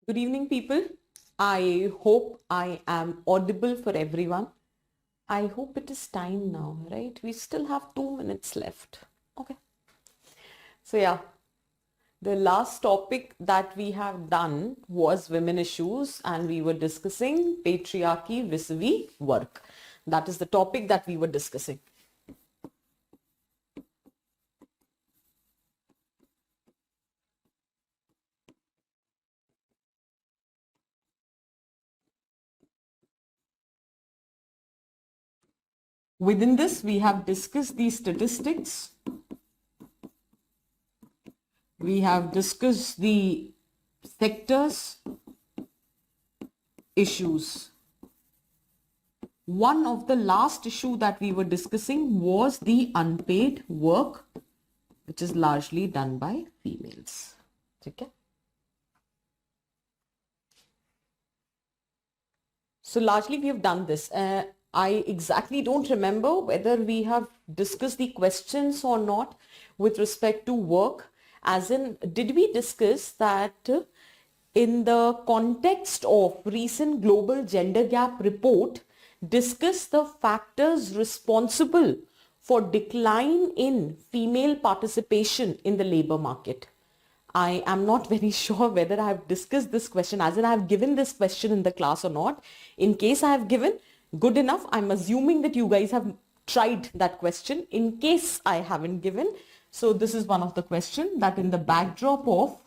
Good evening, people. I hope I am audible for everyone. I hope it is time now, right? We still have 2 minutes left. Okay. So yeah, the last topic that we have done was women issues, and we were discussing patriarchy vis-a-vis work. That is the topic that we were discussing. Within this, we have discussed the statistics. We have discussed the sectors, issues. One of the last issue that we were discussing was the unpaid work, which is largely done by females. Okay. So largely we have done this. I exactly don't remember whether we have discussed the questions or not with respect to work. As in, did we discuss that in the context of recent global gender gap report, discuss the factors responsible for decline in female participation in the labor market? I am not very sure whether I have discussed this question, as in I have given this question in the class or not. In case I have given, good enough. I'm assuming that you guys have tried that question. In case I haven't given, so this is one of the questions that in the backdrop of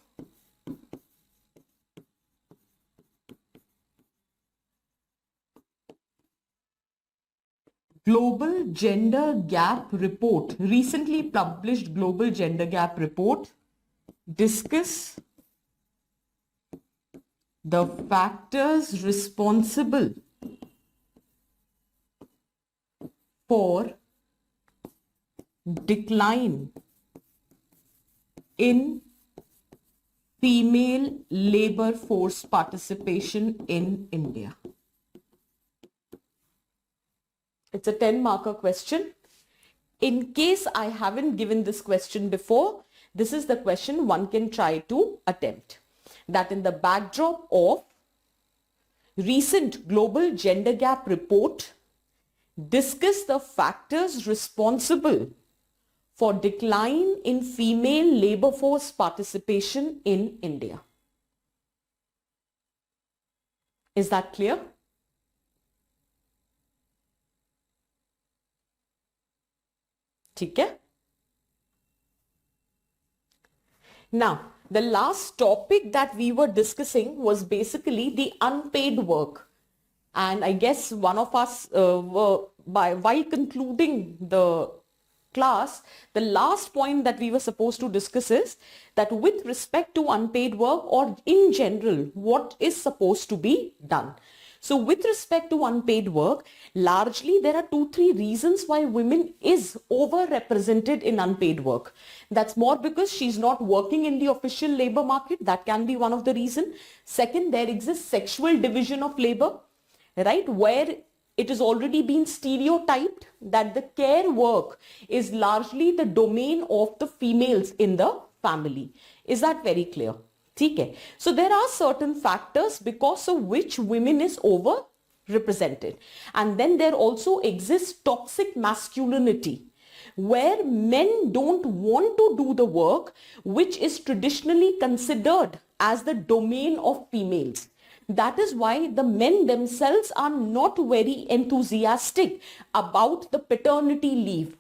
Global Gender Gap Report, recently published Global Gender Gap Report, discuss the factors responsible for decline in female labor force participation in India. It's a 10-marker question. In case I haven't given this question before, this is the question one can try to attempt. That in the backdrop of recent global gender gap report, discuss the factors responsible for decline in female labor force participation in India. Is that clear? Okay. Now, the last topic that we were discussing was basically the unpaid work. And I guess one of us, while concluding the class, the last point that we were supposed to discuss is that with respect to unpaid work, or in general, what is supposed to be done. So with respect to unpaid work, largely there are 2-3 reasons why women is overrepresented in unpaid work. That's more because she's not working in the official labor market. That can be one of the reasons. Second, there exists sexual division of labor, right, where it has already been stereotyped that the care work is largely the domain of the females in the family. Is that very clear? Okay. So there are certain factors because of which women is overrepresented. And then there also exists toxic masculinity, where men don't want to do the work which is traditionally considered as the domain of females. That is why the men themselves are not very enthusiastic about the paternity leave,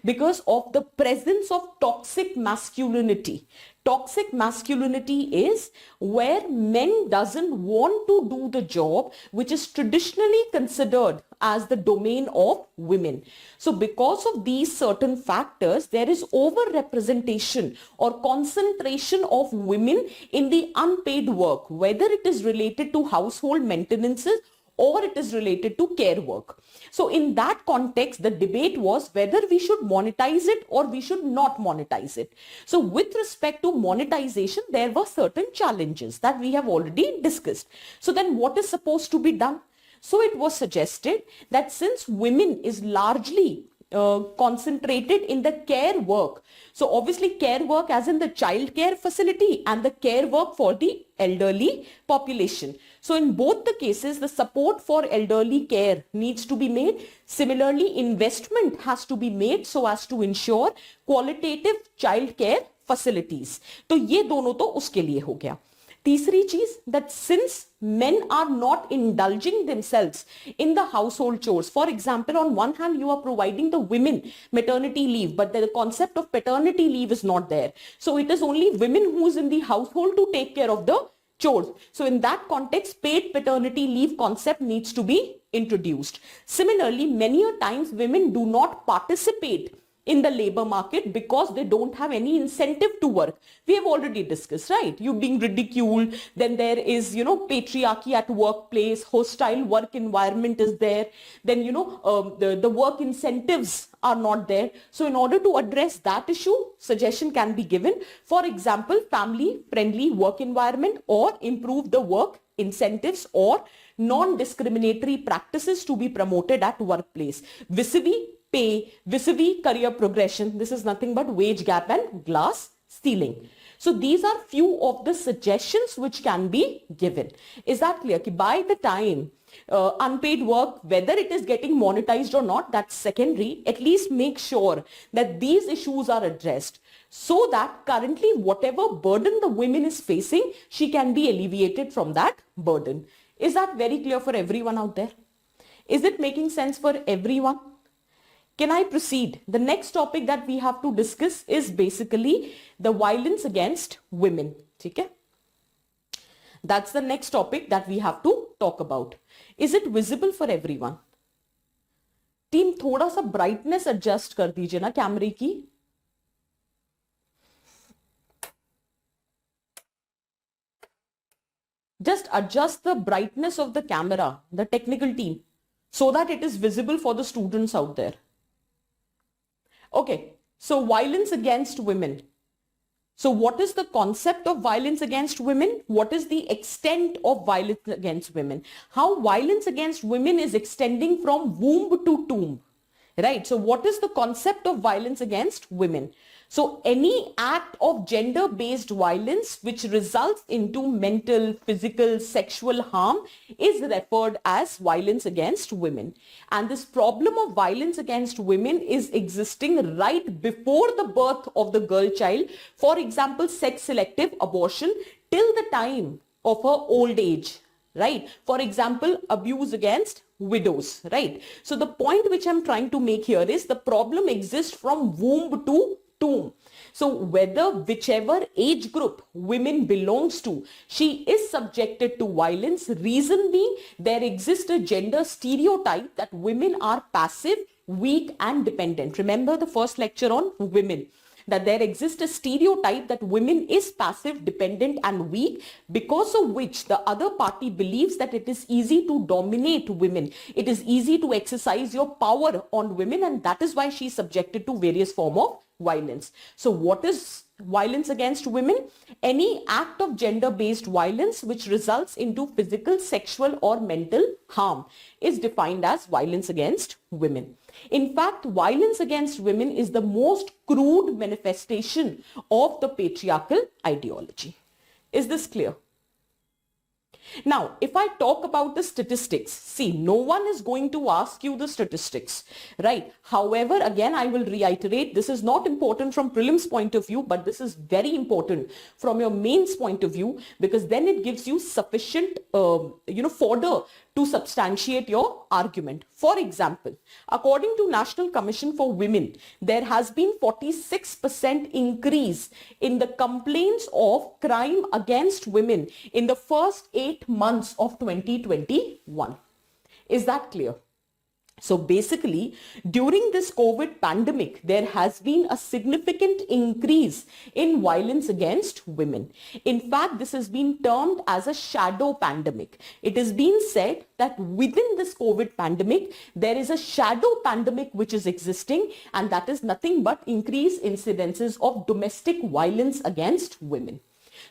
because of the presence of toxic masculinity. Toxic masculinity is where men doesn't want to do the job which is traditionally considered as the domain of women. So because of these certain factors, there is overrepresentation or concentration of women in the unpaid work, whether it is related to household maintenances or it is related to care work. So in that context, the debate was whether we should monetize it or we should not monetize it. So with respect to monetization, there were certain challenges that we have already discussed. So then what is supposed to be done? So it was suggested that since women is largely concentrated in the care work. So obviously care work as in the child care facility and the care work for the elderly population. So in both the cases, the support for elderly care needs to be made. Similarly, investment has to be made so as to ensure qualitative child care facilities. तो ये दोनों तो उसके लिए हो गया. तीसरी चीज, that since men are not indulging themselves in the household chores, for example, on one hand you are providing the women maternity leave, but the concept of paternity leave is not there. So it is only women who is in the household to take care of the chores. So in that context, paid paternity leave concept needs to be introduced. Similarly, many a times women do not participate in the labor market because they don't have any incentive to work. We have already discussed, right? You being ridiculed, then there is, patriarchy at workplace, hostile work environment is there, then, the work incentives are not there. So in order to address that issue, suggestion can be given. For example, family-friendly work environment, or improve the work incentives, or non-discriminatory practices to be promoted at workplace. Vis-a-vis pay, vis-a-vis career progression. This is nothing but wage gap and glass ceiling. So these are few of the suggestions which can be given. Is that clear? By the time unpaid work, whether it is getting monetized or not, that's secondary. At least make sure that these issues are addressed, so that currently whatever burden the women is facing, she can be alleviated from that burden. Is that very clear for everyone out there? Is it making sense for everyone? Can I proceed? The next topic that we have to discuss is basically the violence against women. Okay? That's the next topic that we have to talk about. Is it visible for everyone? Team, थोड़ा सा brightness adjust कर दीजिए ना कैमरे की. Just adjust the brightness of the camera, the technical team, so that it is visible for the students out there. Okay, so violence against women. So what is the concept of violence against women? What is the extent of violence against women? How violence against women is extending from womb to tomb, right? So what is the concept of violence against women? So any act of gender-based violence which results into mental, physical, sexual harm is referred as violence against women. And this problem of violence against women is existing right before the birth of the girl child. For example, sex-selective abortion till the time of her old age, right? For example, abuse against widows, right? So the point which I'm trying to make here is the problem exists from womb to tomb. So whichever age group women belongs to, she is subjected to violence. Reason being, there exists a gender stereotype that women are passive, weak and dependent. Remember the first lecture on women, that there exists a stereotype that women is passive, dependent and weak, because of which the other party believes that it is easy to dominate women. It is easy to exercise your power on women, and that is why she is subjected to various form of violence. So what is violence against women? Any act of gender-based violence which results into physical, sexual or mental harm is defined as violence against women. In fact, violence against women is the most crude manifestation of the patriarchal ideology. Is this clear? Now, if I talk about the statistics, see, no one is going to ask you the statistics, right? However, again, I will reiterate, this is not important from prelims point of view, but this is very important from your mains point of view, because then it gives you sufficient, fodder to substantiate your argument. For example, according to National Commission for Women, there has been 46% increase in the complaints of crime against women in the first 8 months of 2021. Is that clear? So basically, during this COVID pandemic, there has been a significant increase in violence against women. In fact, this has been termed as a shadow pandemic. It has been said that within this COVID pandemic, there is a shadow pandemic which is existing, and that is nothing but increased incidences of domestic violence against women.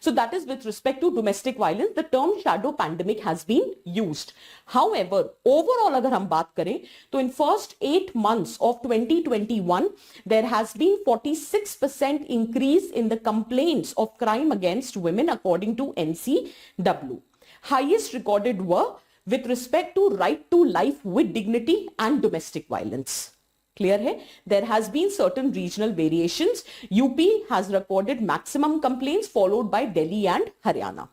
So that is with respect to domestic violence, the term shadow pandemic has been used. However, overall अगर हम बात करें तो in first 8 months of 2021, there has been 46% increase in the complaints of crime against women according to NCW. Highest recorded were with respect to right to life with dignity and domestic violence. Clear hai? There has been certain regional variations. UP has recorded maximum complaints followed by Delhi and Haryana.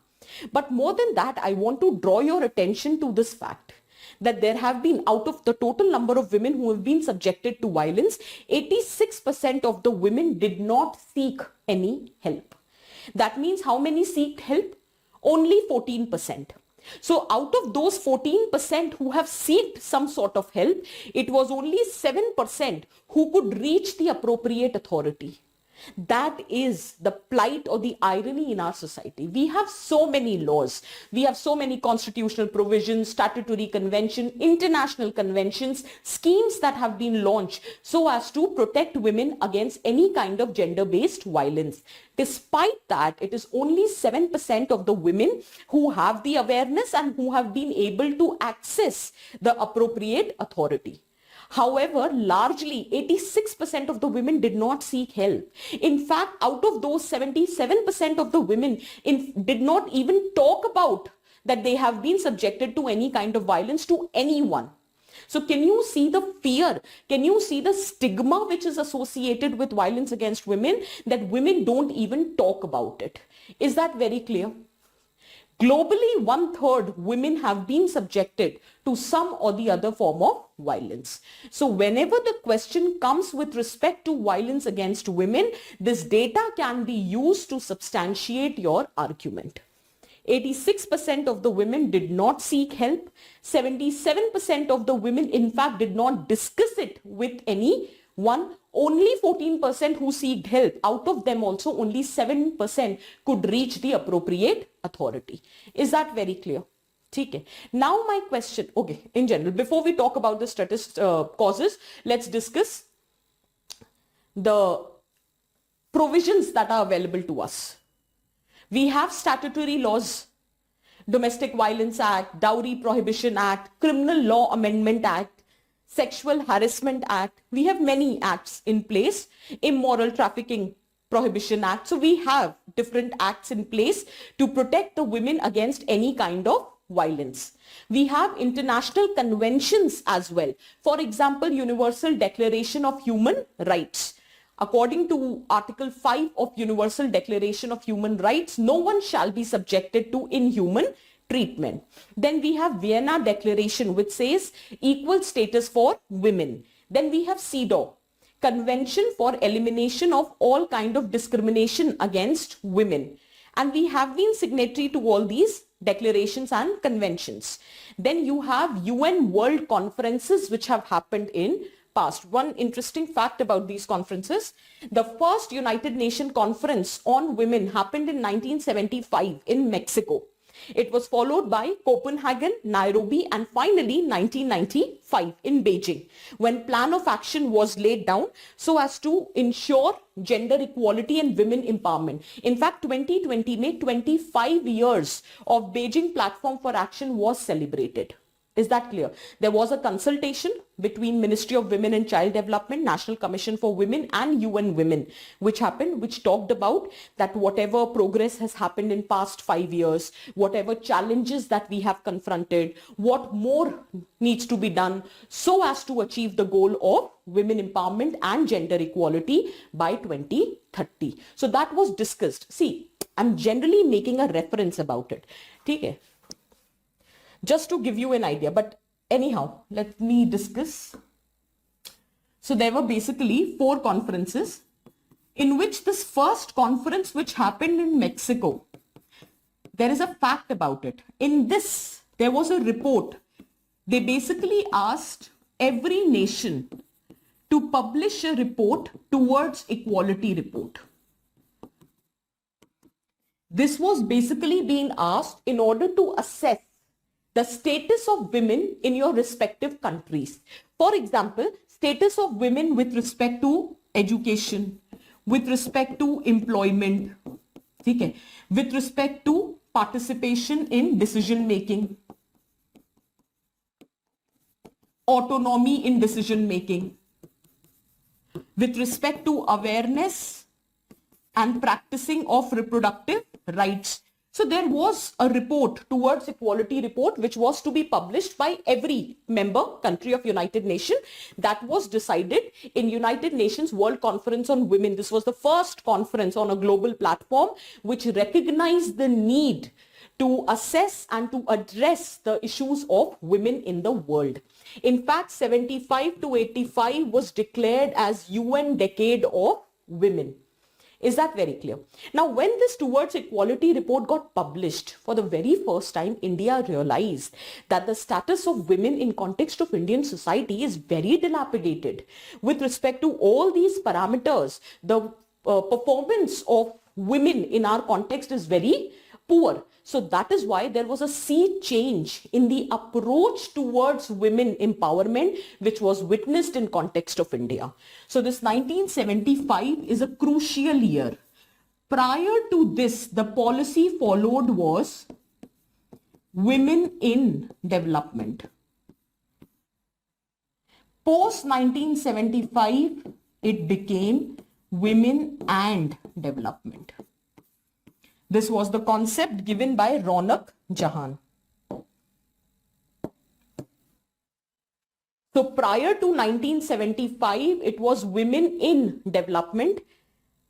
But more than that, I want to draw your attention to this fact that there have been, out of the total number of women who have been subjected to violence, 86% of the women did not seek any help. That means how many seeked help? Only 14%. So out of those 14% who have sought some sort of help, it was only 7% who could reach the appropriate authority. That is the plight or the irony in our society. We have so many laws. We have so many constitutional provisions, statutory convention, international conventions, schemes that have been launched so as to protect women against any kind of gender-based violence. Despite that, it is only 7% of the women who have the awareness and who have been able to access the appropriate authority. However, largely 86% of the women did not seek help. In fact, out of those 77% of the women did not even talk about that they have been subjected to any kind of violence to anyone. So can you see the fear? Can you see the stigma which is associated with violence against women, that women don't even talk about it? Is that very clear? Globally, 1/3 women have been subjected to some or the other form of violence. So whenever the question comes with respect to violence against women, this data can be used to substantiate your argument. 86% of the women did not seek help. 77% of the women, in fact, did not discuss it with anyone. Only 14% who sought help. Out of them also, only 7% could reach the appropriate authority. Is that very clear? Okay. Now my question, okay, in general, before we talk about the causes, let's discuss the provisions that are available to us. We have statutory laws, Domestic Violence Act, Dowry Prohibition Act, Criminal Law Amendment Act, Sexual Harassment Act. We have many acts in place, Immoral Trafficking Prohibition Act. So we have different acts in place to protect the women against any kind of violence. We have international conventions as well. For example, Universal Declaration of Human Rights. According to Article 5 of Universal Declaration of Human Rights, no one shall be subjected to inhuman treatment. Then we have Vienna Declaration, which says equal status for women. Then we have CEDAW, Convention for Elimination of All Kind of Discrimination Against Women. And we have been signatory to all these declarations and conventions. Then you have UN World Conferences which have happened in past. One interesting fact about these conferences, the first United Nations Conference on Women happened in 1975 in Mexico. It was followed by Copenhagen, Nairobi, and finally 1995 in Beijing, when plan of action was laid down so as to ensure gender equality and women empowerment. In fact, 2020 made 25 years of Beijing Platform for Action was celebrated. Is that clear? There was a consultation between Ministry of Women and Child Development, National Commission for Women and UN Women, which happened, which talked about that whatever progress has happened in past 5 years, whatever challenges that we have confronted, what more needs to be done so as to achieve the goal of women empowerment and gender equality by 2030. So that was discussed. See, I'm generally making a reference about it. Okay? Just to give you an idea, but anyhow, let me discuss. So there were basically 4 conferences, in which this first conference which happened in Mexico, there is a fact about it. In this, there was a report. They basically asked every nation to publish a report towards equality report. This was basically being asked in order to assess the status of women in your respective countries. For example, status of women with respect to education, with respect to employment, ठीक है, with respect to participation in decision making, autonomy in decision making, with respect to awareness and practicing of reproductive rights. So there was a report, towards equality report, which was to be published by every member country of United Nations. That was decided in United Nations World Conference on Women. This was the first conference on a global platform which recognized the need to assess and to address the issues of women in the world. In fact, 75 to 85 was declared as UN Decade of Women. Is that very clear? Now, when this Towards Equality report got published, for the very first time, India realized that the status of women in context of Indian society is very dilapidated. With respect to all these parameters, the performance of women in our context is very poor. So that is why there was a sea change in the approach towards women empowerment, which was witnessed in context of India. So this 1975 is a crucial year. Prior to this, the policy followed was women in development. Post 1975, it became women and development. This was the concept given by Ronak Jahan. So prior to 1975, it was women in development,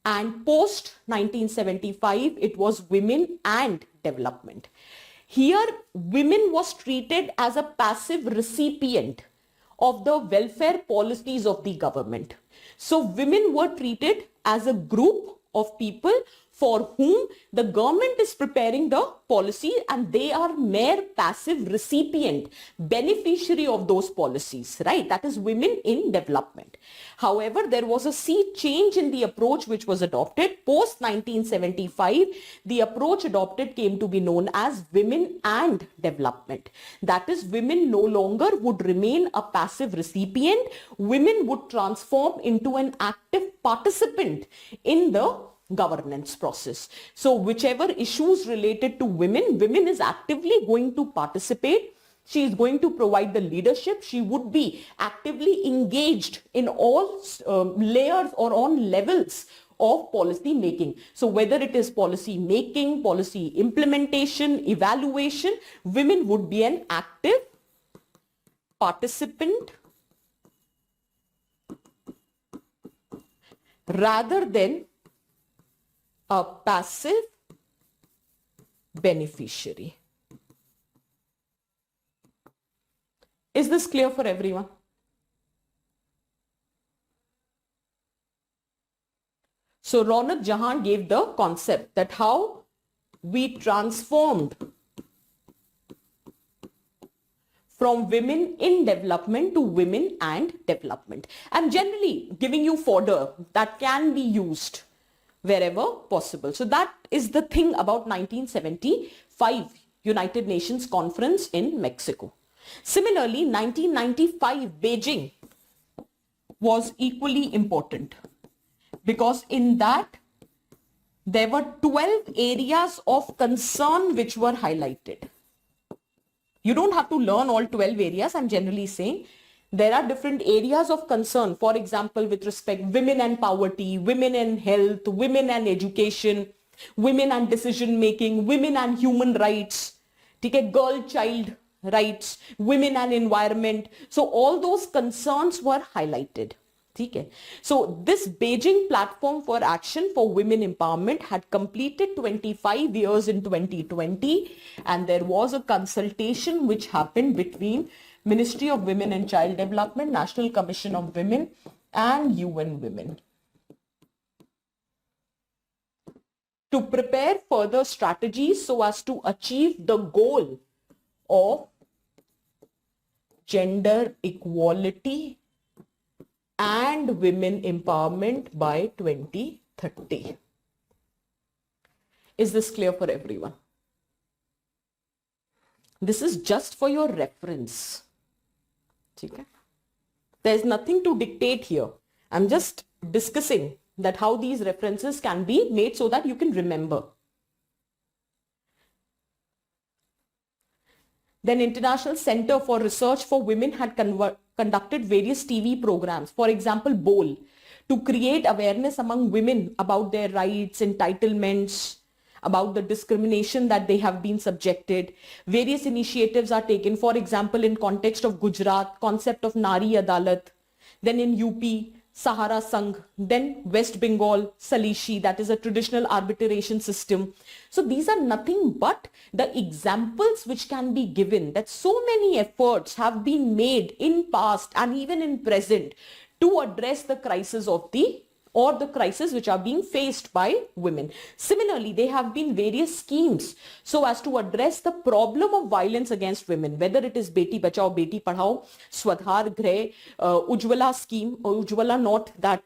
and post 1975, it was women and development. Here, women was treated as a passive recipient of the welfare policies of the government. So women were treated as a group of people for whom the government is preparing the policy, and they are mere passive recipient, beneficiary of those policies, right? That is women in development. However, there was a sea change in the approach which was adopted. Post 1975, the approach adopted came to be known as women and development. That is, women no longer would remain a passive recipient. Women would transform into an active participant in the governance process. So whichever issues related to women, women is actively going to participate. She is going to provide the leadership. She would be actively engaged in all layers or on levels of policy making. So whether it is policy making, policy implementation, evaluation, women would be an active participant rather than a passive beneficiary. Is this clear for everyone? So Ronak Jahan gave the concept that how we transformed from women in development to women and development. I'm generally giving you fodder that can be used wherever possible. So that is the thing about 1975 United Nations Conference in Mexico. Similarly, 1995 Beijing was equally important, because in that there were 12 areas of concern which were highlighted. You don't have to learn all 12 areas. I'm generally saying there are different areas of concern. For example, with respect women and poverty, women and health, women and education, women and decision making, women and human rights, girl child rights, women and environment. So all those concerns were highlighted. So this Beijing Platform for Action for Women Empowerment had completed 25 years in 2020, and there was a consultation which happened between Ministry of Women and Child Development, National Commission of Women, and UN Women to prepare further strategies so as to achieve the goal of gender equality and women empowerment by 2030. Is this clear for everyone? This is just for your reference. Okay? There's nothing to dictate here. I'm just discussing that how these references can be made so that you can remember. Then International Center for Research for Women had conducted various TV programs, for example, BOL, to create awareness among women about their rights, entitlements, about the discrimination that they have been subjected. Various initiatives are taken, for example, in context of Gujarat, concept of Nari Adalat, then in UP, Sahara Sangh, then West Bengal, Salishi, that is a traditional arbitration system. So these are nothing but the examples which can be given that so many efforts have been made in past and even in present to address the crisis of the crisis which are being faced by women. Similarly, there have been various schemes so as to address the problem of violence against women, whether it is Beti Bachao, Beti Padhao, Swadhar Greh, Ujjwala scheme, or Ujjwala not that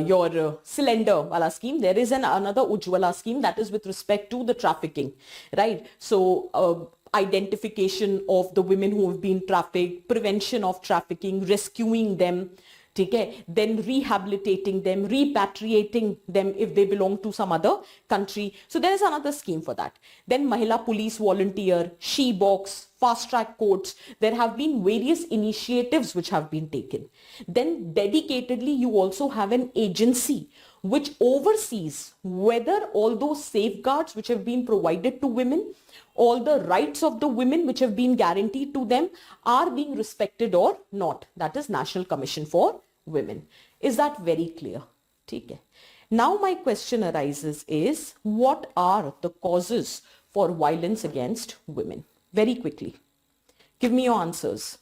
your cylinder wala scheme. There is another Ujjwala scheme that is with respect to the trafficking, right? So identification of the women who have been trafficked, prevention of trafficking, rescuing them, then rehabilitating them, repatriating them if they belong to some other country. So there is another scheme for that. Then Mahila Police Volunteer, She Box, fast track courts. There have been various initiatives which have been taken. Then dedicatedly, you also have an agency which oversees whether all those safeguards which have been provided to women, all the rights of the women which have been guaranteed to them are being respected or not. That is National Commission for Women. Is that very clear? Okay. Now my question arises is, what are the causes for violence against women? Very quickly. Give me your answers.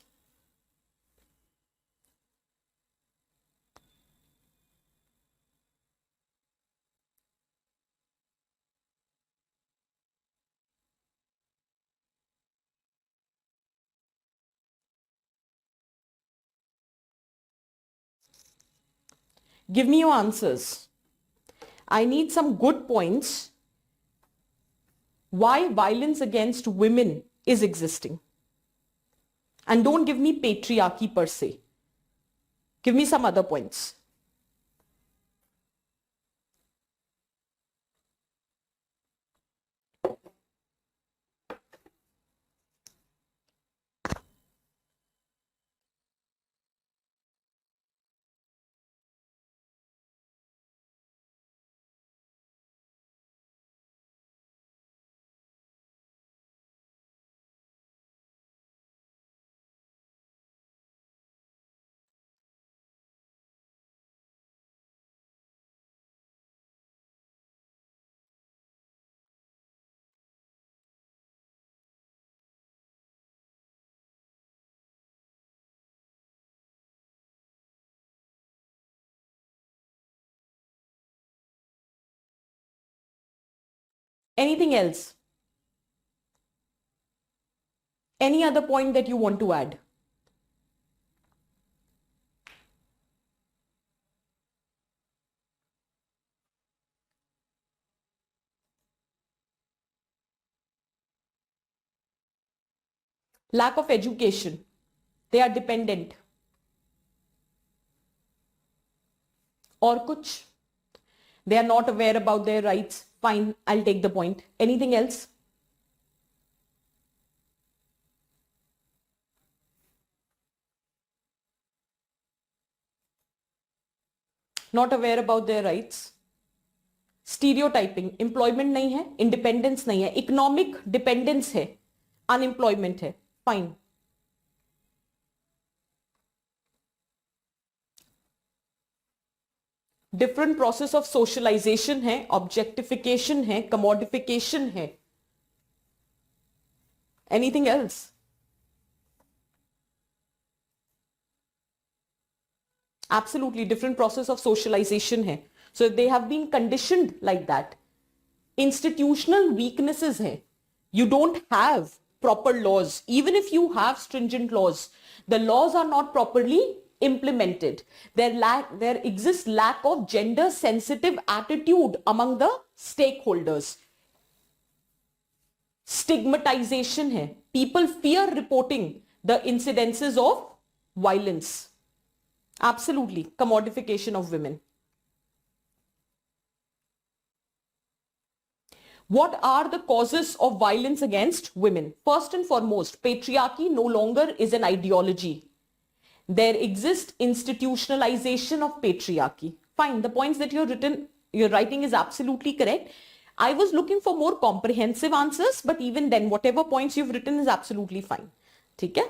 Give me your answers. I need some good points why violence against women is existing. And don't give me patriarchy per se. Give me some other points. Anything else? Any other point that you want to add? Lack of education. They are dependent. Or kuch. They are not aware about their rights. Fine, I'll take the point. Anything else? Not aware about their rights. Stereotyping. Employment नहीं है, independence नहीं है, economic dependence है, unemployment है. Fine. Different process of socialization है, objectification है, commodification है. Anything else? Absolutely different process of socialization hai. So they have been conditioned like that. Institutional weaknesses hai. You don't have proper laws. Even if you have stringent laws, the laws are not properly implemented. There exists lack of gender sensitive attitude among the stakeholders. Stigmatization hai. People fear reporting the incidences of violence. Absolutely. Commodification of women. What are the causes of violence against women? First and foremost, patriarchy no longer is an ideology. There exists institutionalization of patriarchy. Fine, the points that you're writing is absolutely correct. I was looking for more comprehensive answers, but even then, whatever points you've written is absolutely fine. ठीक है?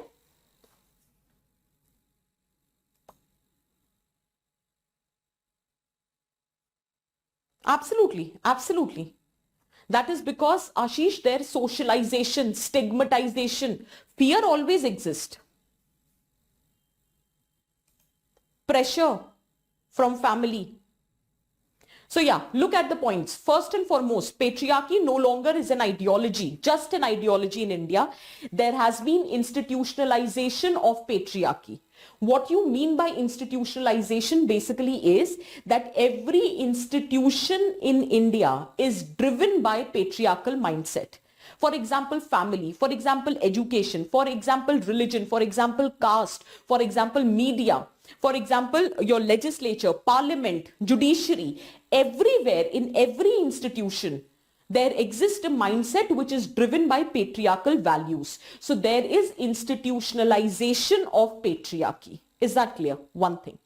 Absolutely, absolutely. That is because, Ashish, their socialization, stigmatization, fear always exists. Pressure from family. So yeah, look at the points. First and foremost, patriarchy no longer is an ideology, just an ideology in India. There has been institutionalization of patriarchy. What you mean by institutionalization basically is that every institution in India is driven by patriarchal mindset. For example, family, for example, education, for example, religion, for example, caste, for example, media, for example, your legislature, parliament, judiciary, everywhere in every institution, there exists a mindset which is driven by patriarchal values. So there is institutionalization of patriarchy. Is that clear? One thing.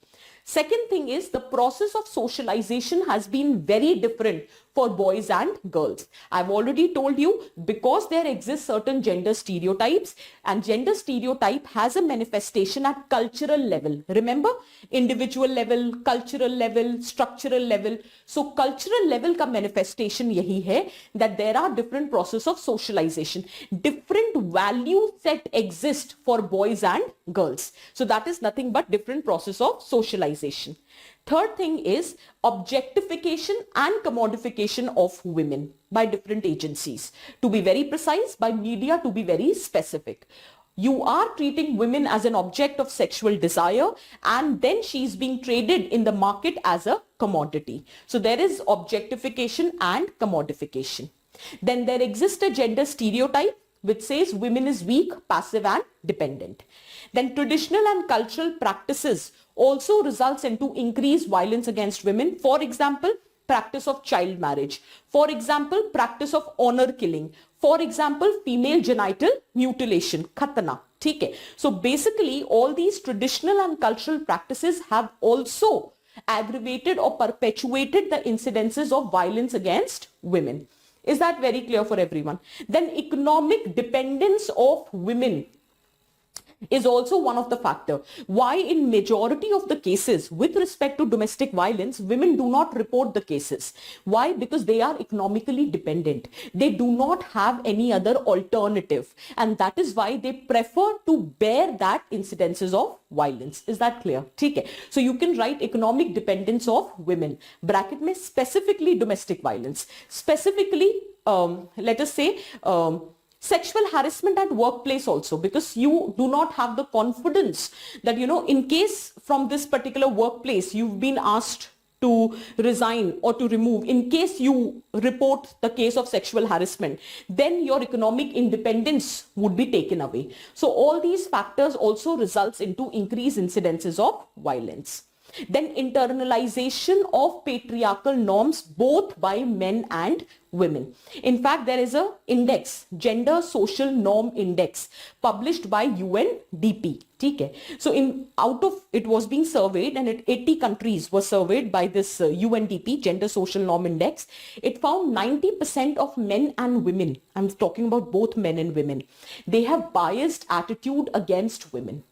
Second thing is the process of socialization has been very different for boys and girls. I've already told you, because there exist certain gender stereotypes, and gender stereotype has a manifestation at cultural level. Remember, individual level, cultural level, structural level. So cultural level ka manifestation yahi hai that there are different process of socialization. Different value set exist for boys and girls. So that is nothing but different process of socialization. Third thing is objectification and commodification of women by different agencies. To be very precise, by media, to be very specific. You are treating women as an object of sexual desire, and then she is being traded in the market as a commodity. So there is objectification and commodification. Then there exists a gender stereotype which says women is weak, passive and dependent. Then traditional and cultural practices also results into increased violence against women. For example, practice of child marriage. For example, practice of honor killing. For example, female genital mutilation, khatna. Okay. So basically, all these traditional and cultural practices have also aggravated or perpetuated the incidences of violence against women. Is that very clear for everyone? Then economic dependence of women is also one of the factor. Why in majority of the cases with respect to domestic violence, women do not report the cases. Why? Because they are economically dependent. They do not have any other alternative. And that is why they prefer to bear that incidences of violence. Is that clear? Okay. So you can write economic dependence of women. Bracket mein specifically domestic violence. Specifically, let us say, sexual harassment at workplace also, because you do not have the confidence that, in case from this particular workplace, you've been asked to resign or to remove, in case you report the case of sexual harassment, then your economic independence would be taken away. So all these factors also results into increased incidences of violence. Then internalization of patriarchal norms both by men and women. In fact, there is a index, Gender Social Norm Index, published by UNDP. Okay. So it was being surveyed, and 80 countries were surveyed by this UNDP, Gender Social Norm Index. It found 90% of men and women, I'm talking about both men and women, they have biased attitude against women.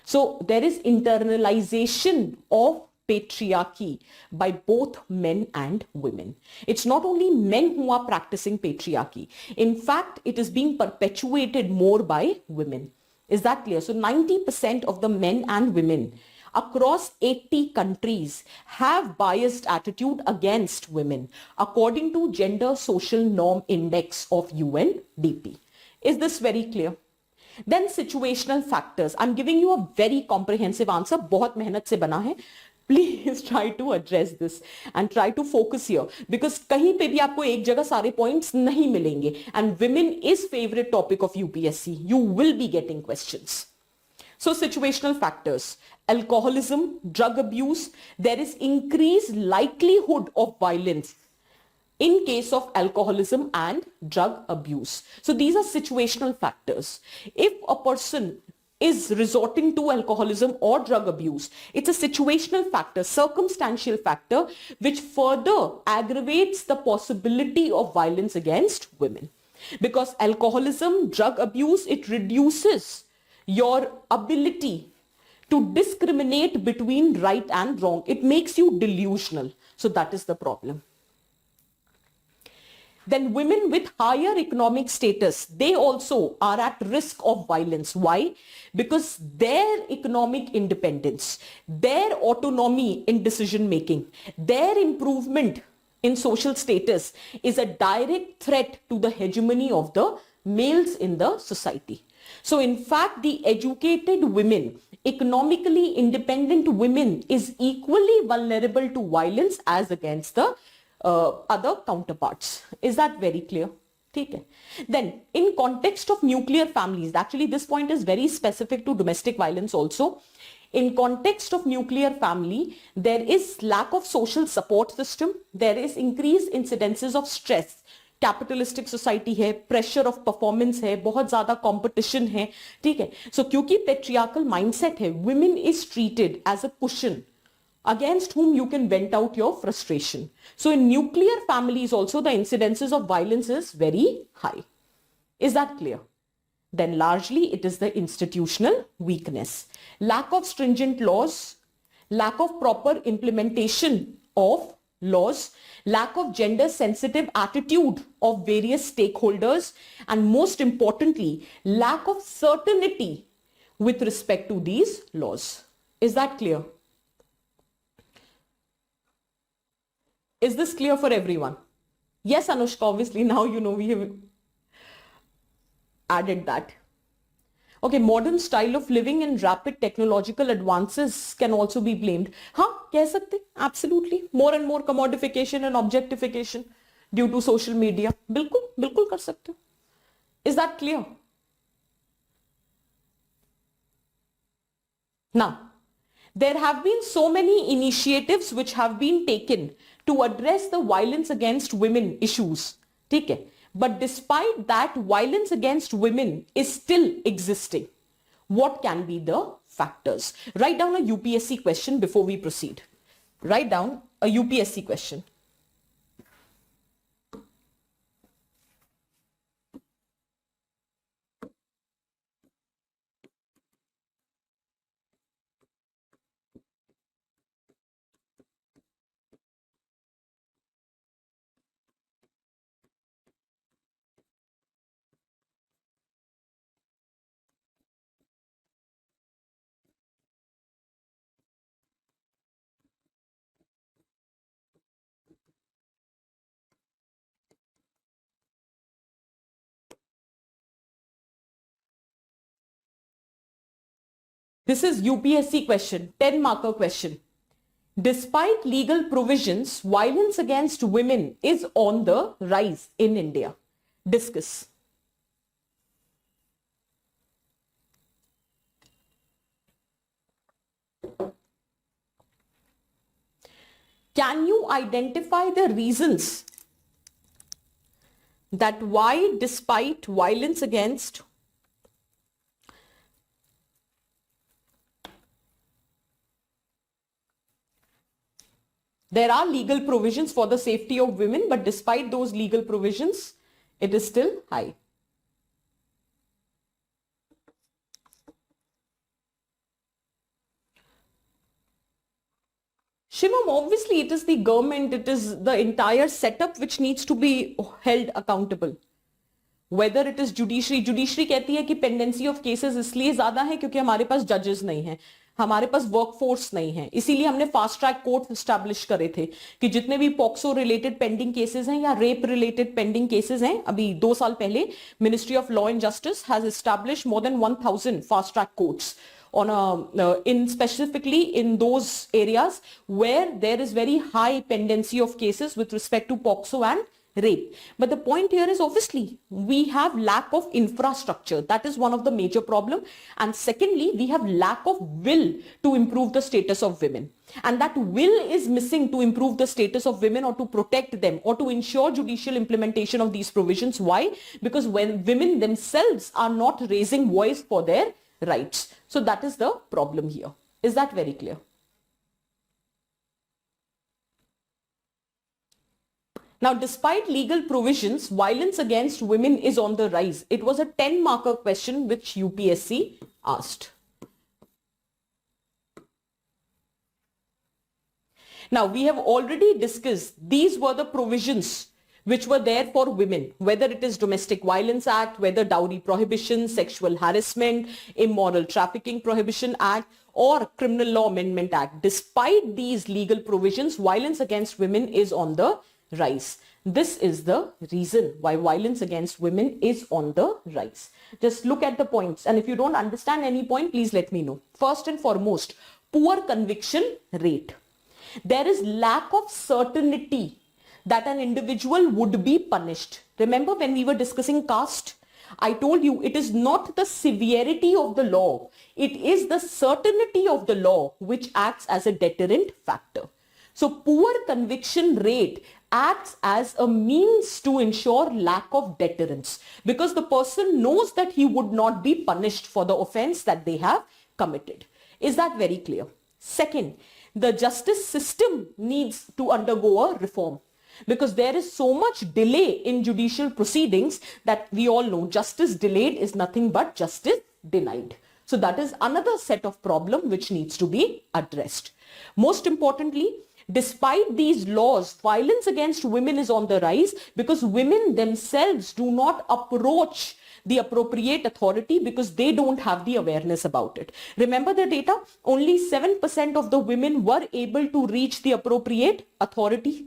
So there is internalization of patriarchy by both men and women. It's not only men who are practicing patriarchy. In fact, it is being perpetuated more by women. Is that clear? So 90% of the men and women across 80 countries have biased attitude against women, according to Gender Social Norm Index of UNDP. Is this very clear? Then situational factors. I'm giving you a very comprehensive answer. बहुत मेहनत से बना है. Please try to address this and try to focus here, because कहीं पे भी आपको एक जगह सारे points नहीं मिलेंगे. And women is favorite topic of UPSC. You will be getting questions. So situational factors, alcoholism, drug abuse, there is increased likelihood of violence. in case of alcoholism and drug abuse. So these are situational factors. If a person is resorting to alcoholism or drug abuse, it's a situational factor, circumstantial factor, which further aggravates the possibility of violence against women. Because alcoholism, drug abuse, it reduces your ability to discriminate between right and wrong. It makes you delusional. So that is the problem. Then women with higher economic status, they also are at risk of violence. Why? Because their economic independence, their autonomy in decision making, their improvement in social status is a direct threat to the hegemony of the males in the society. So in fact, the educated women, economically independent women is equally vulnerable to violence as against the other counterparts. Is that very clear? Okay. Then in context of nuclear families, actually this point is very specific to domestic violence also. In context of nuclear family, there is lack of social support system. There is increased incidences of stress. Capitalistic society है, pressure of performance है, बहुत ज्यादा competition है, ठीक है. सो क्योंकि patriarchal mindset है, women is treated as a cushion against whom you can vent out your frustration. So in nuclear families also the incidences of violence is very high. Is that clear? Then largely it is the institutional weakness, lack of stringent laws, lack of proper implementation of laws, lack of gender sensitive attitude of various stakeholders, and most importantly, lack of certainty with respect to these laws. Is that clear? Is this clear for everyone? Yes, Anushka, obviously now you know we have added that. Okay, modern style of living and rapid technological advances can also be blamed. हाँ, कह सकते, absolutely. More and more commodification and objectification due to social media. बिल्कुल, बिल्कुल कर सकते हो. Is that clear? Now, there have been so many initiatives which have been taken to address the violence against women issues. ठीक है? But despite that, violence against women is still existing. What can be the factors? Write down a UPSC question before we proceed. Write down a UPSC question. This is UPSC question, 10 marker question. Despite legal provisions, violence against women is on the rise in India. Discuss. Can you identify the reasons that why despite violence against there are legal provisions for the safety of women, but despite those legal provisions, it is still high. Shivam, obviously it is the government, it is the entire setup which needs to be held accountable. Whether it is judiciary कहती है कि pendency of cases इसलिए ज्यादा है क्योंकि हमारे पास judges नहीं हैं, हमारे पास वर्कफोर्स नहीं है, इसीलिए हमने फास्ट ट्रैक कोर्ट एस्टैब्लिश करे थे कि जितने भी पॉक्सो रिलेटेड पेंडिंग केसेस हैं या रेप रिलेटेड पेंडिंग केसेस हैं, अभी 2 साल पहले ministry of law and justice has establish more than 1000 fast track courts on in specifically in those areas where there is very high pendency of cases with respect to POXO and rape. But the point here is obviously we have lack of infrastructure. That is one of the major problem. And secondly, we have lack of will to improve the status of women. And that will is missing to improve the status of women or to protect them or to ensure judicial implementation of these provisions. Why? Because when women themselves are not raising voice for their rights. So that is the problem here. Is that very clear? Now, despite legal provisions, violence against women is on the rise. It was a 10-marker question which UPSC asked. Now, we have already discussed these were the provisions which were there for women, whether it is Domestic Violence Act, whether Dowry Prohibition, Sexual Harassment, Immoral Trafficking Prohibition Act, or Criminal Law Amendment Act. Despite these legal provisions, violence against women is on the rise. This is the reason why violence against women is on the rise. Just look at the points, and if you don't understand any point, please let me know. First and foremost, poor conviction rate. There is lack of certainty that an individual would be punished. Remember when we were discussing caste, I told you it is not the severity of the law, it is the certainty of the law which acts as a deterrent factor. So poor conviction rate acts as a means to ensure lack of deterrence, because the person knows that he would not be punished for the offense that they have committed. Is that very clear? Second, the justice system needs to undergo a reform, because there is so much delay in judicial proceedings that we all know justice delayed is nothing but justice denied. So that is another set of problem which needs to be addressed. Most importantly, despite these laws, violence against women is on the rise because women themselves do not approach the appropriate authority because they don't have the awareness about it. Remember the data? Only 7% of the women were able to reach the appropriate authority.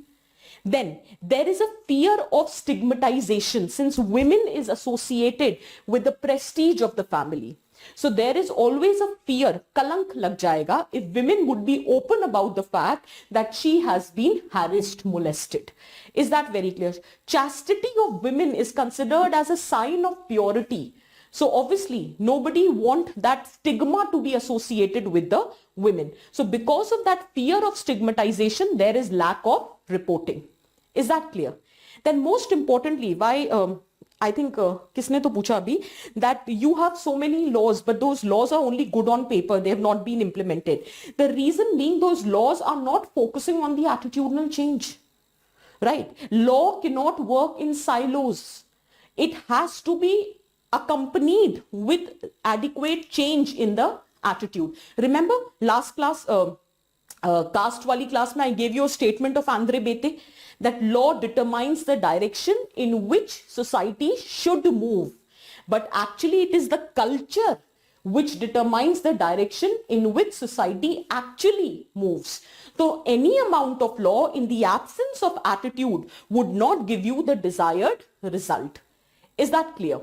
Then there is a fear of stigmatization since women is associated with the prestige of the family. So there is always a fear, kalank lag jayega, if women would be open about the fact that she has been harassed, molested. Is that very clear? Chastity of women is considered as a sign of purity. So obviously nobody wants that stigma to be associated with the women. So because of that fear of stigmatization, there is lack of reporting. Is that clear? Then most importantly, why I think kisne to pucha abhi that you have so many laws, but those laws are only good on paper. They have not been implemented. The reason being those laws are not focusing on the attitudinal change, right? Law cannot work in silos. It has to be accompanied with adequate change in the attitude. Remember last class, caste wali class, I gave you a statement of Andre Bete that law determines the direction in which society should move. But actually it is the culture which determines the direction in which society actually moves. So any amount of law in the absence of attitude would not give you the desired result. Is that clear?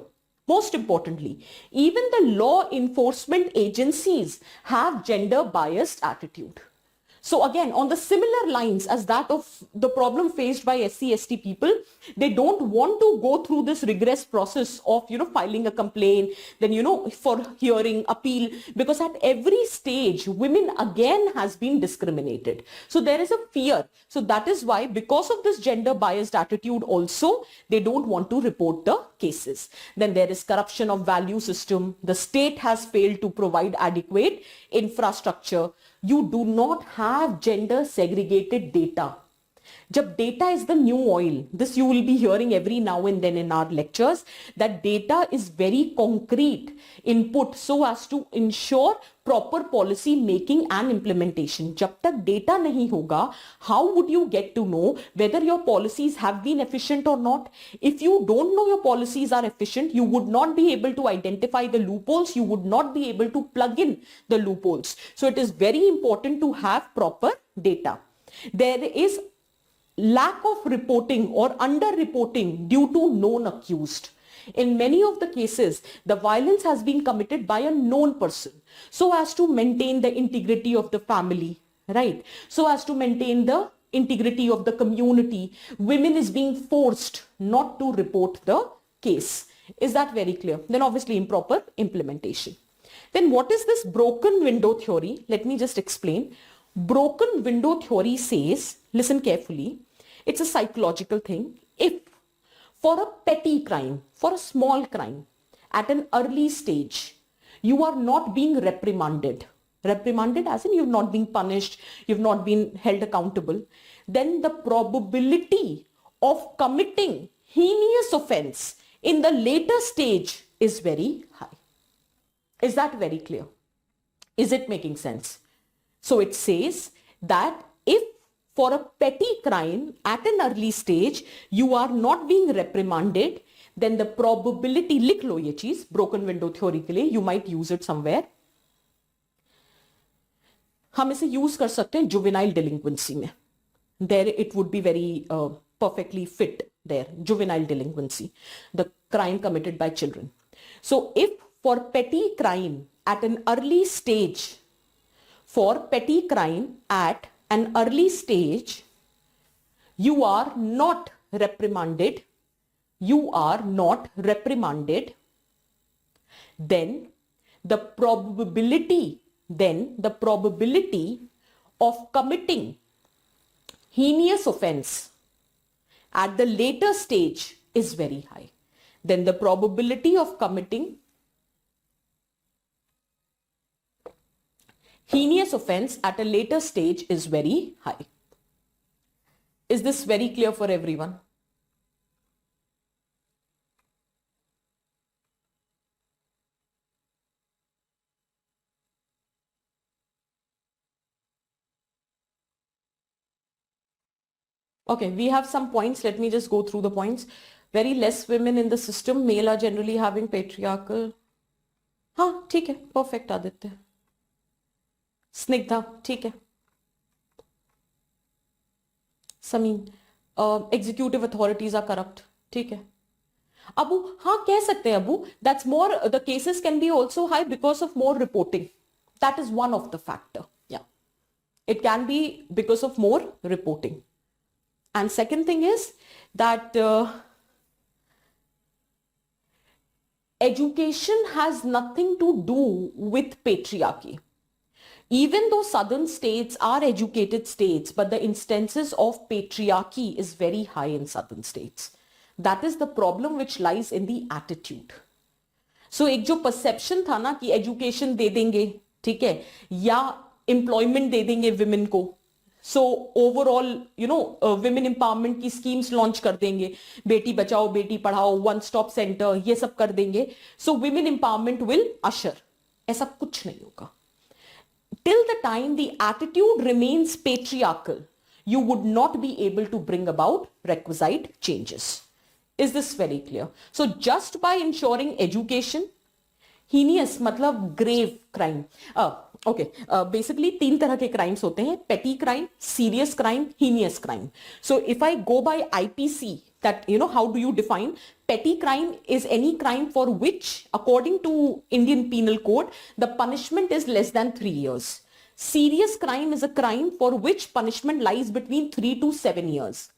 Most importantly, even the law enforcement agencies have gender biased attitude. So again, on the similar lines as that of the problem faced by SC/ST people, they don't want to go through this rigorous process of, filing a complaint, then, for hearing, appeal, because at every stage, women again has been discriminated. So there is a fear. So that is why, because of this gender biased attitude also, they don't want to report the cases. Then there is corruption of value system. The state has failed to provide adequate infrastructure. You do not have gender segregated data. Jab data is the new oil, this you will be hearing every now and then in our lectures, that data is very concrete input so as to ensure proper policy making and implementation. Jab tak data nahi hoga, how would you get to know whether your policies have been efficient or not? If you don't know your policies are efficient, you would not be able to identify the loopholes, you would not be able to plug in the loopholes. So it is very important to have proper data. There is lack of reporting or underreporting due to known accused. In many of the cases, the violence has been committed by a known person so as to maintain the integrity of the family, right? So as to maintain the integrity of the community, women is being forced not to report the case. Is that very clear? Then obviously improper implementation. Then what is this broken window theory? Let me just explain. Broken window theory says, listen carefully, it's a psychological thing. If for a petty crime, for a small crime, at an early stage, you are not being reprimanded. Reprimanded as in you've not been punished, you've not been held accountable. Then the probability of committing heinous offense in the later stage is very high. Is that very clear? Is it making sense? So it says that if for a petty crime at an early stage, you are not being reprimanded, then the probability, लिख लो ये चीज, broken window theory के लिए, you might use it somewhere. हम इसे use कर सकते हैं juvenile delinquency में. There it would be very perfectly fit there, juvenile delinquency, the crime committed by children. So if for petty crime at an early stage, for petty crime at an early stage, you are not reprimanded, then the probability of committing heinous offense at the later stage is very high. Then the probability of committing heinous offense at a later stage is very high. Is this very clear for everyone? Okay, we have some points. Let me just go through the points. Very less women in the system. Male are generally having patriarchal. हाँ ठीक है, perfect Aditya. Snigdha ठीक है. Sameen, executive authorities are corrupt. ठीक है. अबू, हाँ कह सकते हैं Abu. That's more, the cases can be also high because of more reporting. That is one of the factor. Yeah. It can be because of more reporting. And second thing is that education has nothing to do with patriarchy. Even though southern states are educated states, but the instances of patriarchy is very high in southern states. That is the problem which lies in the attitude. So एक जो perception था ना कि education दे देंगे, ठीक है, या employment दे देंगे women को. So overall, you know, women empowerment की schemes launch कर देंगे, बेटी बचाओ बेटी पढ़ाओ, one stop center, ये सब कर देंगे. So women empowerment will usher. ऐसा कुछ नहीं होगा. Till the time the attitude remains patriarchal, you would not be able to bring about requisite changes. Is this very clear? So just by ensuring education, heinous मतलब grave crime. Okay, basically तीन तरह के crimes होते हैं: petty crime, serious crime, heinous crime. So if I go by IPC, that, you know, how do you define? Petty crime is any crime for which, according to Indian Penal Code, the punishment is less than 3 years. Serious crime is a crime for which punishment lies between 3 to 7 years.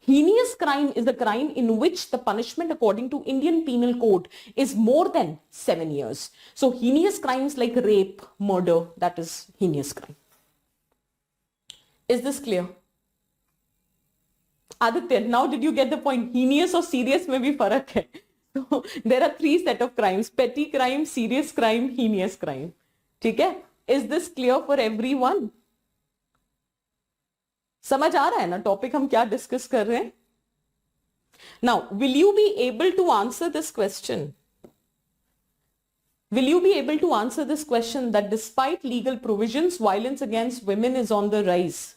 Heinous crime is a crime in which the punishment according to Indian Penal Code is more than 7 years. So heinous crimes like rape, murder, that is heinous crime. Is this clear? Aditya, now did you get the point? Heinous or serious mein bhi farak hai. So there are 3 set of crimes: petty crime, serious crime, heinous crime. ठीक है? Is this clear for everyone? समझ आ रहा है ना topic हम क्या discuss कर रहे हैं? Now, will you be able to answer this question? Will you be able to answer this question that despite legal provisions, violence against women is on the rise?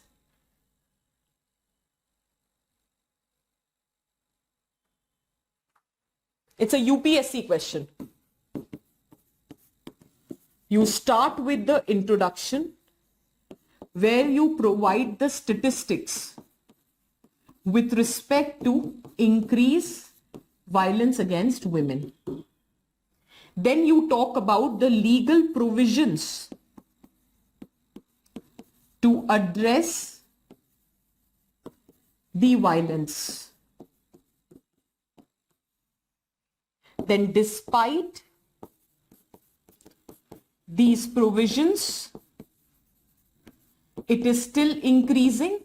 It's a UPSC question. You start with the introduction, where you provide the statistics with respect to increase violence against women. Then you talk about the legal provisions to address the violence. Then despite these provisions, it is still increasing.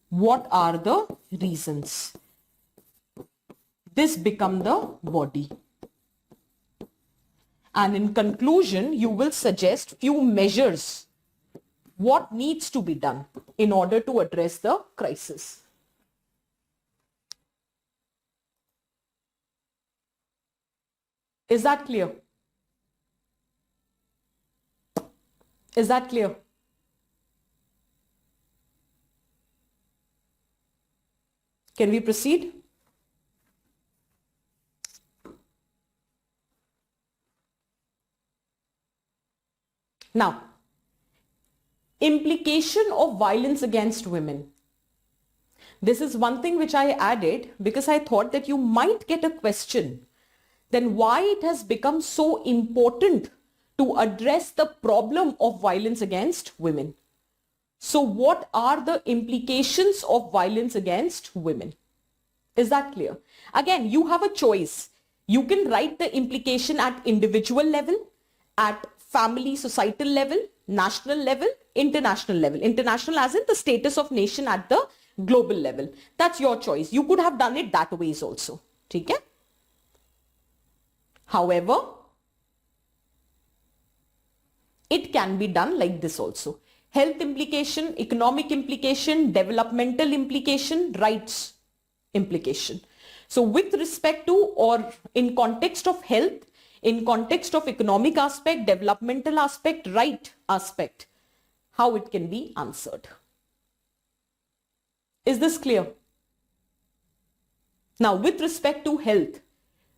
What are the reasons? This become the body. And in conclusion, you will suggest few measures. What needs to be done in order to address the crisis? Is that clear? Is that clear? Can we proceed? Now, implication of violence against women. This is one thing which I added because I thought that you might get a question. Then why it has become so important to address the problem of violence against women? So what are the implications of violence against women? Is that clear? Again, you have a choice. You can write the implication at individual level, at family, societal level, national level, international level. International as in the status of nation at the global level. That's your choice. You could have done it that ways also. Okay? However, it can be done like this also. Health implication, economic implication, developmental implication, rights implication. So with respect to or in context of health, in context of economic aspect, developmental aspect, right aspect, how it can be answered. Is this clear? Now, with respect to health,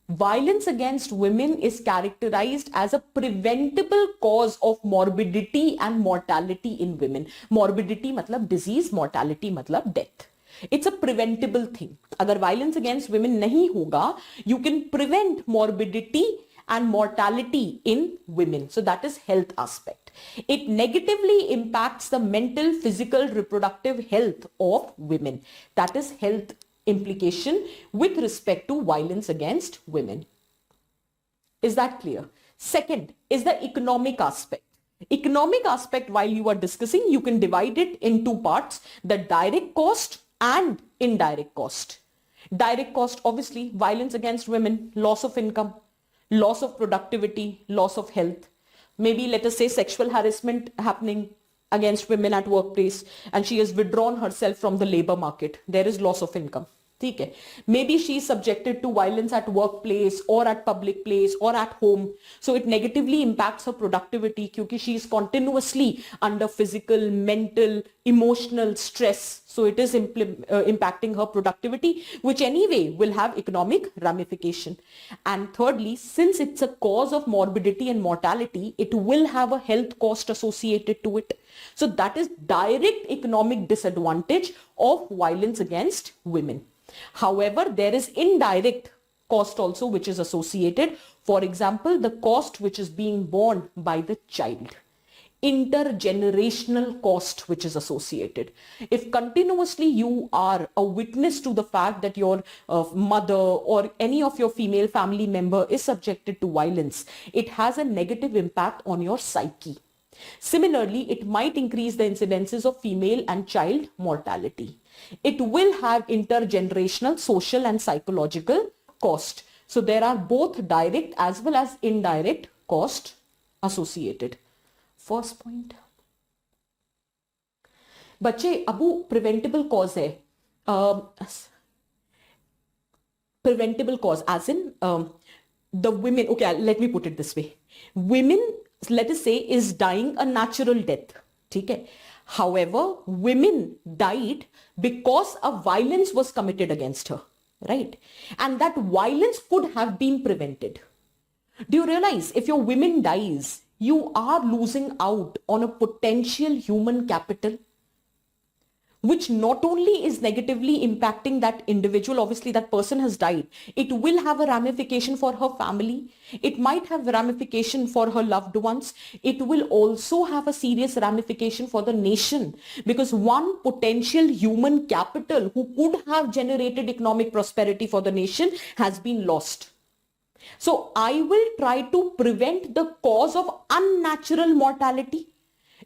violence against women is characterized as a preventable cause of morbidity and mortality in women. Morbidity matlab disease, mortality matlab death. It's a preventable thing. Agar violence against women nahi hoga, you can prevent morbidity and mortality in women. So that is health aspect. It negatively impacts the mental, physical, reproductive health of women. That is health implication with respect to violence against women. Is that clear? Second is the economic aspect. Economic aspect, while you are discussing, you can divide it in two parts, the direct cost and indirect cost. Direct cost, obviously, violence against women, loss of income, loss of productivity, loss of health. Maybe let us say sexual harassment happening against women at workplace and she has withdrawn herself from the labor market. There is loss of income. Okay. Maybe she is subjected to violence at workplace or at public place or at home. So it negatively impacts her productivity because she is continuously under physical, mental, emotional stress. So it is impacting her productivity, which anyway will have economic ramification. And thirdly, since it's a cause of morbidity and mortality, it will have a health cost associated to it. So that is direct economic disadvantage of violence against women. However, there is indirect cost also which is associated. For example, the cost which is being borne by the child. Intergenerational cost which is associated. If continuously you are a witness to the fact that your mother or any of your female family member is subjected to violence, it has a negative impact on your psyche. Similarly, it might increase the incidences of female and child mortality. It will have intergenerational, social and psychological cost. So there are both direct as well as indirect cost associated. First point. बच्चे Abu preventable cause है. Preventable cause as in the women, okay, let me put it this way. Women, let us say, is dying a natural death. Okay? However, women died because a violence was committed against her, right? And that violence could have been prevented. Do you realize if your women dies, you are losing out on a potential human capital? which not only is negatively impacting that individual, obviously that person has died, it will have a ramification for her family. It might have ramification for her loved ones. It will also have a serious ramification for the nation, because one potential human capital who could have generated economic prosperity for the nation has been lost. So I will try to prevent the cause of unnatural mortality.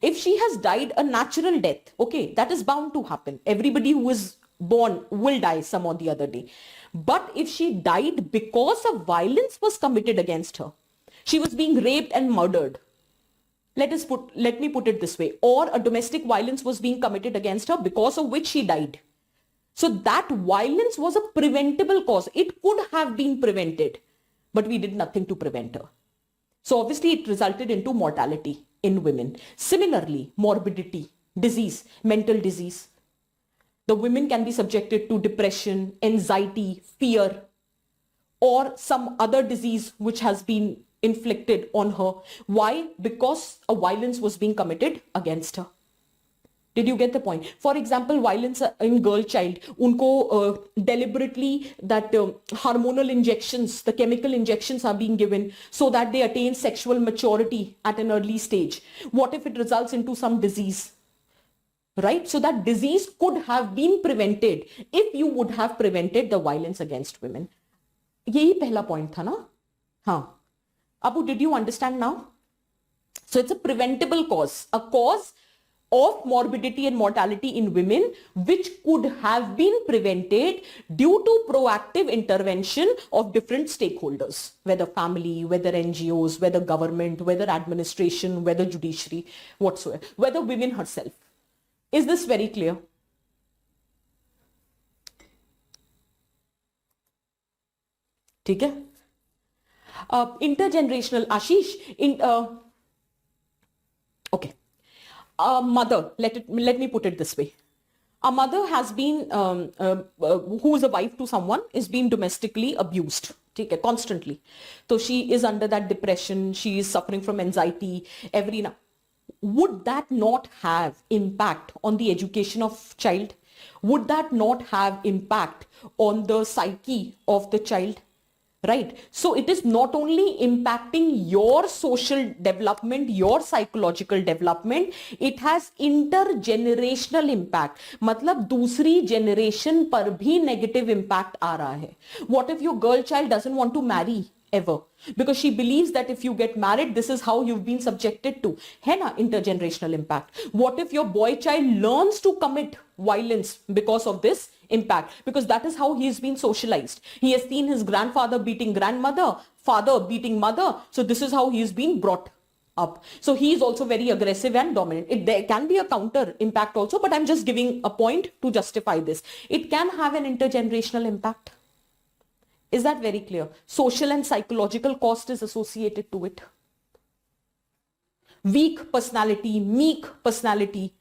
If she has died a natural death, okay, that is bound to happen. Everybody who is born will die some or the other day. But if she died because of violence was committed against her, she was being raped and murdered. Let me put it this way, or a domestic violence was being committed against her because of which she died. So that violence was a preventable cause. It could have been prevented, but we did nothing to prevent her. So obviously it resulted into mortality in women. Similarly, morbidity, disease, mental disease. The women can be subjected to depression, anxiety, fear, or some other disease which has been inflicted on her. Why? Because a violence was being committed against her. Did you get the point? For example, violence in girl child, unko deliberately that hormonal injections, the chemical injections are being given so that they attain sexual maturity at an early stage. What if it results into some disease? Right? So that disease could have been prevented if you would have prevented the violence against women. यही पहला point था ना? हाँ. Abu, did you understand now? So it's a preventable cause, a cause of morbidity and mortality in women, which could have been prevented due to proactive intervention of different stakeholders, whether family, whether NGOs, whether government, whether administration, whether judiciary, whatsoever, whether women herself. Is this very clear? ठीक है? Intergenerational, Ashish, okay. A mother, let me put it this way. A mother has been, who is a wife to someone, is being domestically abused, okay, constantly. So she is under that depression, she is suffering from anxiety, would that not have impact on the education of child? Would that not have impact on the psyche of the child? Right? So it is not only impacting your social development, your psychological development, it has intergenerational impact. मतलब दूसरी generation पर भी negative impact आ रहा है. What if your girl child doesn't want to marry ever? Because she believes that if you get married, this is how you've been subjected to. है ना, intergenerational impact. What if your boy child learns to commit violence because of this impact? Because that is how he has been socialized. He has seen his grandfather beating grandmother, father beating mother. So this is how he has been brought up. So he is also very aggressive and dominant. There can be a counter impact also, but I'm just giving a point to justify this. It can have an intergenerational impact. Is that very clear? Social and psychological cost is associated to it. Weak personality, meek personality.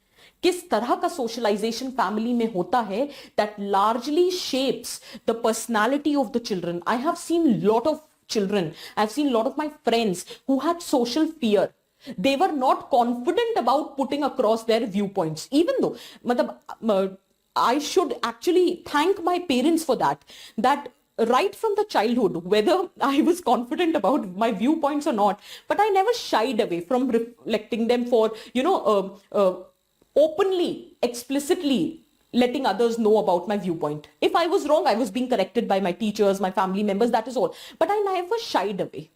किस तरह का socialization family में होता है, that largely shapes the personality of the children. I have seen lot of children, I've seen lot of my friends who had social fear. They were not confident about putting across their viewpoints, even though I should actually thank my parents for that right from the childhood, whether I was confident about my viewpoints or not, but I never shied away from reflecting them for, openly, explicitly letting others know about my viewpoint. If I was wrong, I was being corrected by my teachers, my family members, that is all. But I never shied away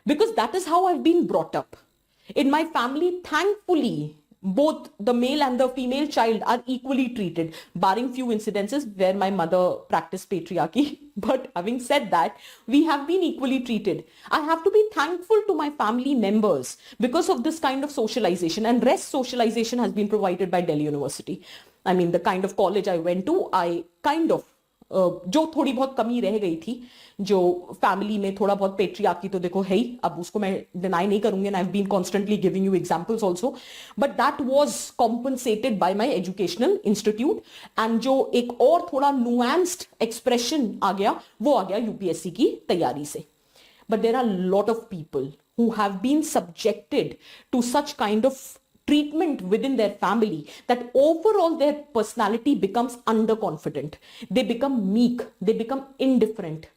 because that is how I've been brought up. In my family, thankfully, both the male and the female child are equally treated, barring few incidences where my mother practiced patriarchy. But having said that, we have been equally treated. I have to be thankful to my family members because of this kind of socialization, and rest socialization has been provided by Delhi University. I mean, the kind of college I went to, I kind of जो थोड़ी बहुत कमी रह गई थी, जो family में थोड़ा बहुत पेट्रियार्की तो देखो है ही, अब उसको मैं डिनाई नहीं करूंगी, and I've been constantly giving you examples also, but that was compensated by my educational institute. and जो एक और थोड़ा nuanced expression आ गया, वो आ गया यूपीएससी की तैयारी से. But there are a lot of people who have been subjected to such kind of treatment within their family, that overall their personality becomes underconfident. They become meek. They become indifferent.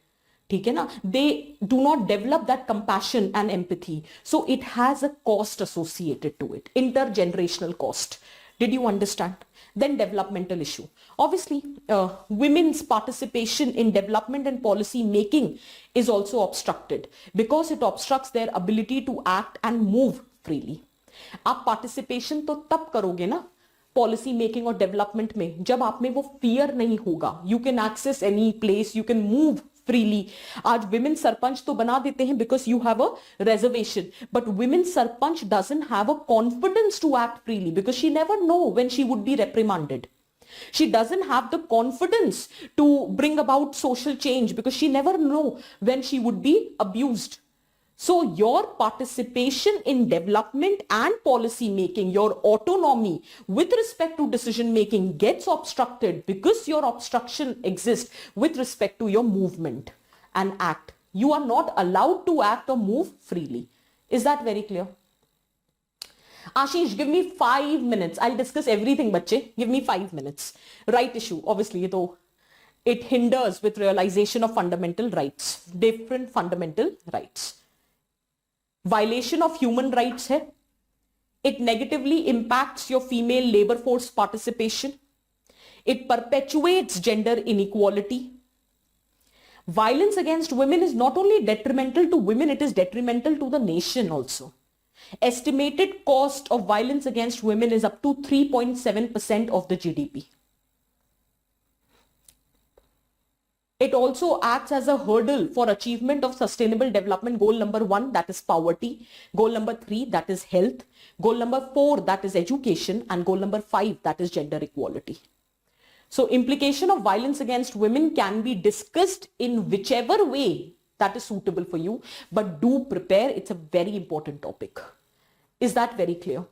ठीक है ना? They do not develop that compassion and empathy. So it has a cost associated to it, intergenerational cost. Did you understand? Then developmental issue. Obviously, women's participation in development and policy making is also obstructed because it obstructs their ability to act and move freely. आप participation तो तब करोगे ना policy making और development में जब आप में वो फियर नहीं होगा. You can access any place, you can move freely. आज विमेन सरपंच तो बना देते हैं because you have a reservation, but women sarpanch doesn't have a confidence to act freely because she never know when she would be reprimanded. She doesn't have the confidence to bring about social change because she never know when she would be abused. So your participation in development and policy making, your autonomy with respect to decision making gets obstructed because your obstruction exists with respect to your movement and act. You are not allowed to act or move freely. Is that very clear? Ashish, give me 5 minutes. I'll discuss everything, bachche. Give me 5 minutes. Right issue, obviously, it hinders with realization of fundamental rights, different fundamental rights. Violation of human rights hai. It negatively impacts your female labor force participation. It perpetuates gender inequality. Violence against women is not only detrimental to women, it is detrimental to the nation also. Estimated cost of violence against women is up to 3.7% of the GDP. It also acts as a hurdle for achievement of sustainable development goal number 1, that is poverty, goal number 3, that is health, goal number 4, that is education, and goal number 5, that is gender equality. So implication of violence against women can be discussed in whichever way that is suitable for you, but do prepare. It's a very important topic. Is that very clear?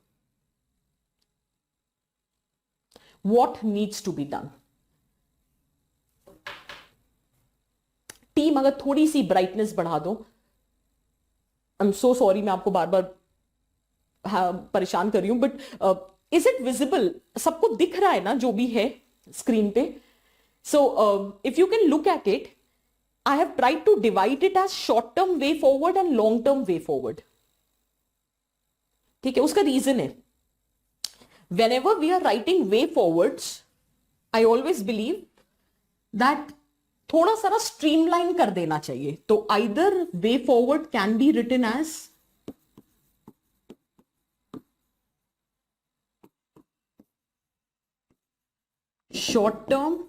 What needs to be done? Team अगर थोड़ी सी brightness बढ़ा दो. I am so sorry, मैं आपको बार बार परेशान कर रही हूं, बट इज इट विजिबल? सबको दिख रहा है ना जो भी है स्क्रीन पे? So if you can look at it, I have tried to divide it as short-term way forward and long-term way forward. ठीक है, उसका रीजन है, whenever we are writing way forwards, I always believe that थोड़ा सा streamline कर देना चाहिए. तो either way forward can be written as short-term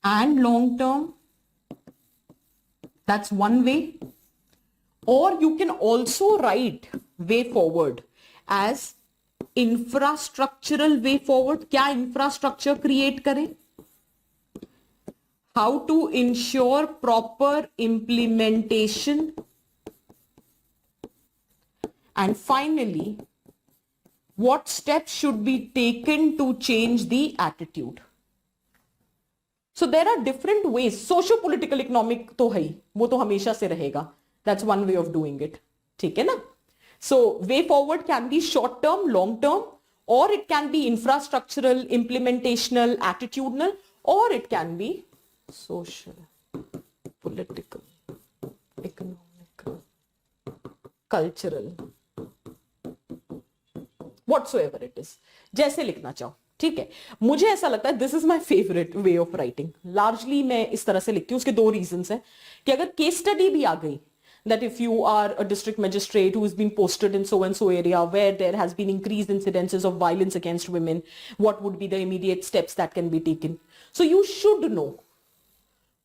and long term. That's one way. Or you can also write way forward as infrastructural way forward. क्या infrastructure create करें? How to ensure proper implementation. And finally, what steps should be taken to change the attitude? So there are different ways. Socio-political economic तो है ही, वो तो हमेशा से रहेगा. That's one way of doing it. ठीक है ना? So way forward can be short term, long term, or it can be infrastructural, implementational, attitudinal, or it can be social, political, economic, cultural, whatsoever it is. जैसे लिखना चाहो. ठीक है, मुझे ऐसा लगता है this is my favourite way of writing. Largely मैं इस तरह से लिखती हूँ. उसके 2 रीजंस हैं कि अगर केस स्टडी भी आ गई, that if you are a district magistrate who has been posted in so and so area where there has been increased incidences of violence against women, what would be the immediate steps that can be taken? So you should know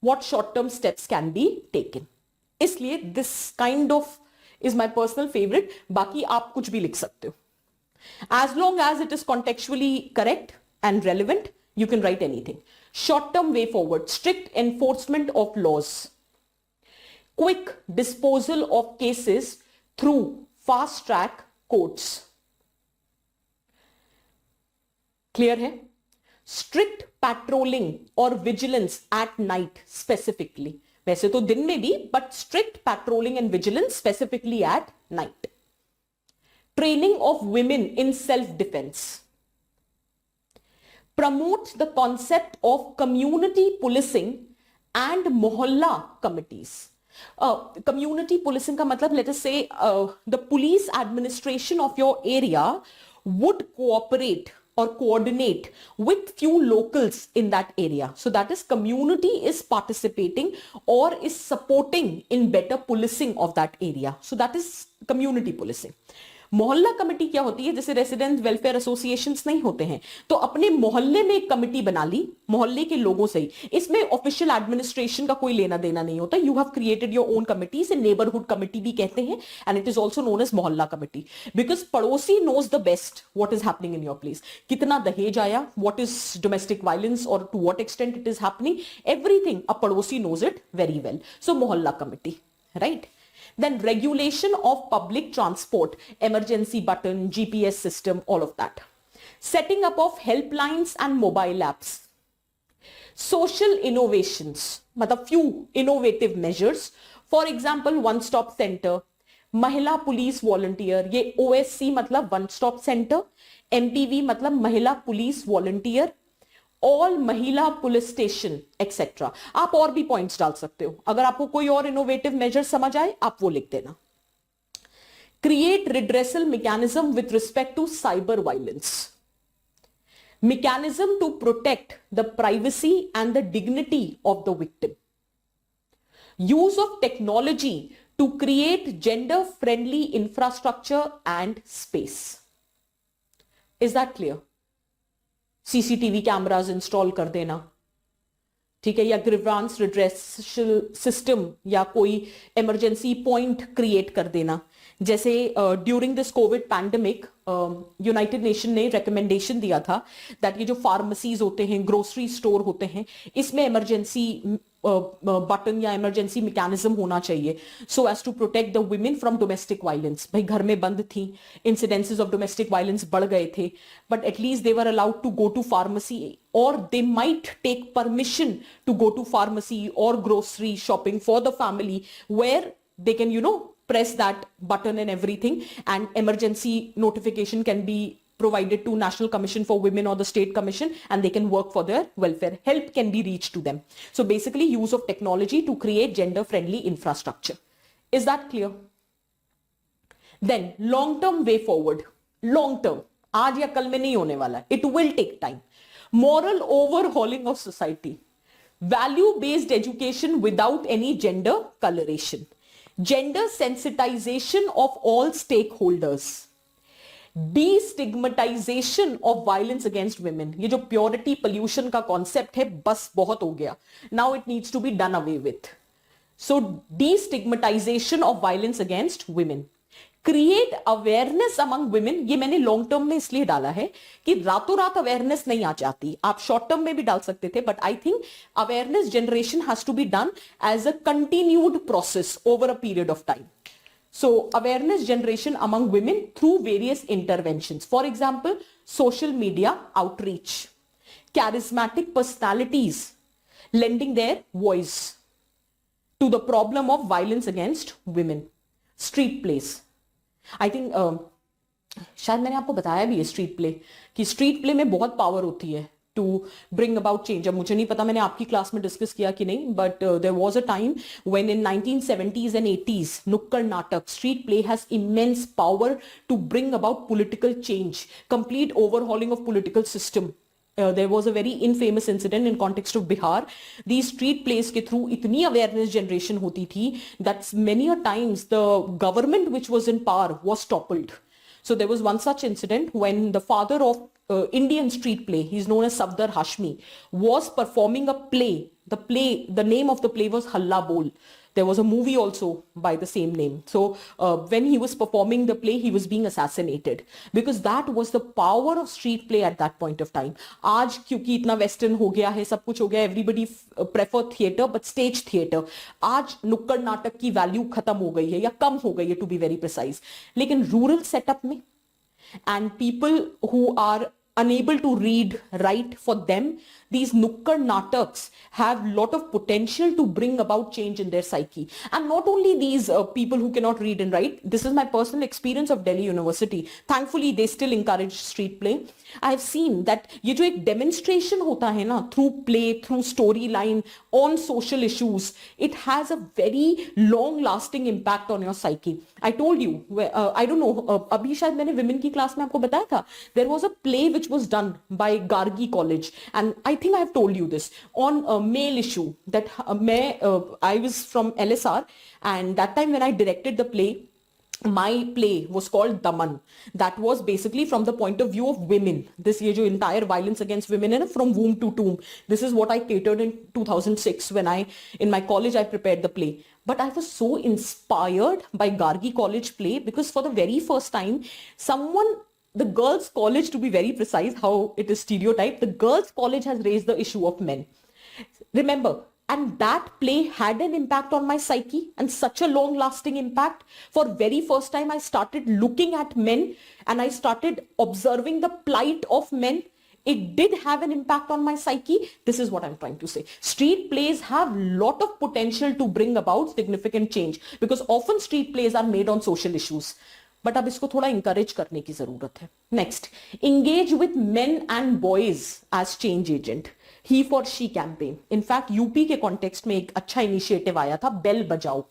what short-term steps can be taken. इसलिए this kind of is my personal favorite. बाकी आप कुछ भी लिख सकते हो. As long as it is contextually correct and relevant, you can write anything. Short-term way forward, strict enforcement of laws, quick disposal of cases through fast-track courts. Clear है? Strict patrolling or vigilance at night specifically. वैसे तो दिन में भी, but strict patrolling and vigilance specifically at night. training of women in self-defense, promote the concept of community policing and mohalla committees. Community policing ka matlab, let us say the police administration of your area would cooperate or coordinate with few locals in that area. So that is, community is participating or is supporting in better policing of that area. So that is community policing. मोहल्ला committee क्या होती है? जैसे resident welfare associations नहीं होते हैं, तो अपने मोहल्ले में एक कमेटी बना ली मोहल्ले के लोगों से ही. इसमें ऑफिशियल एडमिनिस्ट्रेशन का कोई लेना देना नहीं होता. You have created your own committees, neighbourhood committee भी कहते हैं, and it is also known as mohalla committee, because पड़ोसी knows the best what is happening in your place. कितना दहेज आया, व्हाट इज डोमेस्टिक वायलेंस और to what extent it is happening, everything a पड़ोसी knows it very well. So mohalla committee, right? Then regulation of public transport, emergency button, GPS system, all of that. Setting up of helplines and mobile apps. Social innovations, matlab few innovative measures. For example, one-stop center, महिला police volunteer, ये OSC मतलब one stop centre, MPV मतलब महिला police volunteer, all महिला police station etcetera. आप और भी points डाल सकते हो. अगर आपको कोई और इनोवेटिव मेजर समझ आए आप वो लिख देना. Create redressal mechanism with respect to cyber violence. Mechanism to protect the privacy and the dignity of the victim. Use of technology to create gender friendly infrastructure and space. Is that clear? CCTV cameras install कर देना, ठीक है, या grievance redressal system या कोई emergency point create कर देना. जैसे during this Covid pandemic United nation ने रिकमेंडेशन दिया था दैट ये जो फार्मेसीज होते हैं, ग्रोसरी स्टोर होते हैं, इसमें इमरजेंसी बटन या इमरजेंसी मैकेनिज्म होना चाहिए, so as to protect the women from domestic violence. भाई घर में बंद थी, इंसिडेंसेस ऑफ डोमेस्टिक वायलेंस बढ़ गए थे, but at least they were allowed to go to pharmacy, or they might take permission to go to pharmacy or grocery shopping for the family, where they can, press that button and everything, and emergency notification can be provided to National Commission for Women or the State Commission, and they can work for their welfare. Help can be reached to them. So basically, use of technology to create gender-friendly infrastructure. Is that clear? Then, long-term way forward. Long-term. आज या कल में नहीं होने वाला है. It will take time. Moral overhauling of society. Value-based education without any gender coloration. Gender sensitization of all stakeholders. Destigmatization of violence against women. ये जो purity pollution का concept है, बस बहुत हो गया. Now it needs to be done away with. So destigmatization of violence against women. Create awareness among women. ये मैंने लॉन्ग टर्म में इसलिए डाला है कि रातों रात अवेयरनेस नहीं आ जाती. आप शॉर्ट टर्म में भी डाल सकते थे, but I think awareness generation has to be done as a continued process over a period of time. So awareness generation among women through various interventions. For example, social media outreach, charismatic personalities lending their voice to the problem of violence against women. Street plays. I think शायद मैंने आपको बताया भी है street play, कि street play में बहुत power होती है to bring about change. अब मुझे नहीं पता मैंने आपकी क्लास में डिस्कस किया कि नहीं, but there was a time when in 1970s and 80s नुक्कड़ नाटक, street play has immense power to bring about political change, complete overhauling of political system. There was a very infamous incident in context of Bihar. These street plays के through इतनी awareness generation होती थी that many a times the government which was in power was toppled. So there was one such incident when the father of Indian street play, he's known as Safdar Hashmi, was performing a play. The name of the play was Halla Bol. There was a movie also by the same name. So when he was performing the play, he was being assassinated because that was the power of street play at that point of time. आज क्योंकि इतना western हो गया है, सब कुछ हो गया, everybody prefer theatre but stage theatre. आज नुक्कड़ नाटक की वैल्यू खत्म हो गई है या कम हो गई है to be very precise. लेकिन रूरल सेटअप में and people who are unable to read, write, for them, these Nukkad Nataks have lot of potential to bring about change in their psyche. And not only these people who cannot read and write, this is my personal experience of Delhi University. Thankfully, they still encourage street play. I have seen that ये जो एक demonstration होता है ना, through play, through storyline, on social issues, it has a very long-lasting impact on your psyche. I told you, I don't know, अभी शायद मैंने women की class में आपको बताया था, there was a play which was done by Gargi College, and I think I have told you this, on a male issue, that I was from LSR, and that time when I directed the play, my play was called Daman. That was basically from the point of view of women. This ye jo entire violence against women and from womb to tomb. This is what I catered in 2006 when in my college, I prepared the play. But I was so inspired by Gargi College play because for the very first time, the girls' college, to be very precise, how it is stereotyped, the girls' college has raised the issue of men. Remember, and that play had an impact on my psyche, and such a long lasting impact. For very first time, I started looking at men and I started observing the plight of men. It did have an impact on my psyche. This is what I'm trying to say. Street plays have lot of potential to bring about significant change because often street plays are made on social issues. But अब इसको थोड़ा encourage करने की जरूरत है. Next, engage with men and boys as change agent. He for she campaign. In fact UP के context में एक अच्छा इनिशिएटिव आया था, बेल बजाओ.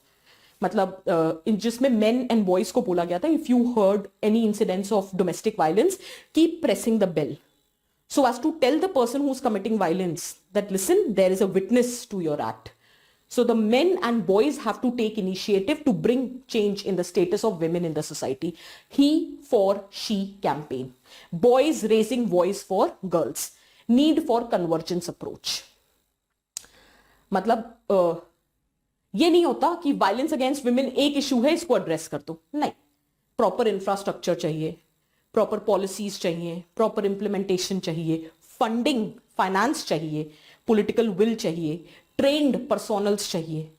मतलब जिसमें मेन एंड बॉयज को बोला गया था, if you heard any incidents of domestic violence, keep pressing the bell so as to tell the person who's committing violence that listen, there is a witness to your act. So the men and boys have to take initiative to bring change in the status of women in the society. He for she campaign. Boys raising voice for girls. Need for convergence approach. मतलब ये नहीं होता कि violence against women एक issue है, इसको address कर दो. नहीं, प्रॉपर इंफ्रास्ट्रक्चर चाहिए, प्रॉपर पॉलिसीज चाहिए, प्रॉपर इंप्लीमेंटेशन चाहिए, फंडिंग फाइनेंस चाहिए, पॉलिटिकल विल चाहिए, ट्रेन्ड पर्सोनल्स चाहिए,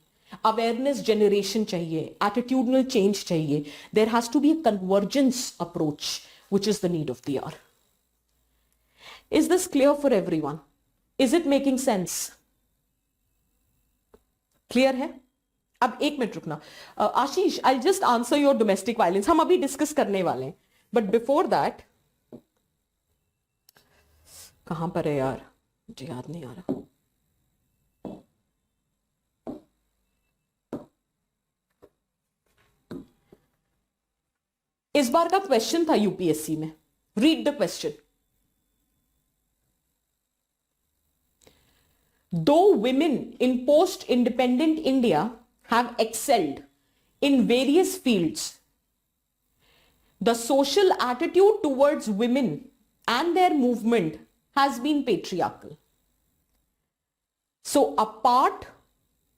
अवेयरनेस जनरेशन चाहिए, एटीट्यूडनल चेंज चाहिए. There has to be a convergence approach which is the need of the hour. Is this clear for everyone? Is it making sense? Clear है? अब एक minute रुकना. Ashish, I just answer your domestic violence. हम अभी discuss करने वाले हैं, but before that, कहां पर है यार, मुझे याद नहीं आ रहा. इस बार का क्वेश्चन था यूपीएससी में. Read the question. Though women in post-independent India have excelled in various fields, the social attitude towards women and their movement has been patriarchal. So apart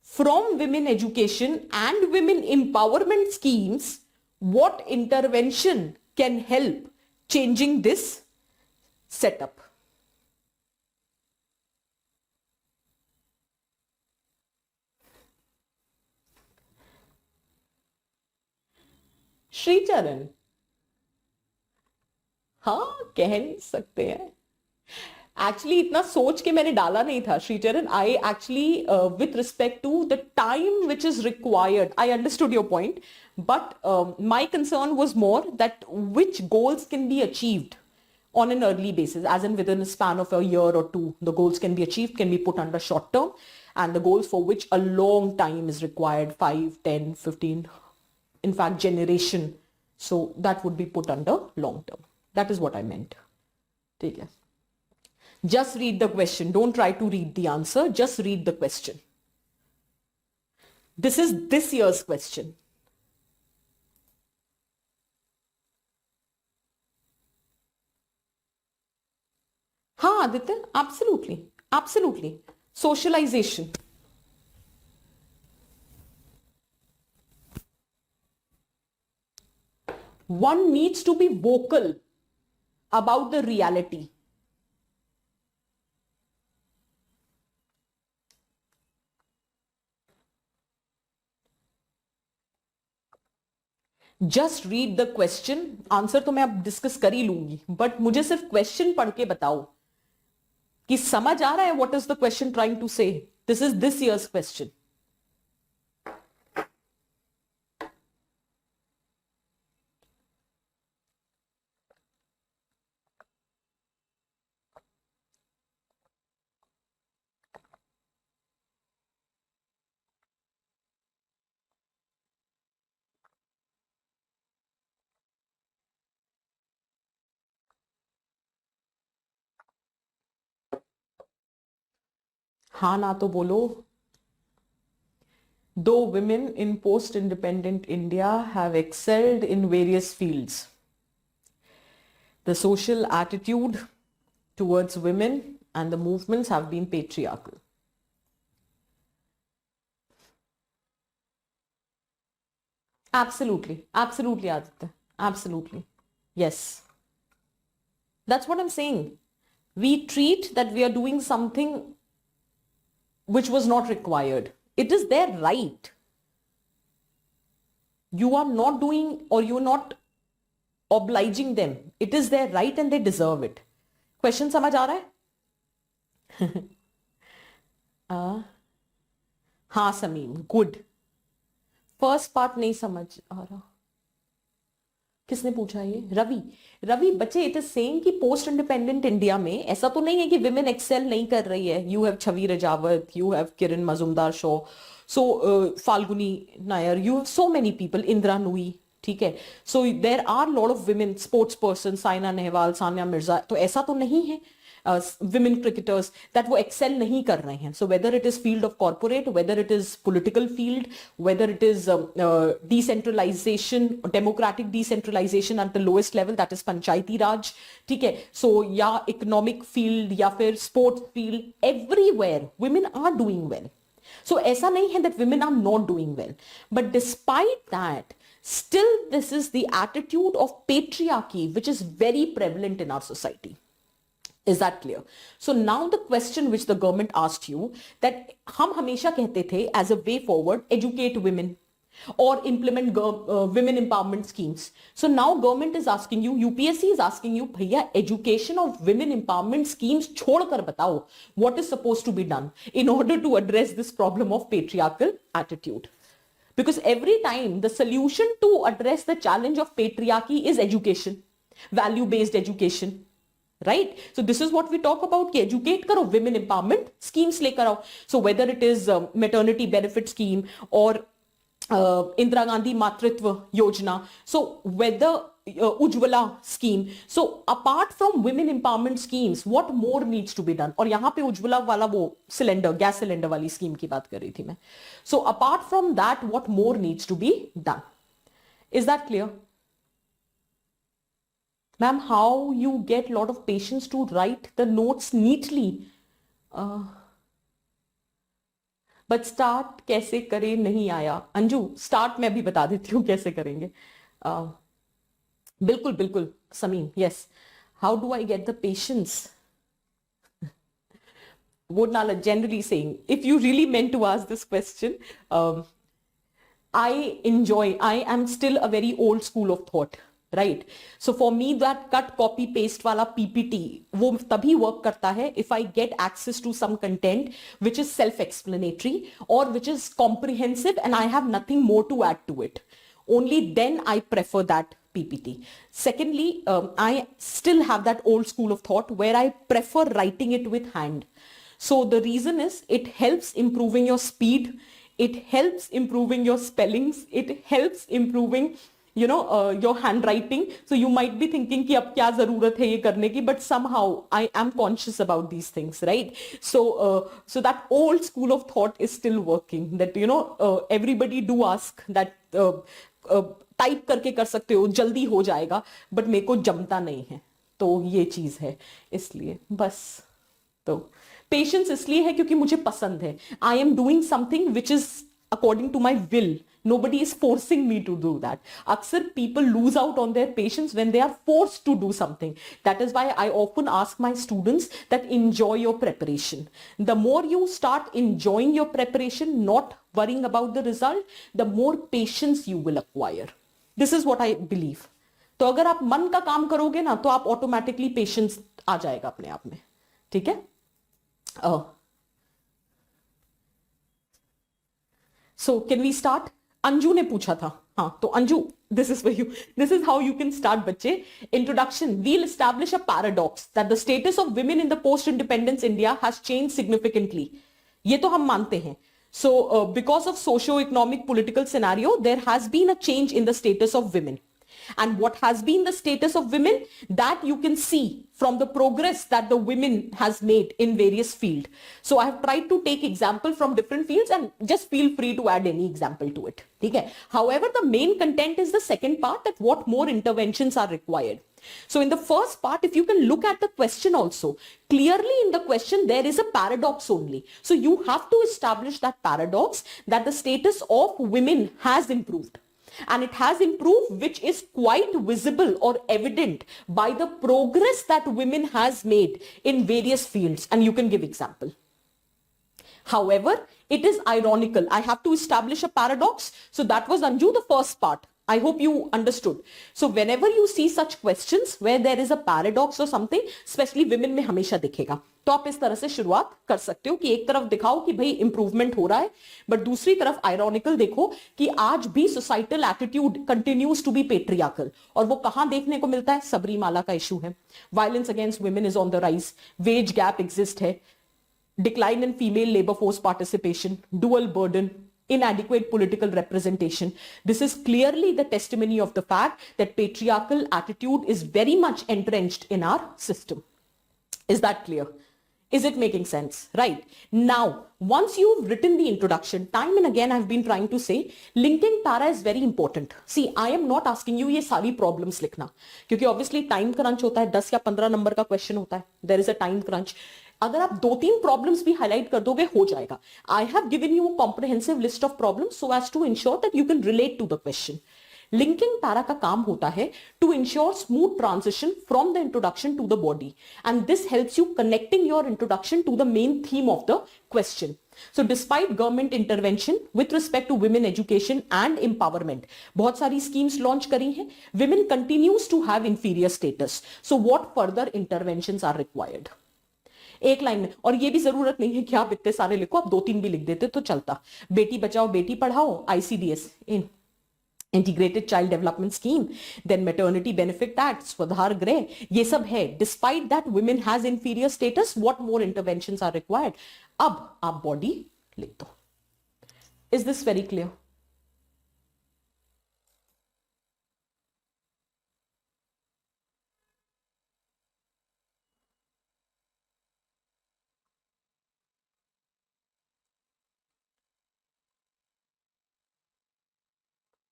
from women education and women empowerment schemes, what intervention can help changing this setup? Sricharan, हाँ, कह नहीं सकते हैं. Actually इतना सोच के मैंने डाला नहीं था Shricharan. I actually with respect to the time which is required, I understood your point, but my concern was more that which goals can be achieved on an early basis, as in within a span of a year or two. The goals can be achieved, can be put under short term, and the goals for which a long time is required, 5, 10, 15, in fact generation, so that would be put under long term. That is what I meant. Take care. Just read the question, don't try to read the answer, just read the question. This is this year's question. हाँ Aditya, absolutely, absolutely. Socialization. One needs to be vocal about the reality. Just read the question, answer तो मैं अब discuss कर ही लूंगी, but मुझे सिर्फ question पढ़ के बताओ कि समझ आ रहा है what is the question trying to say. This is this year's question. हाँ ना तो बोलो. Though women in post-independent India have excelled in various fields, the social attitude towards women and the movements have been patriarchal. Absolutely, absolutely, Aditya, absolutely. Yes, that's what I'm saying. We treat that we are doing something which was not required. It is their right. You are not doing, or you're not obliging them. It is their right and they deserve it. Question समझ आ रहा है? हाँ Sameem, good. First part नहीं समझ आ रहा. किसने पूछा ये? रवि. रवि बच्चे, इट इज सेइंग कि पोस्ट इंडिपेंडेंट इंडिया में ऐसा तो नहीं है कि विमेन एक्सेल नहीं कर रही है. You have Chhavi Rajawat, you have Kiran Mazumdar Shaw, so Falguni Nayar, you have so many people, Indira Nooyi. ठीक है. So there are lot of women sports person, Saina Nehwal, Sania Mirza. तो ऐसा तो नहीं है women cricketers that वो excel नहीं कर रहे हैं. So whether it is field of corporate, whether it is political field, whether it is decentralization, democratic decentralization at the lowest level, that is panchayati raj. ठीक है. So या economic field या फिर sports field, everywhere women are doing well. So ऐसा नहीं है that women are not doing well. But despite that, still this is the attitude of patriarchy which is very prevalent in our society. Is that clear? So now the question which the government asked you, that हम हमेशा कहते थे as a way forward, educate women or implement women empowerment schemes. So now government is asking you, UPSC is asking you, भैया education of women empowerment schemes छोड़कर बताओ what is supposed to be done in order to address this problem of patriarchal attitude. Because every time the solution to address the challenge of patriarchy is education, value-based education. Right? So this is what we talk about, कि educate करो, women empowerment schemes लेकर आओ. So whether it is maternity benefit scheme or Indira Gandhi Matritva Yojana, so whether Ujjwala scheme. So apart from women empowerment schemes, what more needs to be done? और यहाँ पे उज्ज्वला वाला वो cylinder, gas cylinder वाली scheme की बात कर रही थी मैं. So apart from that, what more needs to be done? Is that clear? Ma'am, how you get a lot of patience to write the notes neatly? But start कैसे करें नहीं आया. अंजू, start मैं भी बता देती हूँ कैसे करेंगे. बिल्कुल बिल्कुल Sameem. Yes. How do I get the patience? What Nala generally saying, if you really meant to ask this question, I am still a very old school of thought. Right? So for me that cut copy paste वाला PPT वो तभी work करता है if I get access to some content which is self-explanatory or which is comprehensive and I have nothing more to add to it. Only then I prefer that PPT. Secondly, I still have that old school of thought where I prefer writing it with hand. So the reason is it helps improving your speed, it helps improving your spellings, it helps improving your handwriting. So you might be thinking कि अब क्या जरूरत है ये करने की, but somehow I am conscious about these things, right? So that old school of thought is still working, that everybody do ask that type करके कर सकते हो, जल्दी हो जाएगा, but मेरे को जमता नहीं है. तो ये चीज है, इसलिए बस. तो पेशेंस इसलिए है क्योंकि मुझे पसंद है. I am doing something which is according to my will. Nobody is forcing me to do that. Aksar people lose out on their patience when they are forced to do something. That is why I often ask my students that enjoy your preparation. The more you start enjoying your preparation, not worrying about the result, the more patience you will acquire. This is what I believe. तो अगर आप मन का काम करोगे ना तो आप ऑटोमेटिकली पेशेंस आ जाएगा अपने आप में. ठीक है. So can we start. Anju ने पूछा था. हाँ, तो Anju, this is for you. This is how you can start, बच्चे. Introduction. We'll establish a paradox that the status of women in the post-independence India has changed significantly. ये तो हम मानते हैं. So, because of socio-economic political scenario, there has been a change in the status of women. And what has been the status of women, that you can see from the progress that the women has made in various fields. So I have tried to take example from different fields and just feel free to add any example to it. Okay. However, the main content is the second part, that what more interventions are required. So in the first part, if you can look at the question also, clearly in the question, there is a paradox only. So you have to establish that paradox, that the status of women has improved. And it has improved, which is quite visible or evident by the progress that women has made in various fields. And you can give example. However, it is ironical. I have to establish a paradox. So that was, Anju, the first part. I hope you understood. So whenever you see such questions where there is a paradox or something, especially women में हमेशा दिखेगा. तो आप इस तरह से शुरुआत कर सकते हो कि एक तरफ दिखाओ कि भाई इंप्रूवमेंट हो रहा है, बट दूसरी तरफ आयरॉनिकल देखो कि आज भी societal attitude continues to be patriarchal. और वो कहां देखने को मिलता है? सबरीमाला का इशू है. Violence against women is on the rise. Wage gap exist है. Decline in female labour force participation. Dual burden. Inadequate political representation. This is clearly the testimony of the fact that patriarchal attitude is very much entrenched in our system. Is that clear? Is it making sense? Right. Now, once you've written the introduction, time and again I've been trying to say, linking para is very important. See, I am not asking you ये सारी problems लिखना, क्योंकि obviously time crunch होता है. 10 या 15 number का question होता है. There is a time crunch. अगर आप 2-3 प्रॉब्लम्स भी हाईलाइट कर दोगे हो जाएगा. I have given you a comprehensive list of problems so as to ensure that you can relate to the question. Linking para का काम होता है to ensure smooth transition from the introduction to the body, and this helps you connecting your introduction to the main theme of the question. So despite government intervention with respect to women education and empowerment, बहुत सारी schemes launch करी हैं, women continues to have inferior status. So what further interventions are required? एक line में. और ये भी जरूरत नहीं है कि आप इतने सारे लिखो, आप 2-3 भी लिख देते तो चलता. Beti Bachao Beti Padhao, ICDS integrated child development scheme, then maternity benefit act, Swadhar Greh, ये सब है. Despite that women has inferior status, what more interventions are required. अब आप बॉडी लिख दो. Is this very clear?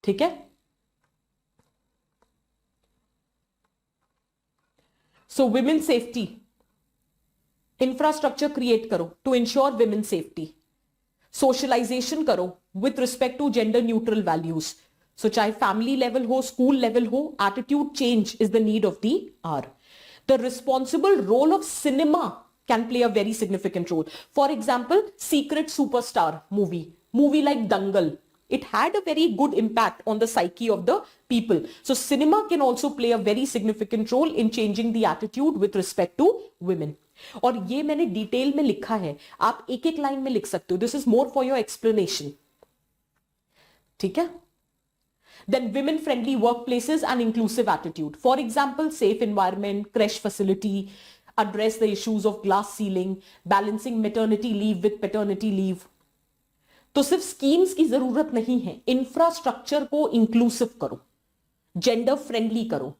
ठीक है. So women safety infrastructure create करो to ensure women safety. Socialization करो with respect to gender neutral values. So चाहे family level हो, स्कूल लेवल हो, attitude change is the need of the hour. The responsible role of cinema can play a very significant role. For example, Secret Superstar movie like Dangal, it had a very good impact on the psyche of the people. So cinema can also play a very significant role in changing the attitude with respect to women. और ये मैंने detail में लिखा है, आप एक एक line में लिख सकते हो. This is more for your explanation. ठीक है. Then women friendly workplaces and inclusive attitude. For example, safe environment, creche facility, address the issues of glass ceiling, balancing maternity leave with paternity leave. तो सिर्फ schemes की जरूरत नहीं है, infrastructure को inclusive करो, जेंडर फ्रेंडली करो.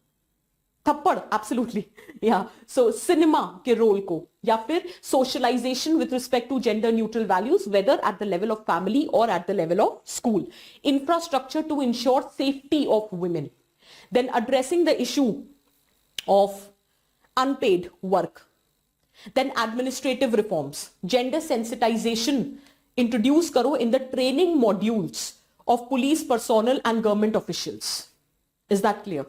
थप्पड़ एब्सोल्युटली. या सो सिनेमा के रोल को, या फिर socialization with respect to gender neutral values, whether at the level of family और at the level of school. Infrastructure to ensure safety of women. Then addressing the issue of unpaid work. Then administrative reforms, gender sensitization introduce karo in the training modules of police personnel and government officials. Is that clear?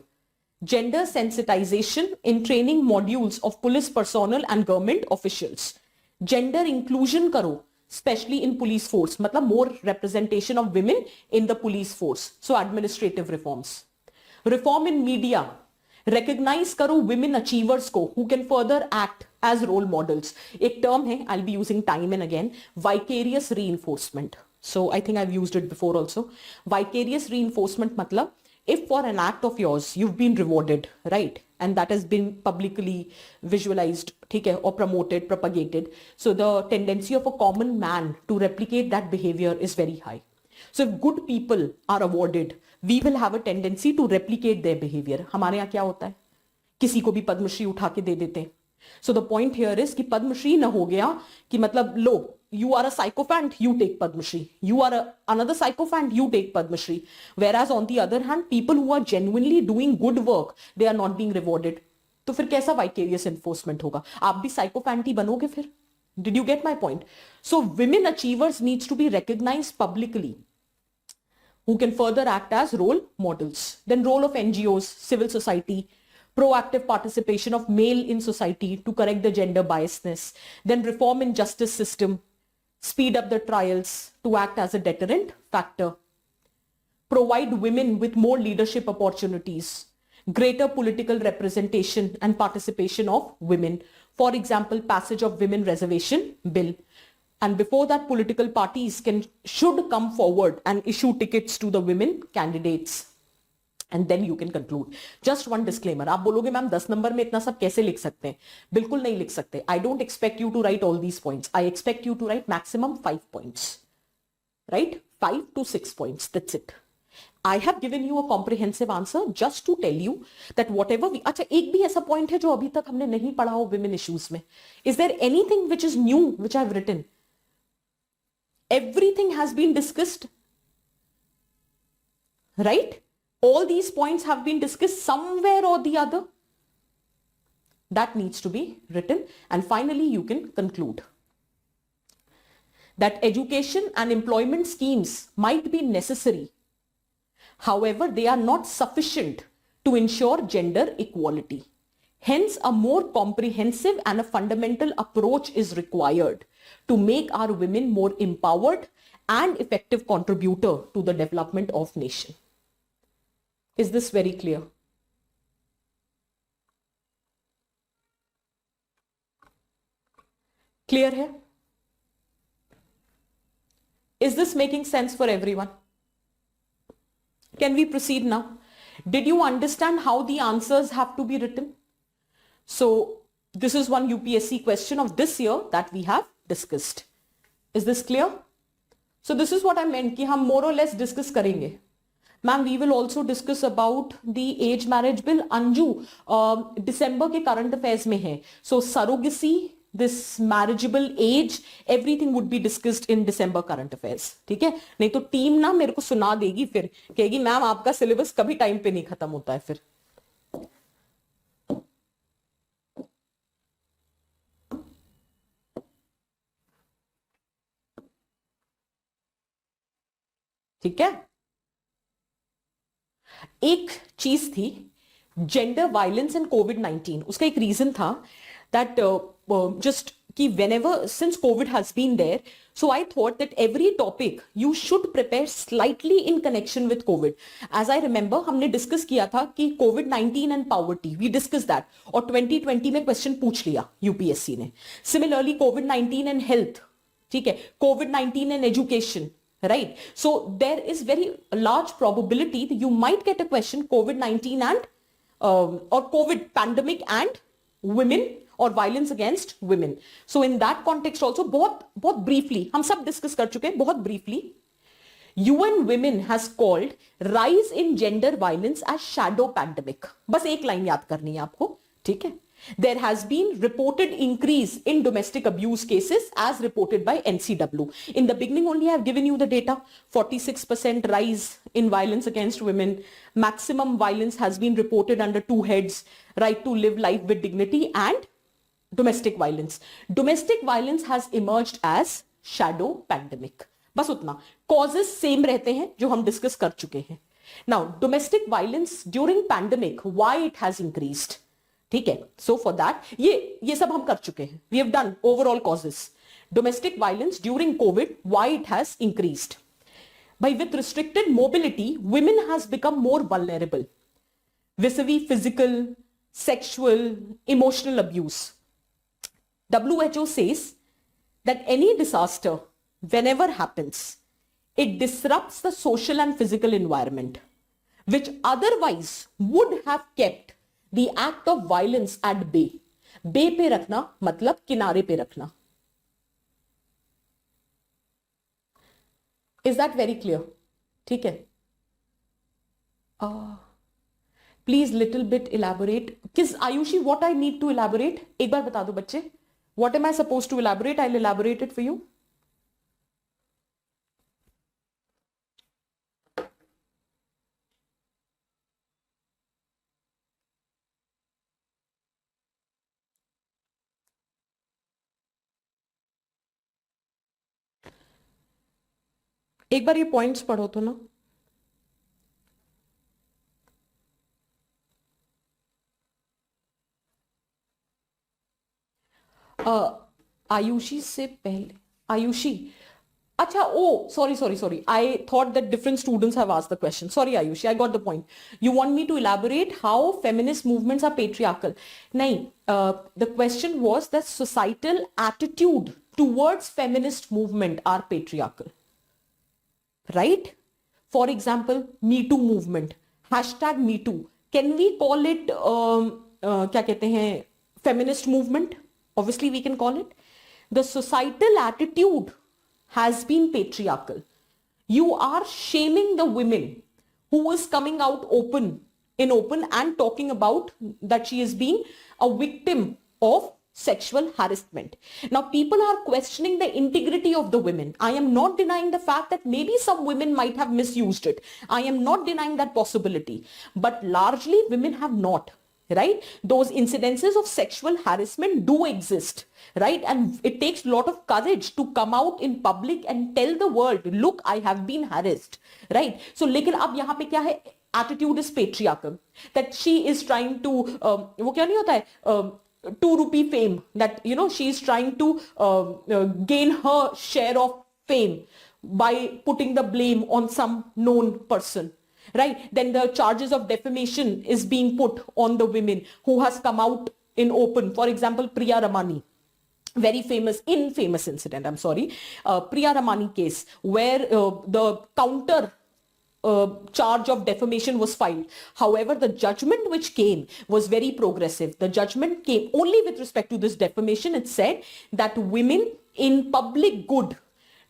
Gender sensitization in training modules of police personnel and government officials. Gender inclusion karo, especially in police force, matlab more representation of women in the police force. So administrative reforms. Reform in media, recognize करो women achievers को who can further act as role models. एक term है, I'll be using time and again, vicarious reinforcement. So I think I've used it before also. Vicarious reinforcement मतलब if for an act of yours you've been rewarded, right, and that has been publicly visualized, ठीक है, or promoted, propagated, so the tendency of a common man to replicate that behavior is very high. So if good people are awarded, we will have a tendency to replicate their behavior. हमारे यहाँ क्या होता है, किसी को भी पद्मश्री उठा के दे देते हैं. So the point here is कि पद्मश्री ना हो गया कि मतलब लो, you are a sycophant, you take Padmashri. You are another sycophant, you take Padmashri. Whereas on the other hand, people who are genuinely doing good work, they are not being rewarded. तो फिर कैसा vicarious enforcement होगा? आप भी sycophant ही बनोगे फिर? Did you get my point? So women achievers needs to be recognized publicly, who can further act as role models. Then role of NGOs, civil society, proactive participation of male in society to correct the gender biasness. Then reform in justice system, speed up the trials to act as a deterrent factor. Provide women with more leadership opportunities, greater political representation and participation of women. For example, passage of women reservation bill. And before that, political parties should come forward and issue tickets to the women candidates. And then you can conclude. Just one disclaimer. आप बोलोगे ma'am 10 number में इतना सब कैसे लिख सकते हैं? बिल्कुल नहीं लिख सकते. I don't expect you to write all these points. I expect you to write maximum 5 points. Right? 5 to 6 points. That's it. I have given you a comprehensive answer just to tell you that whatever we... अच्छा, एक भी ऐसा point है जो अभी तक हमने नहीं पढ़ा हो women issues में. Is there anything which is new which I've written? Everything has been discussed, right? All these points have been discussed somewhere or the other. That needs to be written. And finally, you can conclude that education and employment schemes might be necessary. However, they are not sufficient to ensure gender equality. Hence, a more comprehensive and a fundamental approach is required to make our women more empowered and effective contributor to the development of nation. Is this very clear? Clear here? Is this making sense for everyone? Can we proceed now? Did you understand how the answers have to be written? So this is one UPSC question of this year that we have discussed. Is this clear? So this is what I meant कि हम more or less discuss करेंगे. Ma'am, we will also discuss about the age marriage bill. Anju, December के current affairs में है. So surrogacy, this marriageable age, everything would be discussed in December current affairs. ठीक है? नहीं तो team ना मेरे को सुना देगी फिर, कहेगी मैम आपका सिलेबस कभी टाइम पे नहीं खत्म होता है फिर. ठीक है? एक चीज थी जेंडर वायलेंस एंड कोविड-19. उसका एक रीजन था दैट जस्ट कि whenever since COVID has been there, so I thought that every topic you should prepare slightly in connection with COVID. As I remember, हमने डिस्कस किया था कि COVID-19 and poverty, we discussed that. और 2020 में question पूछ लिया UPSC ने. Similarly, COVID-19 and health, ठीक है, COVID-19 and education. Right. So there is very large probability that you might get a question COVID-19 and or COVID pandemic and women or violence against women. So in that context also बहुत briefly हम सब discuss कर चुके हैं बहुत briefly. UN Women has called rise in gender violence as shadow pandemic. बस एक line याद करनी है आपको, ठीक है? There has been reported increase in domestic abuse cases as reported by NCW. In the beginning only I have given you the data. 46% rise in violence against women. Maximum violence has been reported under two heads: right to live life with dignity and domestic violence. Domestic violence has emerged as shadow pandemic. बस उतना. Causes same रहते हैं जो हम discuss कर चुके हैं. Now, domestic violence during pandemic, why it has increased? ठीक है, सो फॉर दैट ये सब हम कर चुके हैं. We have done overall causes. Domestic violence during covid, why it has increased. By with restricted mobility, women has become more vulnerable. vis-a-vis physical, sexual, emotional abuse. WHO says that any disaster, whenever happens, it disrupts the social and physical environment, which otherwise would have kept the act of violence at bay. बे पे रखना मतलब किनारे पे रखना. Is that very clear? ठीक है. Please little bit elaborate. किस Ayushi, what I need to elaborate? एक बार बता दो बच्चे. What am I supposed to elaborate? I'll elaborate it for you. एक बार ये पॉइंट्स पढ़ो तो ना. आयुषी से पहले Ayushi. Acha, oh, sorry. I thought that different students have asked the question. Sorry, Ayushi, I got the point. You want me to elaborate how feminist movements are patriarchal? Nahin, the question was that societal attitude towards feminist movement are patriarchal. Right? For example, Me Too movement, hashtag Me Too. Can we call it, क्या कहते हैं, feminist movement? Obviously, we can call it. The societal attitude has been patriarchal. You are shaming the women who is coming out in open and talking about that she is being a victim of sexual harassment. Now, people are questioning the integrity of the women. I am not denying the fact that maybe some women might have misused it. I am not denying that possibility. But largely, women have not. Right? Those incidences of sexual harassment do exist, right? And it takes a lot of courage to come out in public and tell the world, look, I have been harassed, right? So, लेकिन अब यहाँ पे क्या है? Attitude is patriarchal. That she is trying to, वो क्या नहीं होता है? 2 rupee fame. That, you know, she is trying to gain her share of fame by putting the blame on some known person. Right? Then the charges of defamation is being put on the women who has come out in open. For example, Priya Ramani, very infamous incident, I'm sorry. Priya Ramani case where the counter charge of defamation was filed. However, the judgment which came was very progressive. The judgment came only with respect to this defamation. It said that women in public good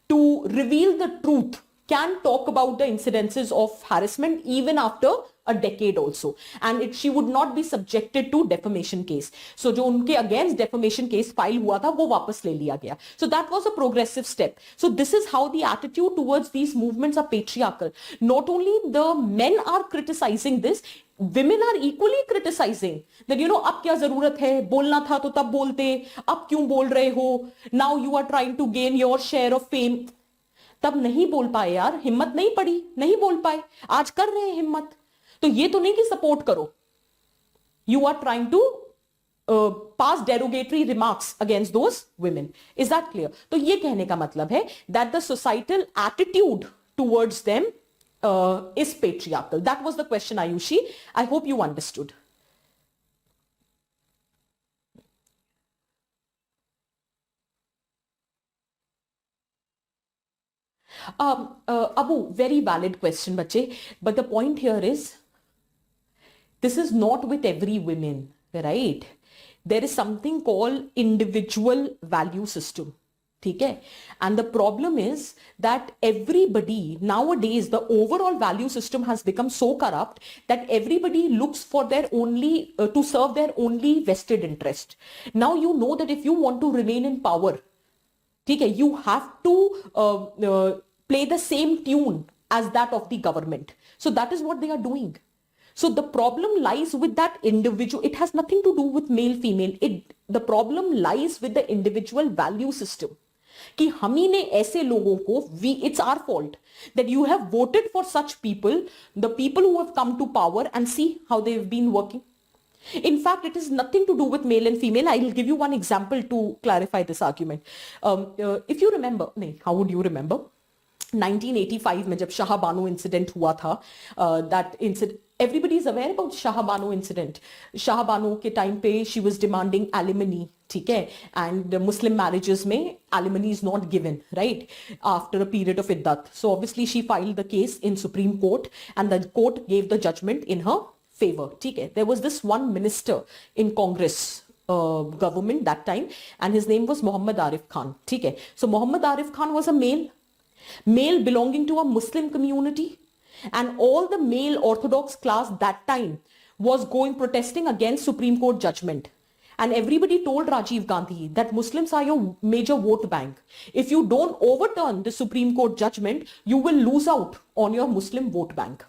to reveal the truth can talk about the incidences of harassment even after a decade also, and she would not be subjected to defamation case. So जो उनके against defamation case file हुआ था वो वापस ले लिया गया. So that was a progressive step. So this is how the attitude towards these movements are patriarchal. Not only the men are criticizing this, women are equally criticizing that, you know, अब क्या जरूरत है, बोलना था तो तब बोलते, अब क्यों बोल रहे हो, now you are trying to gain your share of fame. तब नहीं बोल पाए यार, हिम्मत नहीं पड़ी, नहीं बोल पाए, आज कर रहे हैं हिम्मत. तो ये तो नहीं कि सपोर्ट करो. You are trying to pass derogatory remarks against those women. Is that clear? तो ये कहने का मतलब है that the societal attitude towards them is patriarchal. That was the question, Ayushi. I hope you understood. Abu, very valid question, bache. But the point here is, this is not with every woman, right? There is something called individual value system. Okay? And the problem is that everybody nowadays, the overall value system has become so corrupt that everybody looks for their only, to serve their only vested interest. Now you know that if you want to remain in power, okay, you have to play the same tune as that of the government. So that is what they are doing. So the problem lies with that individual. It has nothing to do with male, female. The problem lies with the individual value system. कि हम ही ने ऐसे लोगों को, it's our fault that you have voted for such people, the people who have come to power, and see how they've been working. In fact, it has nothing to do with male and female. I will give you one example to clarify this argument. If you remember, how would you remember? 1985 में जब Shah Bano incident हुआ था, that incident, everybody is aware about Shah Bano incident. Shah Bano के time पे she was demanding alimony, ठीक है, and Muslim marriages में alimony is not given, right, after a period of iddat. So obviously she filed the case in Supreme Court and the court gave the judgment in her favor, ठीक है. There was this one minister in Congress government that time and his name was Muhammad Arif Khan, ठीक है. So Muhammad Arif Khan was a male belonging to a Muslim community. And all the male orthodox class that time was going protesting against Supreme Court judgment. And everybody told Rajiv Gandhi that Muslims are your major vote bank. If you don't overturn the Supreme Court judgment, you will lose out on your Muslim vote bank.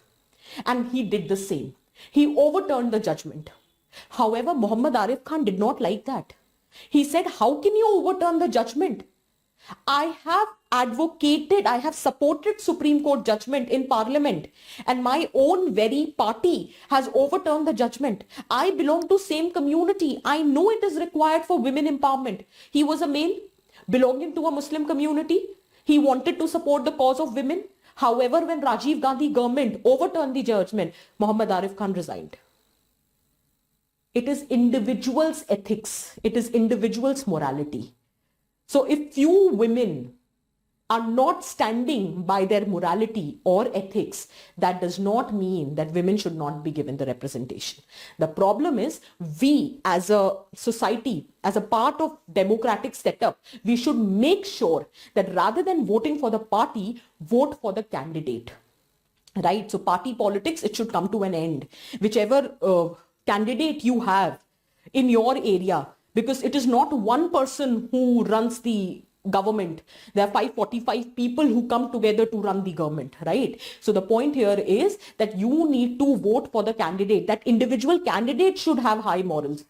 And he did the same. He overturned the judgment. However, Muhammad Arif Khan did not like that. He said, how can you overturn the judgment? I have advocated, I have supported Supreme Court judgment in Parliament and my own very party has overturned the judgment. I belong to same community. I know it is required for women empowerment. He was a male belonging to a Muslim community. He wanted to support the cause of women. However, when Rajiv Gandhi government overturned the judgment, Muhammad Arif Khan resigned. It is individuals' ethics. It is individuals' morality. So if few women are not standing by their morality or ethics, that does not mean that women should not be given the representation. The problem is we as a society, as a part of democratic setup, we should make sure that rather than voting for the party, vote for the candidate. Right? So party politics, it should come to an end. Whichever candidate you have in your area, because it is not one person who runs the government. There are 545 people who come together to run the government, right? So the point here is that you need to vote for the candidate. That individual candidate should have high morals.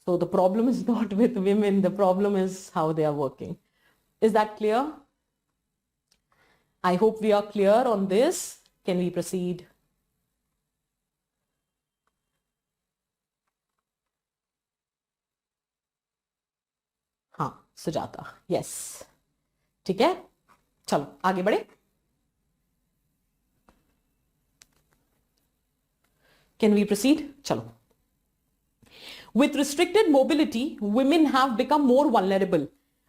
So the problem is not with women. The problem is how they are working. Is that clear? I hope we are clear on this. Can we proceed? हाँ, Sujata, yes. ठीक है, चलो आगे बढ़े. Can we proceed? चलो. With restricted mobility, women have become more vulnerable.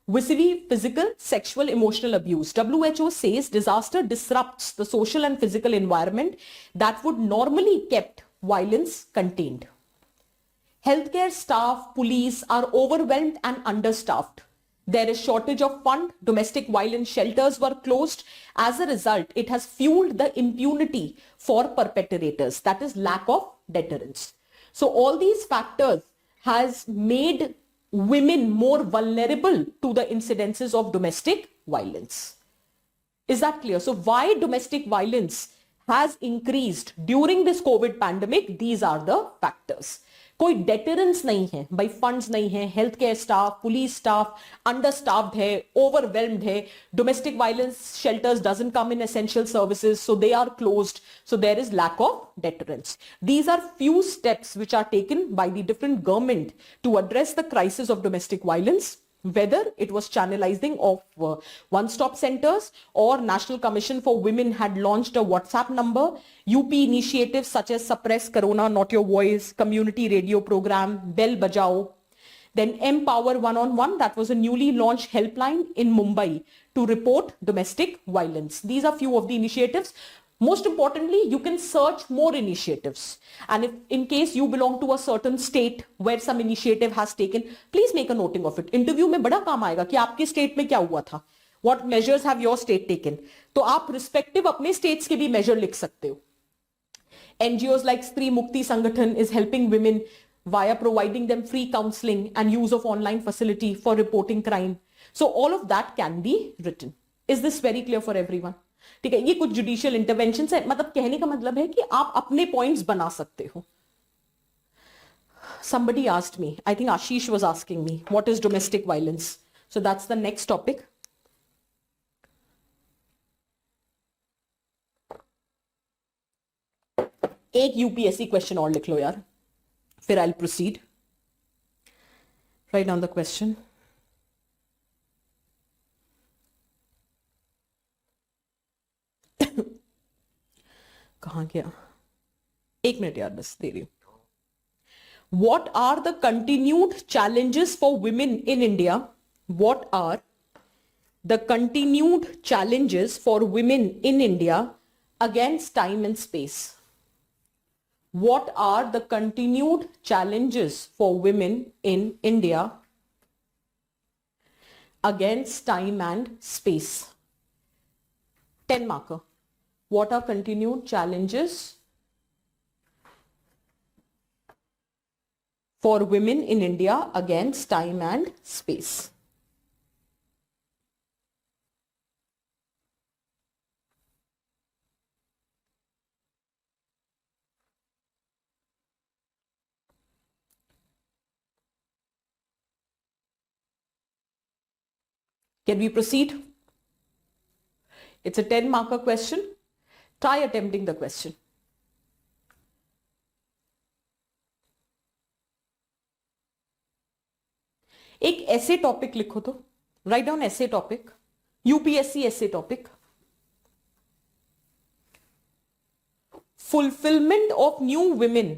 Vis-a-vis physical, sexual, emotional abuse. WHO says disaster disrupts the social and physical environment that would normally kept violence contained. Healthcare staff, police are overwhelmed and understaffed. There is shortage of fund. Domestic violence shelters were closed. As a result, it has fueled the impunity for perpetrators. That is lack of deterrence. So all these factors has made women more vulnerable to the incidences of domestic violence. Is that clear? So why domestic violence has increased during this COVID pandemic? These are the factors. कोई deterrence नहीं है भाई, funds नहीं है, health care staff, police staff understaffed है, overwhelmed है, domestic violence shelters doesn't come in essential services, so they are closed, so there is lack of deterrence. These are few steps which are taken by the different government to address the crisis of domestic violence, whether it was channelizing of one-stop centers or National Commission for Women had launched a WhatsApp number, UP initiatives such as Suppress Corona, Not Your Voice, community radio program, Bell Bajao, then Empower One-on-One, that was a newly launched helpline in Mumbai to report domestic violence. These are few of the initiatives. Most importantly, you can search more initiatives. And if in case you belong to a certain state where some initiative has taken, please make a noting of it. Interview में बड़ा काम आएगा कि आपके state में क्या हुआ था. What measures have your state taken? तो आप respective अपने states के भी measure लिख सकते हो. NGOs like Stree Mukti Sangathan is helping women via providing them free counseling and use of online facility for reporting crime. So all of that can be written. Is this very clear for everyone? ठीक है, ये कुछ judicial intervention है. मतलब कहने का मतलब है कि आप अपने पॉइंट्स बना सकते हो. Somebody asked me, I think Ashish was asking me, what is domestic violence? So that's the next topic. एक यूपीएससी क्वेश्चन और लिख लो यार, फिर I'll proceed. Write down the question. कहाँ गया? एक मिनट यार बस दे रही हूँ. What are the continued challenges for women in India? What are the continued challenges for women in India against time and space? What are the continued challenges for women in India against time and space? 10 marker. What are continued challenges for women in India against time and space? Can we proceed? It's a 10 marker question. Try attempting the question. एक ऐसे topic लिखो तो, write down ऐसे topic, UPSC ऐसे topic. Fulfillment of new women.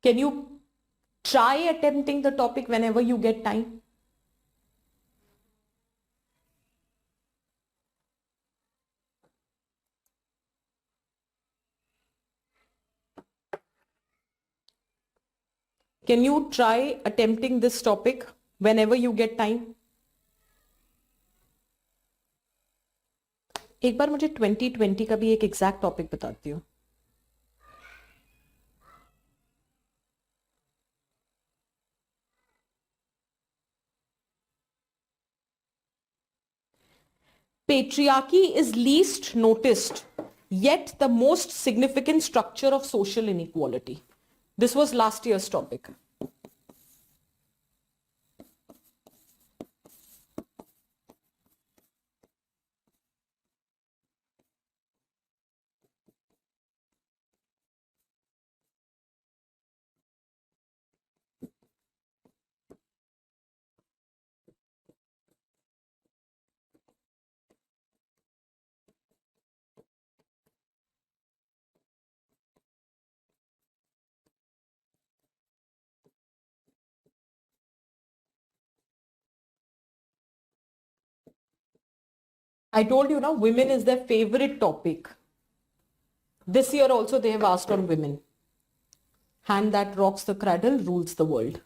Can you try attempting the topic whenever you get time? Can you try attempting this topic whenever you get time? एक बार मुझे 2020 का भी एक एग्जैक्ट टॉपिक बताती हूँ. Patriarchy is least noticed, yet the most significant structure of social inequality. This was last year's topic. I told you now, women is their favorite topic. This year also they have asked on women. Hand that rocks the cradle rules the world.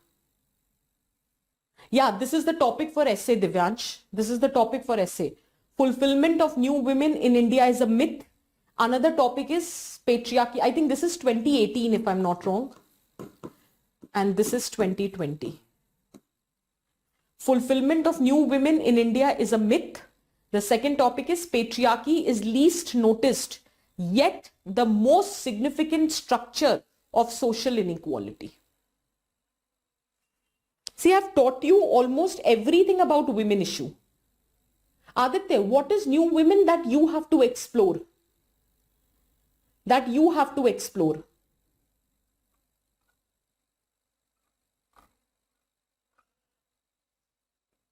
Yeah, this is the topic for essay, Divyansh. This is the topic for essay. Fulfillment of new women in India is a myth. Another topic is patriarchy. I think this is 2018 if I'm not wrong. And this is 2020. Fulfillment of new women in India is a myth. The second topic is patriarchy is least noticed, yet the most significant structure of social inequality. See, I've taught you almost everything about women issue. Aditya, what is new women that you have to explore? That you have to explore.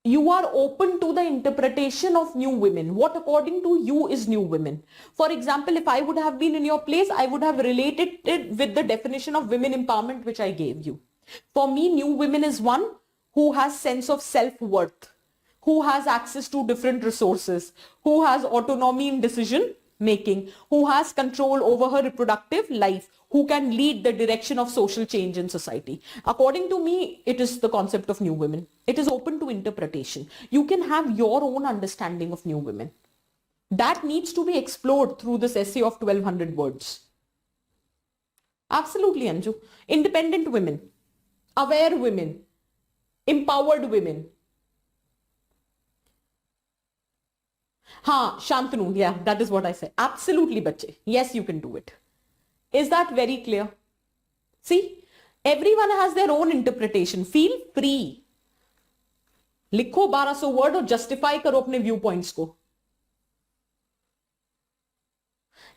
You are open to the interpretation of new women. What according to you is new women? For example, if I would have been in your place, I would have related it with the definition of women empowerment which I gave you. For me, new women is one who has sense of self-worth, who has access to different resources, who has autonomy in decision making, who has control over her reproductive life, who can lead the direction of social change in society. According to me, it is the concept of new women. It is open to interpretation. You can have your own understanding of new women. That needs to be explored through this essay of 1200 words. Absolutely, Anju. Independent women, aware women, empowered women. Ha, Shantanu, yeah, that is what I said. Absolutely, bache. Yes, you can do it. Is that very clear? See, everyone has their own interpretation. Feel free. लिखो 1200 word और justify करो अपने view points को.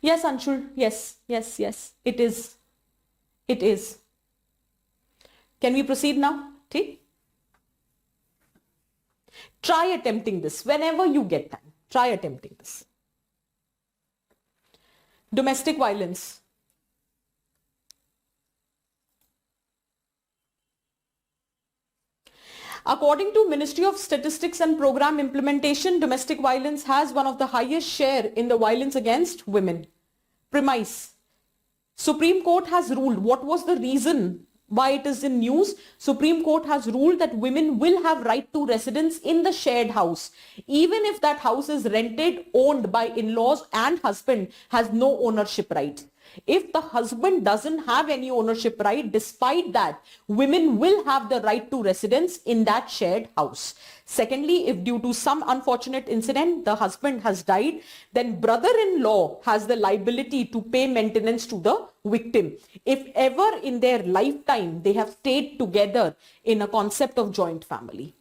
Yes, Anshul. Yes, yes, yes. It is. It is. Can we proceed now? Okay. Try attempting this whenever you get time. Try attempting this. Domestic violence. According to Ministry of Statistics and Program Implementation, domestic violence has one of the highest share in the violence against women. Premise. Supreme Court has ruled. What was the reason why it is in news? Supreme Court has ruled that women will have right to residence in the shared house, even if that house is rented, owned by in-laws, and husband has no ownership right. If the husband doesn't have any ownership right, despite that, women will have the right to residence in that shared house. Secondly, if due to some unfortunate incident, the husband has died, then brother-in-law has the liability to pay maintenance to the victim. If ever in their lifetime, they have stayed together in a concept of joint family.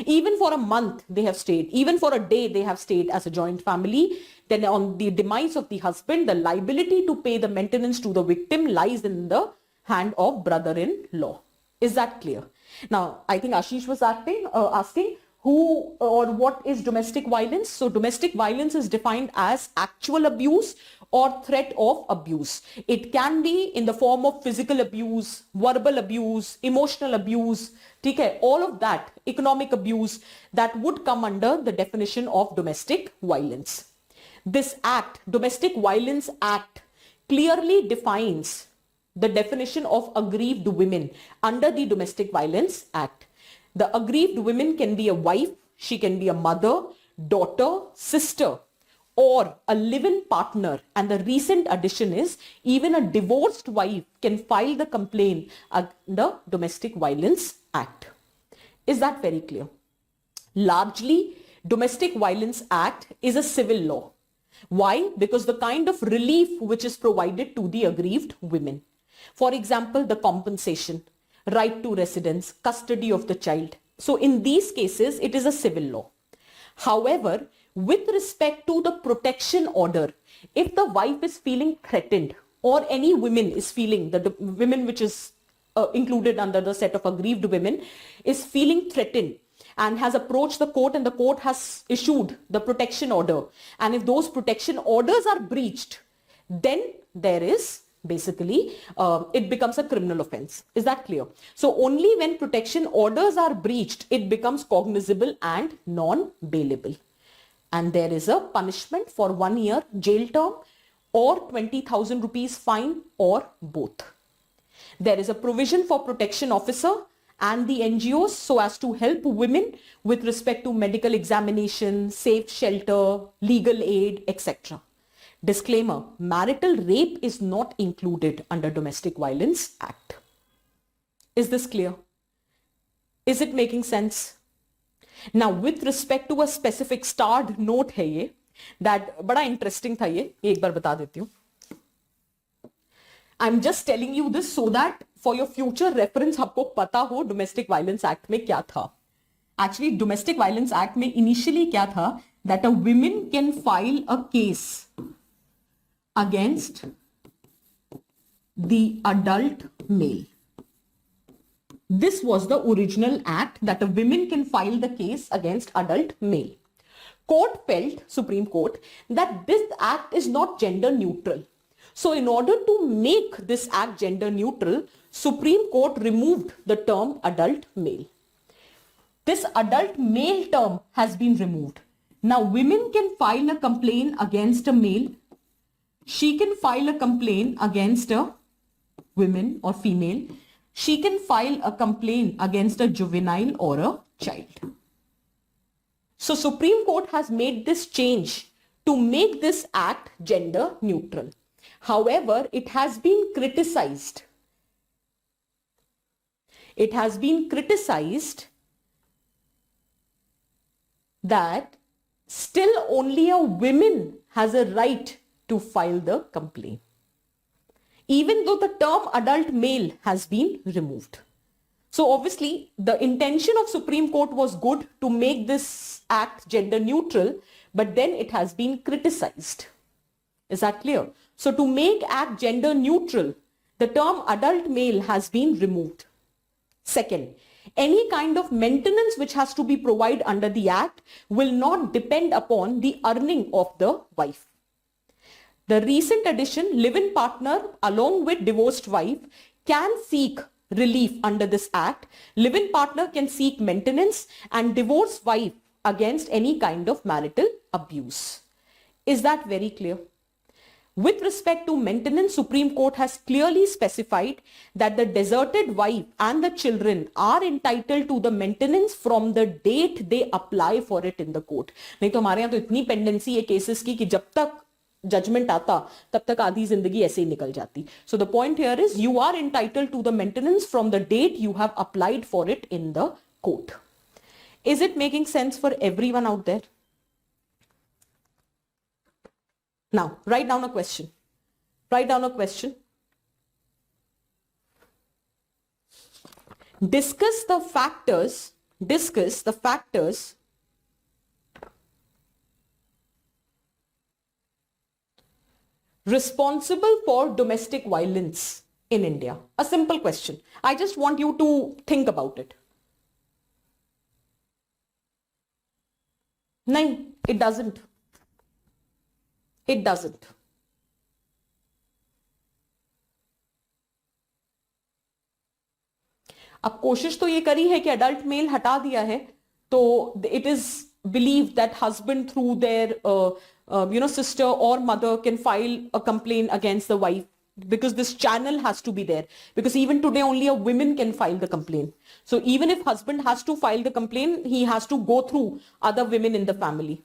Even for a month they have stayed, even for a day they have stayed as a joint family, then on the demise of the husband, the liability to pay the maintenance to the victim lies in the hand of brother-in-law. Is that clear? Now, I think Ashish was asking who or what is domestic violence. So domestic violence is defined as actual abuse or threat of abuse. It can be in the form of physical abuse, verbal abuse, emotional abuse, okay, all of that, economic abuse, that would come under the definition of domestic violence. This act, Domestic Violence Act, clearly defines the definition of aggrieved women under the Domestic Violence Act. The aggrieved women can be a wife, she can be a mother, daughter, sister, or a live-in partner. And the recent addition is even a divorced wife can file the complaint under Domestic Violence Act. Is that very clear? Largely, Domestic Violence Act is a civil law. Why? Because the kind of relief which is provided to the aggrieved women. For example, the compensation, right to residence, custody of the child. So in these cases, it is a civil law. However, with respect to the protection order, if the wife is feeling threatened or any women is feeling, the women which is included under the set of aggrieved women is feeling threatened and has approached the court and the court has issued the protection order. And if those protection orders are breached, then there is basically, it becomes a criminal offense. Is that clear? So only when protection orders are breached, it becomes cognizable and non-bailable. And there is a punishment for 1 year jail term or 20,000 rupees fine or both. There is a provision for protection officer and the NGOs so as to help women with respect to medical examination, safe shelter, legal aid, etc. Disclaimer, marital rape is not included under Domestic Violence Act. Is this clear? Is it making sense? Now, with respect to a specific starred note है ये, that बड़ा interesting था ये एक बार बता देती हूँ. I'm just telling you this so that for your future reference आपको पता हो Domestic Violence Act में क्या था. Actually, Domestic Violence Act में initially क्या था, that a woman can file a case against the adult male. This was the original act, that a woman can file the case against adult male. Court felt, Supreme Court, that this act is not gender neutral. So in order to make this act gender neutral, Supreme Court removed the term adult male. This adult male term has been removed. Now women can file a complaint against a male. She can file a complaint against a woman or female. She can file a complaint against a juvenile or a child. So Supreme Court has made this change to make this act gender neutral. However, it has been criticized. It has been criticized that still only a woman has a right to file the complaint, even though the term adult male has been removed. So obviously the intention of Supreme Court was good to make this act gender neutral, but then it has been criticized. Is that clear? So to make act gender neutral, the term adult male has been removed. Second, any kind of maintenance which has to be provided under the act will not depend upon the earning of the wife. The recent addition, live-in partner along with divorced wife can seek relief under this act. Live-in partner can seek maintenance and divorced wife against any kind of marital abuse. Is that very clear? With respect to maintenance, Supreme Court has clearly specified that the deserted wife and the children are entitled to the maintenance from the date they apply for it in the court. नहीं तो हमारे यहाँ तो इतनी pendency है cases की कि जब तक जजमेंट आता तब तक आधी जिंदगी ऐसे ही निकल जाती. So the point here is you are entitled to the maintenance from the date you have applied for it in the court. Is it making sense for everyone out there? Now, write down a question. Write down a question. Discuss the factors responsible for domestic violence in India. A simple question. I just want you to think about it. No, it doesn't. It doesn't. अब कोशिश तो ये करी है कि adult mail हटा दिया है, तो it is believed that husband through their sister or mother can file a complaint against the wife, because this channel has to be there, because even today only a woman can file the complaint. So even if husband has to file the complaint, he has to go through other women in the family.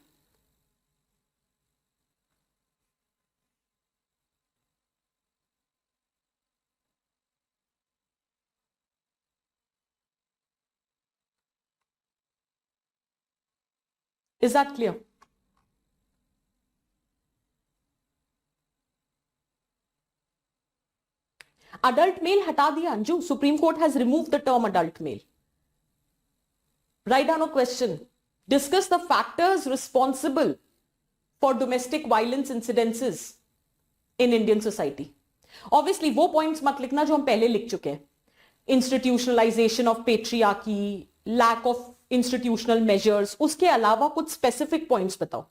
Is that clear? Adult male hata diya Anju. Supreme Court has removed the term adult male. Write down a question. Discuss the factors responsible for domestic violence incidences in Indian society. Obviously वो points मत लिखना जो हम पहले लिख चुके हैं. Institutionalization of patriarchy, lack of institutional measures, उसके अलावा कुछ specific points बताओ.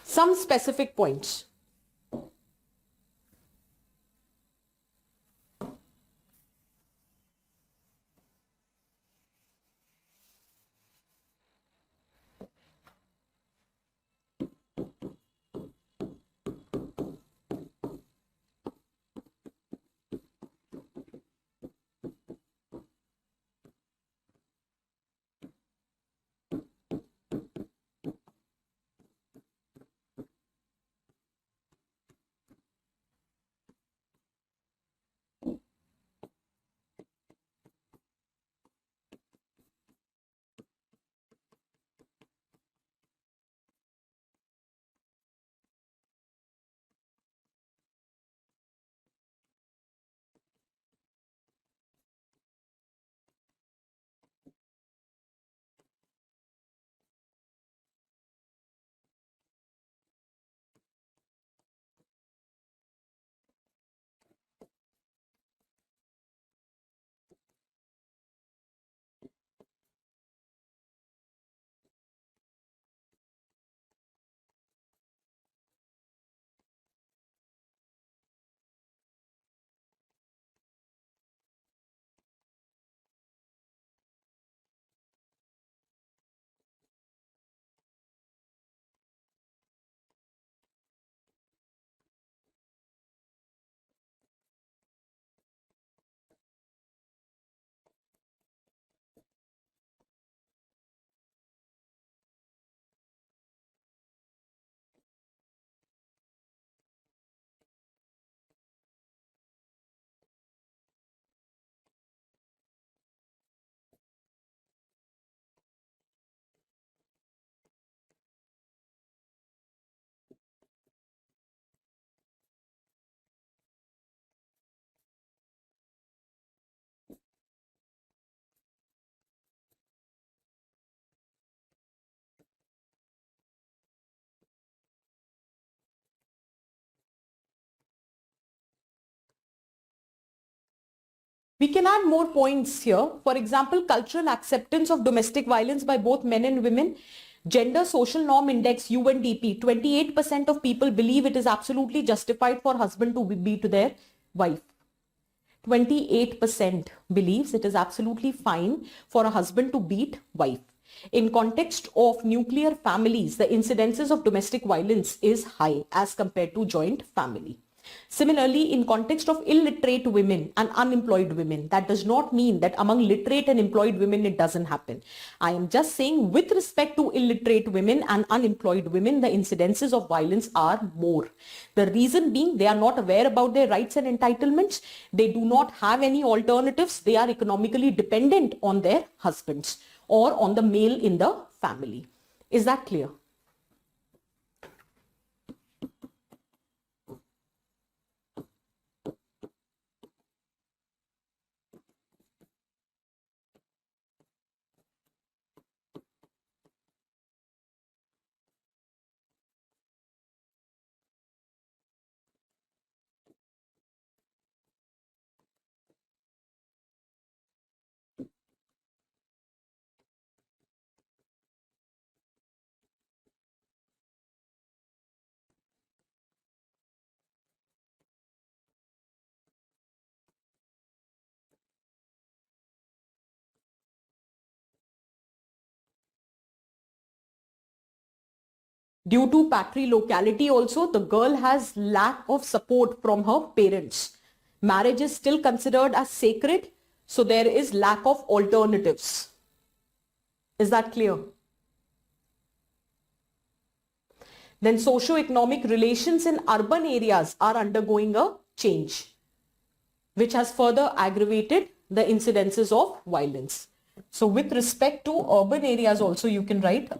Some specific points. We can add more points here. For example, cultural acceptance of domestic violence by both men and women. Gender social norm index UNDP, 28% of people believe it is absolutely justified for husband to beat their wife. 28% believes it is absolutely fine for a husband to beat wife. In context of nuclear families, the incidences of domestic violence is high as compared to joint family. Similarly, in context of illiterate women and unemployed women, that does not mean that among literate and employed women it doesn't happen. I am just saying with respect to illiterate women and unemployed women, the incidences of violence are more. The reason being they are not aware about their rights and entitlements. They do not have any alternatives. They are economically dependent on their husbands or on the male in the family. Is that clear? Due to patrilocality also, the girl has lack of support from her parents. Marriage is still considered as sacred, so there is lack of alternatives. Is that clear? Then socio-economic relations in urban areas are undergoing a change, which has further aggravated the incidences of violence. So with respect to urban areas also you can write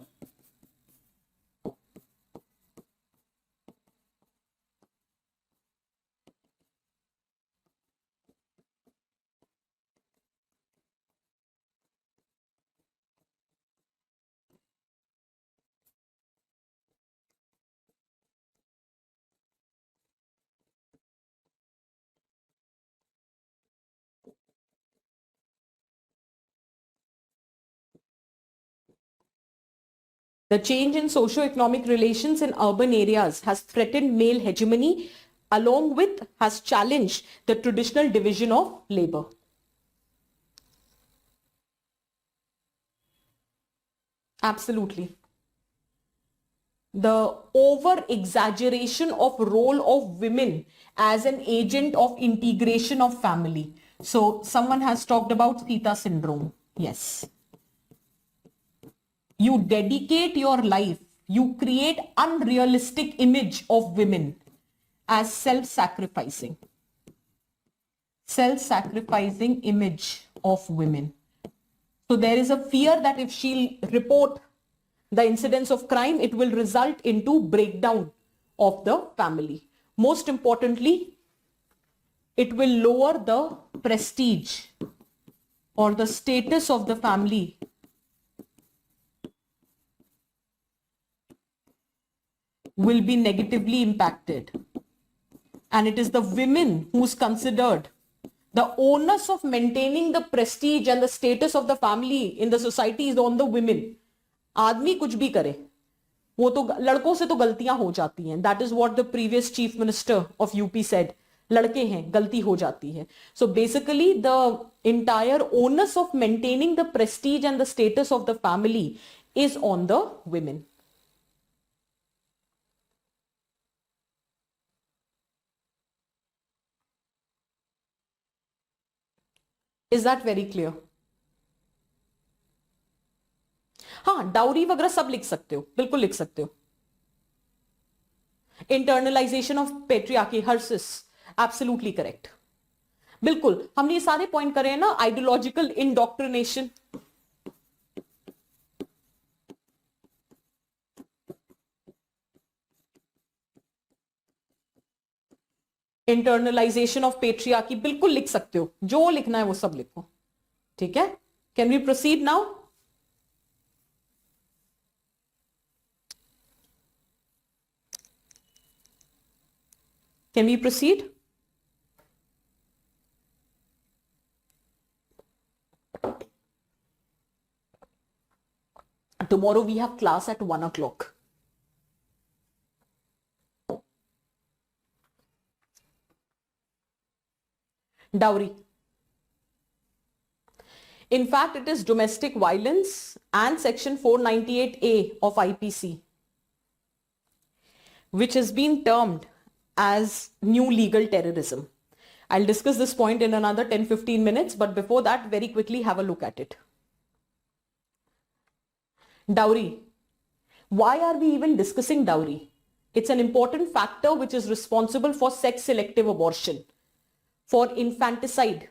the change in socio-economic relations in urban areas has threatened male hegemony, along with has challenged the traditional division of labor. Absolutely. The over-exaggeration of role of women as an agent of integration of family. So someone has talked about Sita syndrome. Yes. You dedicate your life, you create unrealistic image of women as self-sacrificing image of women. So there is a fear that if she'll report the incidence of crime, it will result into breakdown of the family. Most importantly, it will lower the prestige or the status of the family will be negatively impacted. And it is the women who's considered the onus of maintaining the prestige and the status of the family in the society is on the women. आदमी कुछ भी करे, वो तो लड़कों से तो गलतियां हो जाती हैं. That is what the previous chief minister of UP said. लड़के हैं, गलती हो जाती है. So basically the entire onus of maintaining the prestige and the status of the family is on the women. Is that very clear? हाँ, dowry वगैरह सब लिख सकते हो, बिल्कुल लिख सकते हो. Internalization of patriarchy, hers is, absolutely correct. बिल्कुल, हमने ये सारे पॉइंट करे हैं ना. Ideological indoctrination, internalization of patriarchy, बिल्कुल लिख सकते हो. जो लिखना है वो सब लिखो. ठीक है, can we proceed now? Can we proceed? Tomorrow we have class at 1 o'clock. Dowry. In fact, it is domestic violence and section 498A of IPC, which has been termed as new legal terrorism. I'll discuss this point in another 10-15 minutes, but before that, very quickly have a look at it. Dowry. Why are we even discussing dowry? It's an important factor which is responsible for sex-selective abortion, for infanticide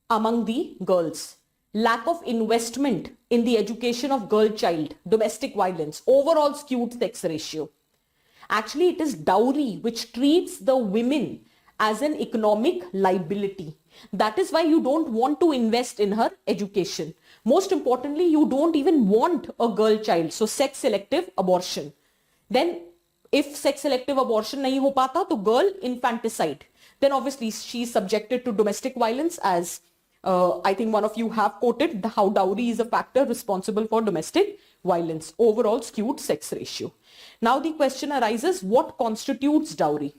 among the girls, lack of investment in the education of girl child, domestic violence, overall skewed sex ratio. Actually, it is dowry which treats the women as an economic liability. That is why you don't want to invest in her education. Most importantly, you don't even want a girl child. So sex selective abortion. Then if sex selective abortion nahi ho pata, to girl infanticide. Then obviously she is subjected to domestic violence, as I think one of you have quoted how dowry is a factor responsible for domestic violence, overall skewed sex ratio. Now the question arises, what constitutes dowry?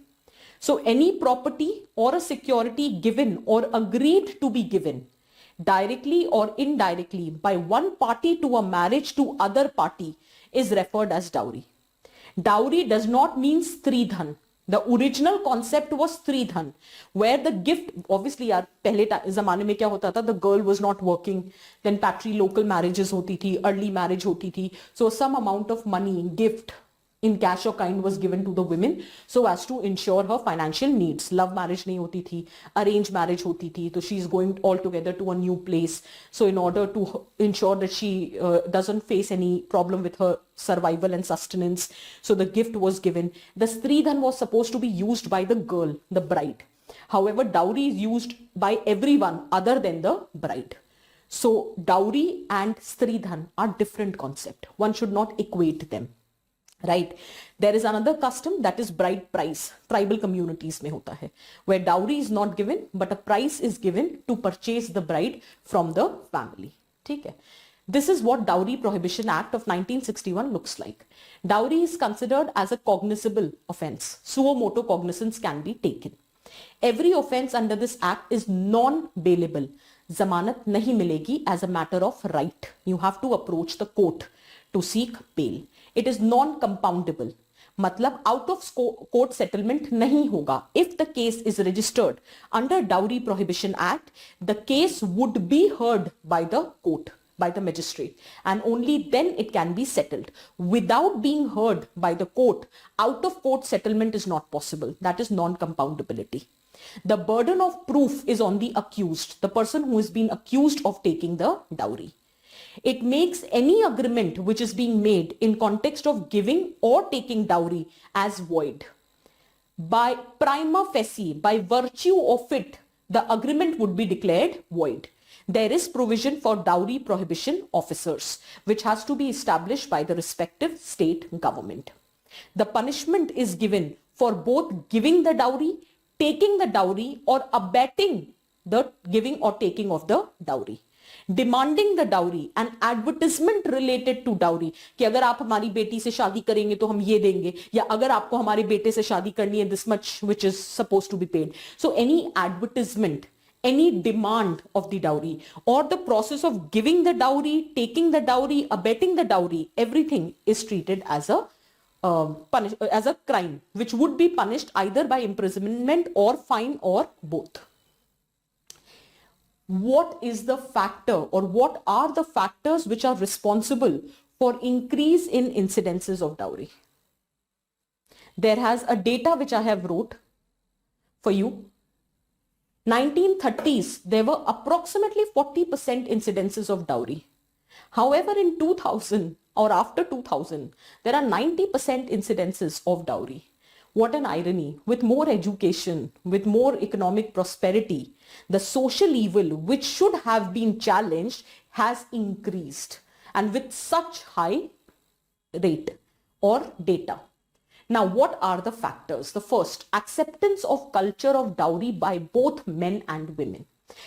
So any property or a security given or agreed to be given directly or indirectly by one party to a marriage to other party is referred as dowry. Dowry does not mean stridhan. The original concept was stridhan, where the gift, obviously yaar, pehle zamane mein kya hota tha, the girl was not working, then patrilocal marriages hoti thi, early marriage hoti thi, so some amount of money, gift in cash or kind was given to the women so as to ensure her financial needs. Love marriage nahi hoti thi, arranged marriage hoti thi, so she's going altogether to a new place. So in order to ensure that she doesn't face any problem with her survival and sustenance, so the gift was given. The stridhan was supposed to be used by the girl, the bride. However, dowry is used by everyone other than the bride. So dowry and stridhan are different concepts. One should not equate them. Right. There is another custom, that is bride price. Tribal communities mein hota hai, where dowry is not given, but a price is given to purchase the bride from the family. Okay. This is what Dowry Prohibition Act of 1961 looks like. Dowry is considered as a cognizable offense. Suo motu cognizance can be taken. Every offense under this act is non-bailable. Zamanat nahi milegi as a matter of right. You have to approach the court to seek bail. It is non-compoundable. मतलब out of court settlement नहीं होगा. If the case is registered under Dowry Prohibition Act, the case would be heard by the court, by the magistrate, and only then it can be settled. Without being heard by the court, out of court settlement is not possible. That is non-compoundability. The burden of proof is on the accused, the person who is being accused of taking the dowry. It makes any agreement which is being made in context of giving or taking dowry as void. By prima facie, by virtue of it, the agreement would be declared void. There is provision for dowry prohibition officers, which has to be established by the respective state government. The punishment is given for both giving the dowry, taking the dowry, or abetting the giving or taking of the dowry. Demanding the dowry, an advertisement related to dowry, कि अगर आप हमारी बेटी से शादी करेंगे तो हम ये देंगे, या अगर आपको हमारे बेटे से शादी करनी है, this much which is supposed to be paid. So any advertisement, any demand of the dowry, or the process of giving the dowry, taking the dowry, abetting the dowry, everything is treated as a as a crime, which would be punished either by imprisonment or fine or both. What is the factor, or what are the factors which are responsible for increase in incidences of dowry? There has a data which I have wrote for you. 1930s, there were approximately 40% incidences of dowry. However, in 2000 or after 2000, there are 90% incidences of dowry. What an irony. With more education, with more economic prosperity, the social evil which should have been challenged has increased, and with such high rate or data. Now, what are the factors? The first, acceptance of culture of dowry by both men and women.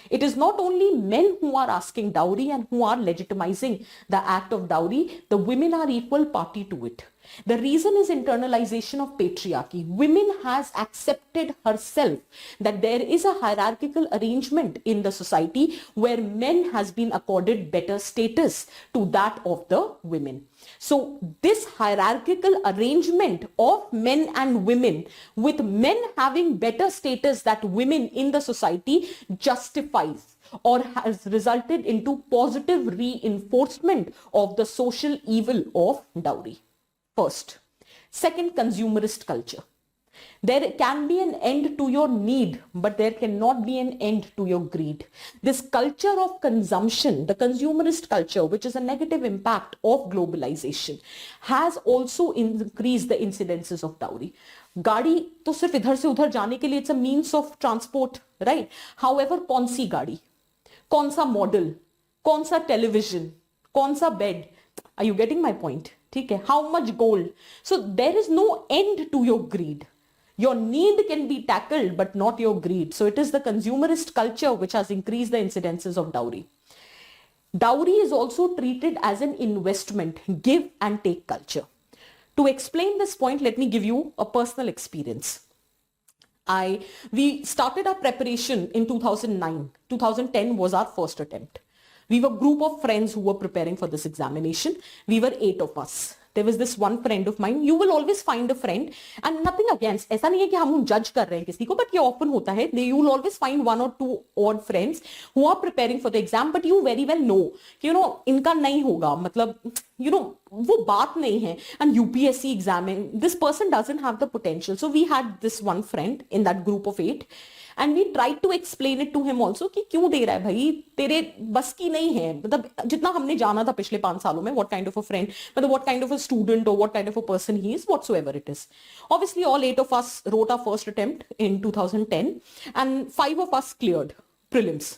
It is not only men who are asking dowry and who are legitimizing the act of dowry, the women are equal party to it. The reason is internalization of patriarchy. Women has accepted herself that there is a hierarchical arrangement in the society where men has been accorded better status to that of the women. So this hierarchical arrangement of men and women, with men having better status than women in the society, justifies or has resulted into positive reinforcement of the social evil of dowry. First. Second, consumerist culture. There can be an end to your need, but there cannot be an end to your greed. This culture of consumption, the consumerist culture, which is a negative impact of globalization, has also increased the incidences of dowry. गाड़ी तो सिर्फ इधर से उधर जाने के लिए it's a means of transport, right? However, कौन सी गाड़ी, कौन सा मॉडल, कौन सा टेलीविजन, कौन सा bed? Are you getting my point? ठीक है? How much gold? So there is no end to your greed. Your need can be tackled, but not your greed. So it is the consumerist culture which has increased the incidences of dowry. Dowry is also treated as an investment, give and take culture. To explain this point, let me give you a personal experience. We started our preparation in 2009. 2010 was our first attempt. We were a group of friends who were preparing for this examination. We were 8 of us. There was this one friend of mine. You will always find a friend, and nothing against. ऐसा नहीं है कि हम judge कर रहे हैं किसी को, but ये often होता है. You will always find 1 or 2 odd friends who are preparing for the exam, but you very well know, इनका नहीं होगा. मतलब, वो बात नहीं है. And UPSC exam, this person doesn't have the potential. So we had this one friend in that group of 8. And we tried to explain it to him also कि क्यों दे रहा है भाई, तेरे बस की नहीं है. मतलब जितना हमने जाना था पिछले 5 सालों में, what kind of a friend, मतलब what kind of a student or what kind of a person he is, whatsoever it is. Obviously, all 8 of us wrote our first attempt in 2010, and 5 of us cleared prelims,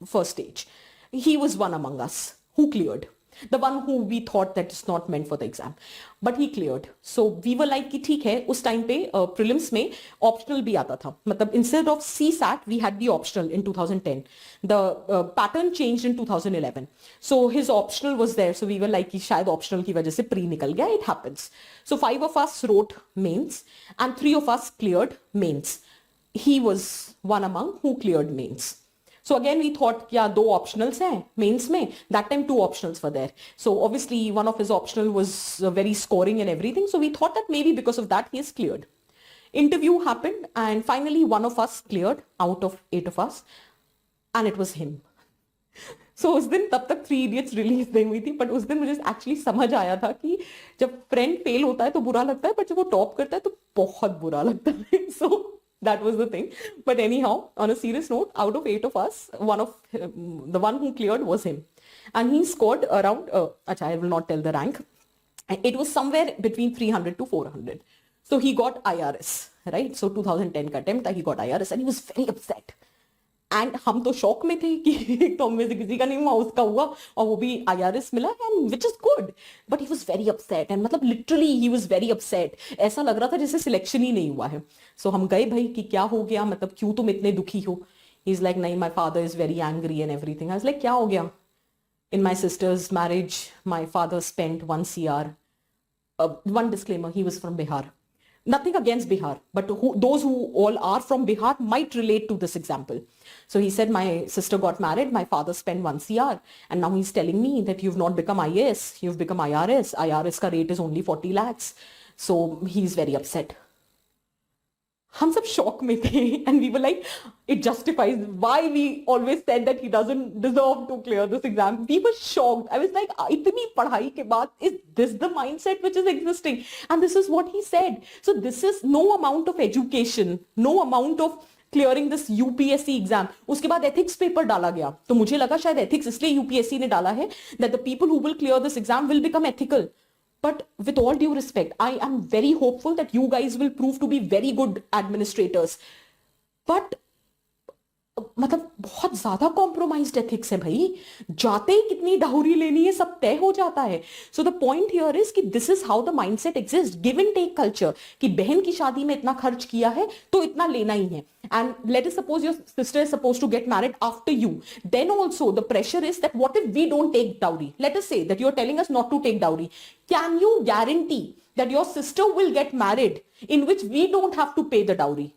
first stage. He was one among us who cleared. The one who we thought that is not meant for the exam, but he cleared. So we were like कि ठीक है. उस time पे prelims में optional भी आता था. मतलब instead of CSAT we had the optional in 2010. The pattern changed in 2011. So his optional was there. So we were like कि शायद optional की वजह से pre निकल गया. It happens. So 5 of us wrote mains and 3 of us cleared mains. He was one among who cleared mains. So again, we thought, yeah, 2 optionals हैं mains में. That time 2 optionals were there. So obviously one of his optional was very scoring and everything. So we thought that maybe because of that he is cleared. Interview happened and finally one of us cleared out of 8 of us, and it was him. So उस दिन तब तक 3 Idiots release नहीं हुई थी, but उस दिन मुझे एक्चुअली समझ आया था कि जब फ्रेंड फेल होता है तो बुरा लगता है, बट जब वो टॉप करता है तो बहुत बुरा लगता है. So that was the thing. But anyhow, on a serious note, out of 8 of us, the one who cleared was him. And he scored around, I will not tell the rank. It was somewhere between 300 to 400. So he got IRS, right? So 2010 का attempt, he got IRS and he was very upset. And हम तो shock में थे कि एक तो हम में से किसी का नहीं हुआ, उसका हुआ और वो भी IRS मिला, and which is good. But he was very upset, and मतलब literally he was very upset. ऐसा लग रहा था जैसे सिलेक्शन ही नहीं हुआ है. सो हम गए, भाई कि क्या हो गया, मतलब क्यों तुम इतने दुखी हो. ही इज लाइक, नहीं, my father is very angry and everything. I was like, क्या हो गया. In my sister's marriage, my father spent 1 CR. One disclaimer, he was from Bihar. Nothing against Bihar, but those who all are from Bihar might relate to this example. So he said, my sister got married, my father spent 1 CR, and now he's telling me that you've not become IAS, you've become IRS. IRS का rate is only 40 lakhs. So he's very upset. हम सब shock में थे, and we were like, it justifies why we always said that he doesn't deserve to clear this exam. We were shocked. I was like, इतनी पढ़ाई के बाद, is this the mindset which is existing? And this is what he said. So this is no amount of education, no amount of clearing this UPSC exam. उसके बाद ethics paper डाला गया, तो मुझे लगा शायद ethics इसलिए UPSC ने डाला है that the people who will clear this exam will become ethical. But with all due respect, I am very hopeful that you guys will prove to be very good administrators. But मतलब बहुत ज्यादा compromised ethics है भाई, जाते ही कितनी dowry लेनी है सब तय हो जाता है. So the point here is कि this is how the mindset exist, give and take culture, कि बहन की शादी में इतना खर्च किया है तो इतना लेना ही है. And let us suppose your sister is supposed to get married after you. Then also the pressure is that what if we don't take dowry? Let us say that you are telling us not to take dowry. Can you guarantee that your sister will get married in which we don't have to pay the dowry?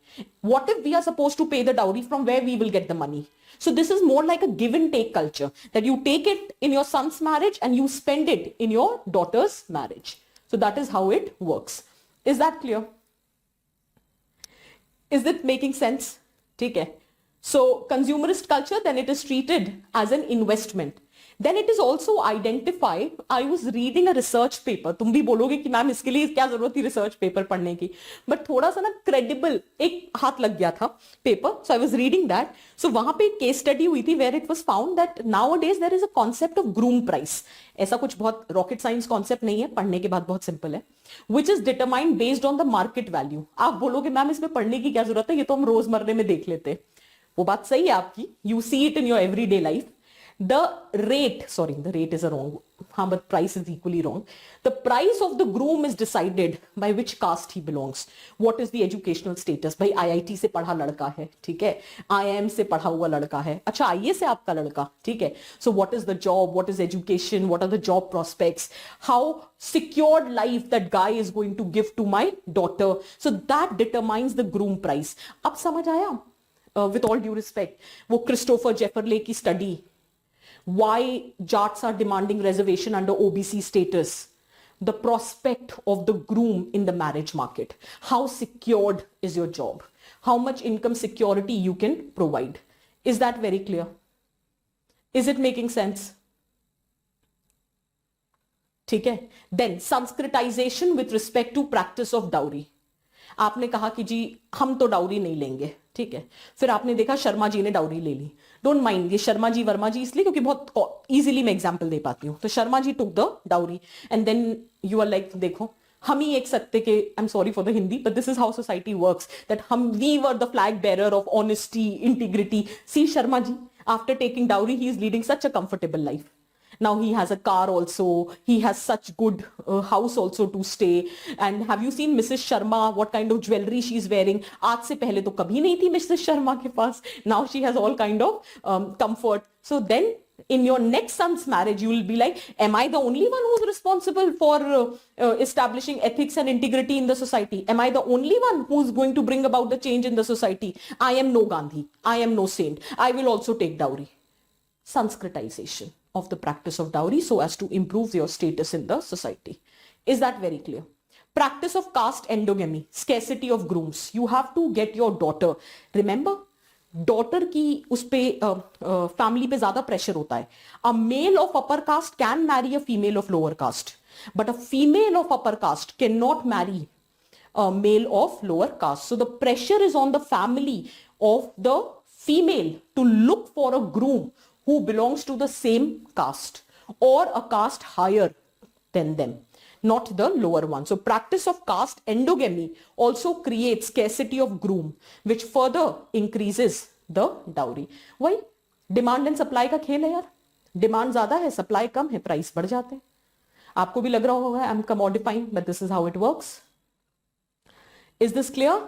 What if we are supposed to pay the dowry, from where we will get the money? So this is more like a give and take culture, that you take it in your son's marriage and you spend it in your daughter's marriage. So that is how it works. Is that clear? Is it making sense? ठीक है. So consumerist culture, then it is treated as an investment. Then it is also identified. I was reading a research paper. तुम भी बोलोगे कि ma'am इसके लिए क्या जरूरत थी रिसर्च पेपर पढ़ने की, बट थोड़ा सा ना क्रेडिबल एक हाथ लग गया था paper. So I was reading that. So वहां पे एक केस स्टडी हुई थी where it was found that nowadays there is a concept of groom price. ऐसा कुछ बहुत रॉकेट साइंस कॉन्सेप्ट नहीं है, पढ़ने के बाद बहुत सिंपल है. Which is determined based on the market value. आप बोलोगे मैम इसमें पढ़ने की क्या जरूरत है, ये तो हम रोजमर्रे में देख लेते. वो बात सही है आपकी, you see it in your everyday life. The rate, sorry, the rate is a wrong, but price is equally wrong. The price of the groom is decided by which caste he belongs. What is the educational status? भाई IIT से पढ़ा लड़का है, ठीक है, IIM से पढ़ा हुआ लड़का है, अच्छा IAS से आपका लड़का, ठीक है. So what is the job? What is education? What are the job prospects? How secured life that guy is going to give to my daughter? So that determines the groom price. अब समझ आया? With all due respect, वो Christopher जेफरले की study, why Jats are demanding reservation under OBC status, the prospect of the groom in the marriage market, how secured is your job, how much income security you can provide. Is that very clear? Is it making sense? ठीक है. Then Sanskritization with respect to practice of dowry. आपने कहा कि जी हम तो dowry नहीं लेंगे, ठीक है. फिर आपने देखा शर्मा जी ने डाउरी ले ली. डोंट माइंड ये शर्मा जी वर्मा जी इसलिए क्योंकि बहुत इजीली मैं एग्जांपल दे पाती हूँ. तो Sharma ji took the dowry and then you are like, देखो हम ही एक सकते के, I am sorry for the Hindi, but this is how society works, that हम we were the flag bearer of honesty, integrity. See Sharma ji, after taking dowry he is leading such a comfortable life. Now he has a car also, he has such good house also to stay. And have you seen Mrs. Sharma, what kind of jewelry she is wearing? आज से पहले तो कभी नहीं थी Mrs. Sharma के पास. Now she has all kind of comfort. So then in your next son's marriage, you will be like, am I the only one who's responsible for establishing ethics and integrity in the society? Am I the only one who's going to bring about the change in the society? I am no Gandhi. I am no saint. I will also take dowry. Sanskritization of the practice of dowry so as to improve your status in the society. Is that very clear? Practice of caste endogamy, scarcity of grooms. You have to get your daughter. Remember, daughter की उस पे family पे ज़्यादा pressure होता है. A male of upper caste can marry a female of lower caste, but a female of upper caste cannot marry a male of lower caste. So the pressure is on the family of the female to look for a groom who belongs to the same caste or a caste higher than them, not the lower one. So practice of caste endogamy also creates scarcity of groom, which further increases the dowry. Why? Demand and supply का खेल है यार. Demand ज्यादा है, supply कम है, price बढ़ जाते हैं. आपको भी लग रहा होगा I'm commodifying, but this is how it works. Is this clear?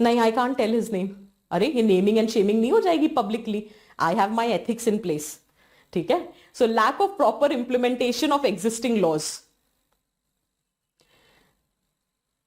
नहीं, I can't tell his name. अरे ये नेमिंग एंड शेमिंग नहीं हो जाएगी publicly. I have my ethics in place, ठीक है. So lack of proper implementation of existing laws.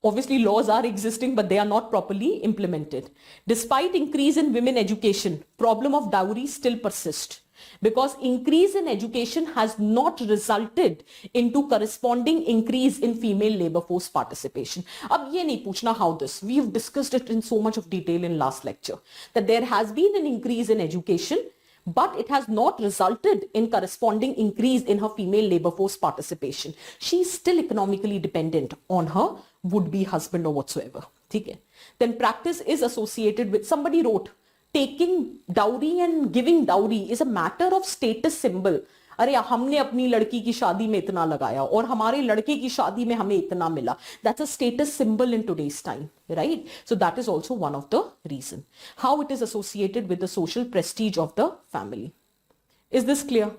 Obviously, laws are existing, but they are not properly implemented. Despite increase in women education, problem of dowry still persists because increase in education has not resulted into corresponding increase in female labor force participation. अब ये नहीं पूछना how this. We have discussed it in so much of detail in last lecture that there has been an increase in education, but it has not resulted in corresponding increase in her female labor force participation. She is still economically dependent on her would-be husband or whatsoever. ठीक है. Then practice is associated with, somebody wrote, taking dowry and giving dowry is a matter of status symbol. अरे हमने अपनी लड़की की शादी में इतना लगाया और हमारे लड़के की शादी में हमें इतना मिला. That's a status symbol in today's time, right? So that is also one of the reason how it is associated with the social prestige of the family. Is this clear?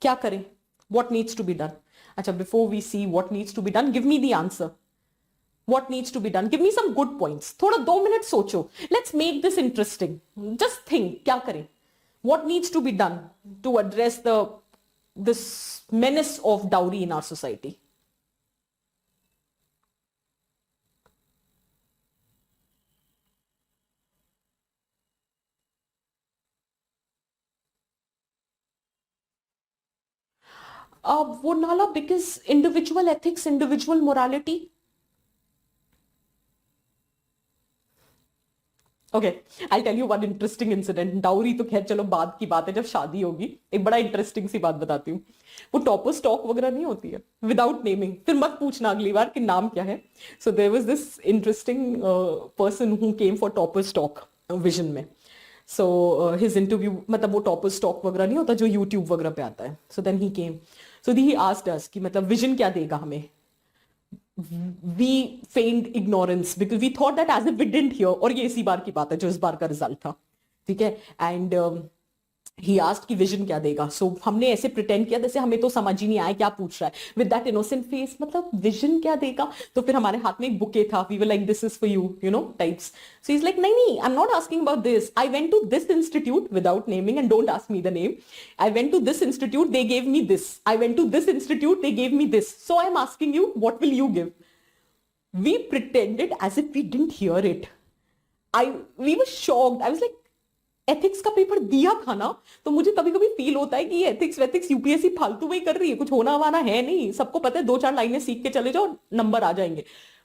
क्या करें? What needs to be done? अच्छा, before we see what needs to be done, give me the answer. What needs to be done? Give me some good points. थोड़ा 2 minute सोचो. Let's make this interesting. Just think, क्या करें? What needs to be done to address this menace of dowry in our society? वो नाला, because individual ethics, individual morality. Okay, I tell you one interesting incident. Dowry तो खैर चलो बाद की बात है, जब शादी होगी. एक बड़ा इंटरेस्टिंग सी बात बताती हूँ. वो टॉपर स्टॉक वगैरह नहीं होती है, विदाउट नेमिंग, फिर मत पूछना अगली बार कि नाम क्या है. So there was this interesting person who came for topper stock Vision में. सो हिज इंटरव्यू, मतलब वो टॉपर स्टॉक वगैरह नहीं होता जो यूट्यूब वगैरह पे आता है. So then he came, so he asked us कि मतलब विजन क्या देगा हमें. we feigned ignorance because we thought that as if we didn't hear. और ये इसी बार की बात है जो इस बार का रिजल्ट था, ठीक है. एंड ही आस्क्ड कि विजन क्या देगा. सो हमने ऐसे प्रिटेंड किया जैसे हमें तो समझ ही नहीं आया क्या पूछ रहा है, विद दैट इनोसेंट फेस. मतलब विजन क्या देगा? तो फिर हमारे हाथ में एक बुके था. We were like this is for you, you know types. So is like नहीं नहीं, I am not asking about this. I went to this institute without naming, and don't ask me the name. I went to this institute, they gave me this. I went to this institute, they gave me this. So I am asking you, what will you give? We pretended as if we didn't hear it. We were shocked. I was like, ethics का paper दिया था ना. तो मुझे कभी कभी feel होता है कि ये एथिक्स वेथिक्स यूपीएससी फालतू में ही कर रही है, कुछ होना वाना है नहीं. सबको पता है 2-4 लाइनें सीख के चले जाओ, नंबर आ जाएंगे.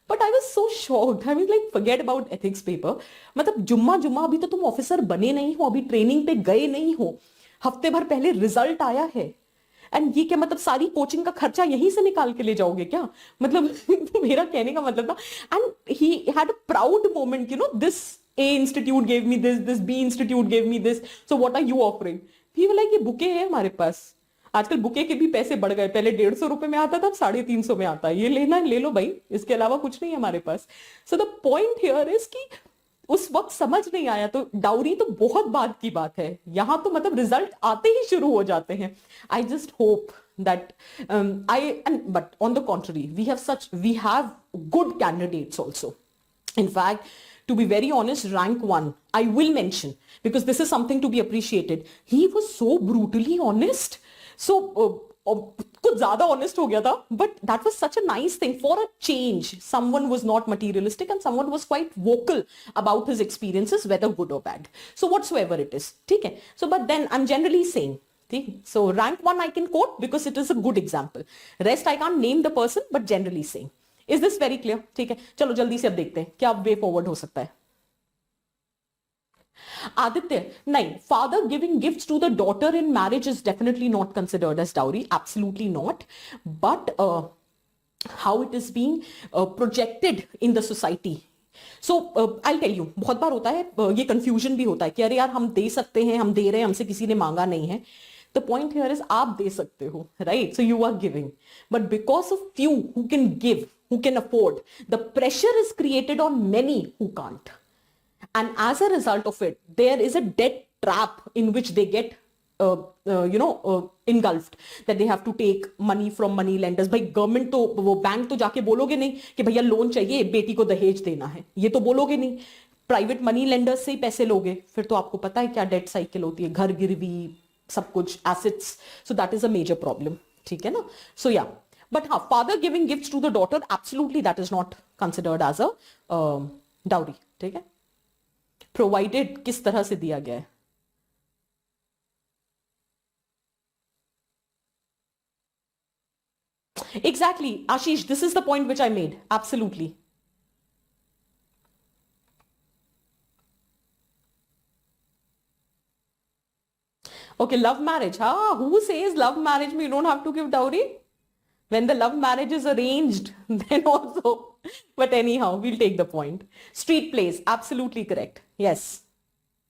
But I was so shocked. I was like, forget about ethics paper. मतलब जुम्मा जुम्मा अभी तो तुम ऑफिसर बने नहीं हो, अभी ट्रेनिंग पे गए नहीं हो, हफ्ते भर पहले रिजल्ट आया है. एंड ये क्या मतलब सारी कोचिंग का खर्चा यहीं से निकाल के ले जाओगे क्या? मतलब मेरा कहने का मतलब था. And he had a proud moment, you know, this A institute gave me this B institute gave me this, so what are you offering? भी बोला कि बुके है हमारे पास. आजकल बुके के भी पैसे बढ़ गए. पहले 150 रुपए में आता था, अब 350 में आता है. ये लेना है ले लो भाई, इसके अलावा कुछ नहीं है हमारे पास. So the point here is कि उस वक्त समझ नहीं आया. तो डाउरी तो बहुत बाद की बात है. यहां तो मतलब रिजल्ट आते ही शुरू हो जाते हैं. I just hope that but on the contrary, we have good candidates also. In fact, to be very honest, rank 1 I will mention, because this is something to be appreciated. He was so brutally honest, so कुछ ज्यादा honest हो गया था, but that was such a nice thing. For a change, someone was not materialistic and someone was quite vocal about his experiences, whether good or bad, so whatsoever it is, ठीक है. So but then I'm generally saying, so rank 1 I can quote because it is a good example. Rest I can't name the person, but generally saying. Is this very clear? ठीक है, चलो जल्दी से अब देखते हैं क्या वे फॉरवर्ड हो सकता है. आदित्य, नहीं, father giving gifts to the daughter in marriage is definitely not considered as dowry. Absolutely not. But how it is being projected in the society. So I'll tell you, बहुत बार होता है ये confusion भी होता है कि अरे यार हम दे सकते हैं, हम दे रहे हैं, हमसे किसी ने मांगा नहीं है. The point here is आप दे सकते हो, right? So you are giving, but because of few who can give, who can afford, the pressure is created on many who can't, and as a result of it, there is a debt trap in which they get engulfed, that they have to take money from money lenders. भाई government तो, वो bank तो जाके बोलोगे नहीं कि भैया loan चाहिए, बेटी को दहेज देना है, ये तो बोलोगे नहीं. प्राइवेट मनी लेंडर्स से ही पैसे लोगे. फिर तो आपको पता है क्या डेट साइकिल होती है, घर गिरवी, सब कुछ assets. So that is a major problem, ठीक है ना. सो या, बट हाँ, father giving gifts to the daughter, absolutely that is not considered as a dowry, ठीक है, प्रोवाइडेड किस तरह से दिया गया है. Exactly, Ashish, this is the point which I made. Absolutely. Okay, love marriage. Who says love marriage you don't have to give dowry? When the love marriage is arranged, then also. But anyhow, we'll take the point. Street plays, absolutely correct. Yes.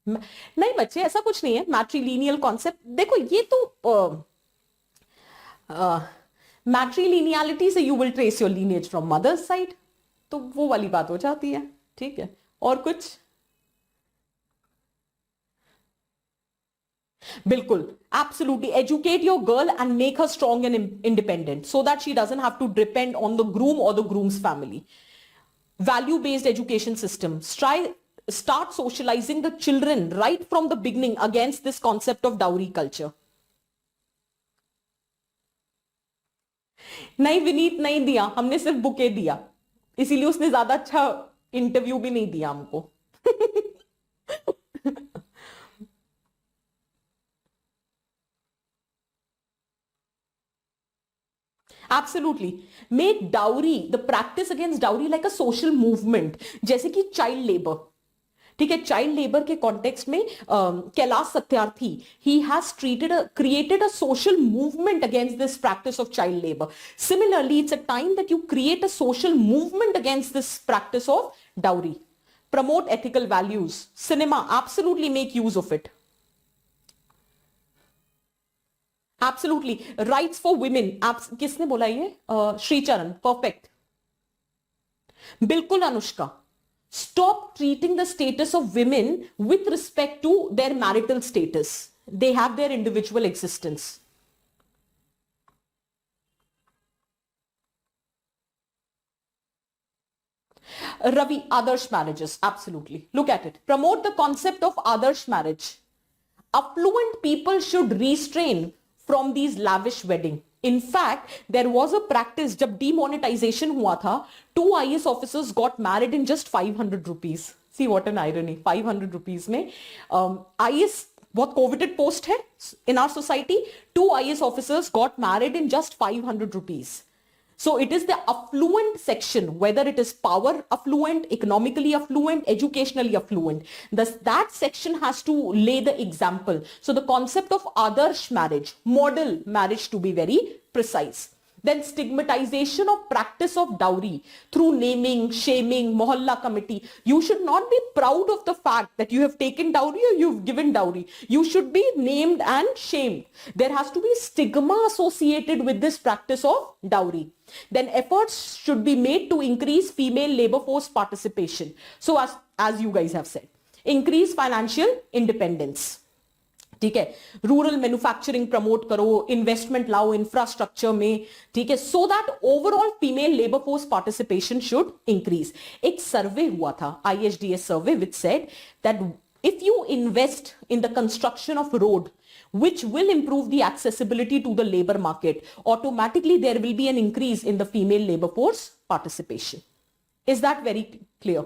नहीं बच्चे, ऐसा कुछ नहीं है मैट्रिलिनियल concept. देखो ये तो matrilineality से you will trace your lineage from mother's side, तो वो वाली बात हो जाती है। ठीक है, और कुछ? बिल्कुल, absolutely educate your girl and make her strong and independent so that she doesn't have to depend on the groom or the groom's family. Value based education system, start socializing the children right from the beginning against this concept of dowry culture. नहीं विनीत, नहीं दिया हमने, सिर्फ bouquet दिया, इसीलिए उसने ज्यादा अच्छा इंटरव्यू भी नहीं दिया हमको। Absolutely. Make dowry, the practice against dowry like a social movement, जैसे कि चाइल्ड लेबर। ठीक है, चाइल्ड लेबर के कॉन्टेक्स्ट में Kailash Satyarthi, he has created a social movement against this practice of child labor. Similarly, it's a time that you create a social movement against this practice of dowry. Promote ethical values. Cinema, absolutely make use of it. Absolutely. Rights for women. किसने बोला ये? Sricharan, perfect. बिल्कुल Anushka. Stop treating the status of women with respect to their marital status. They have their individual existence. Ravi, Adarsh marriages. Absolutely. Look at it. Promote the concept of Adarsh marriage. Affluent people should restrain from these lavish wedding. In fact, there was a practice, जब demonetization हुआ था, 2 IAS officers got married in just 500 rupees. See what an irony. 500 rupees में IAS बहुत coveted post है in our society. 2 IAS officers got married in just 500 rupees. So it is the affluent section, whether it is power affluent, economically affluent, educationally affluent. Thus, that section has to lay the example. So the concept of adarsh marriage, model marriage to be very precise. Then stigmatization of practice of dowry through naming, shaming, mohalla committee. You should not be proud of the fact that you have taken dowry or you've given dowry. You should be named and shamed. There has to be stigma associated with this practice of dowry. Then efforts should be made to increase female labor force participation. So as you guys have said, increase financial independence. ठीक है, rural manufacturing promote करो, investment लाओ infrastructure में, ठीक है, so that overall female labour force participation should increase. एक सर्वे हुआ था, IHDS survey, which said that if you invest in the construction of road which will improve the accessibility to the labor market, automatically there will be an increase in the female labor force participation. Is that very clear?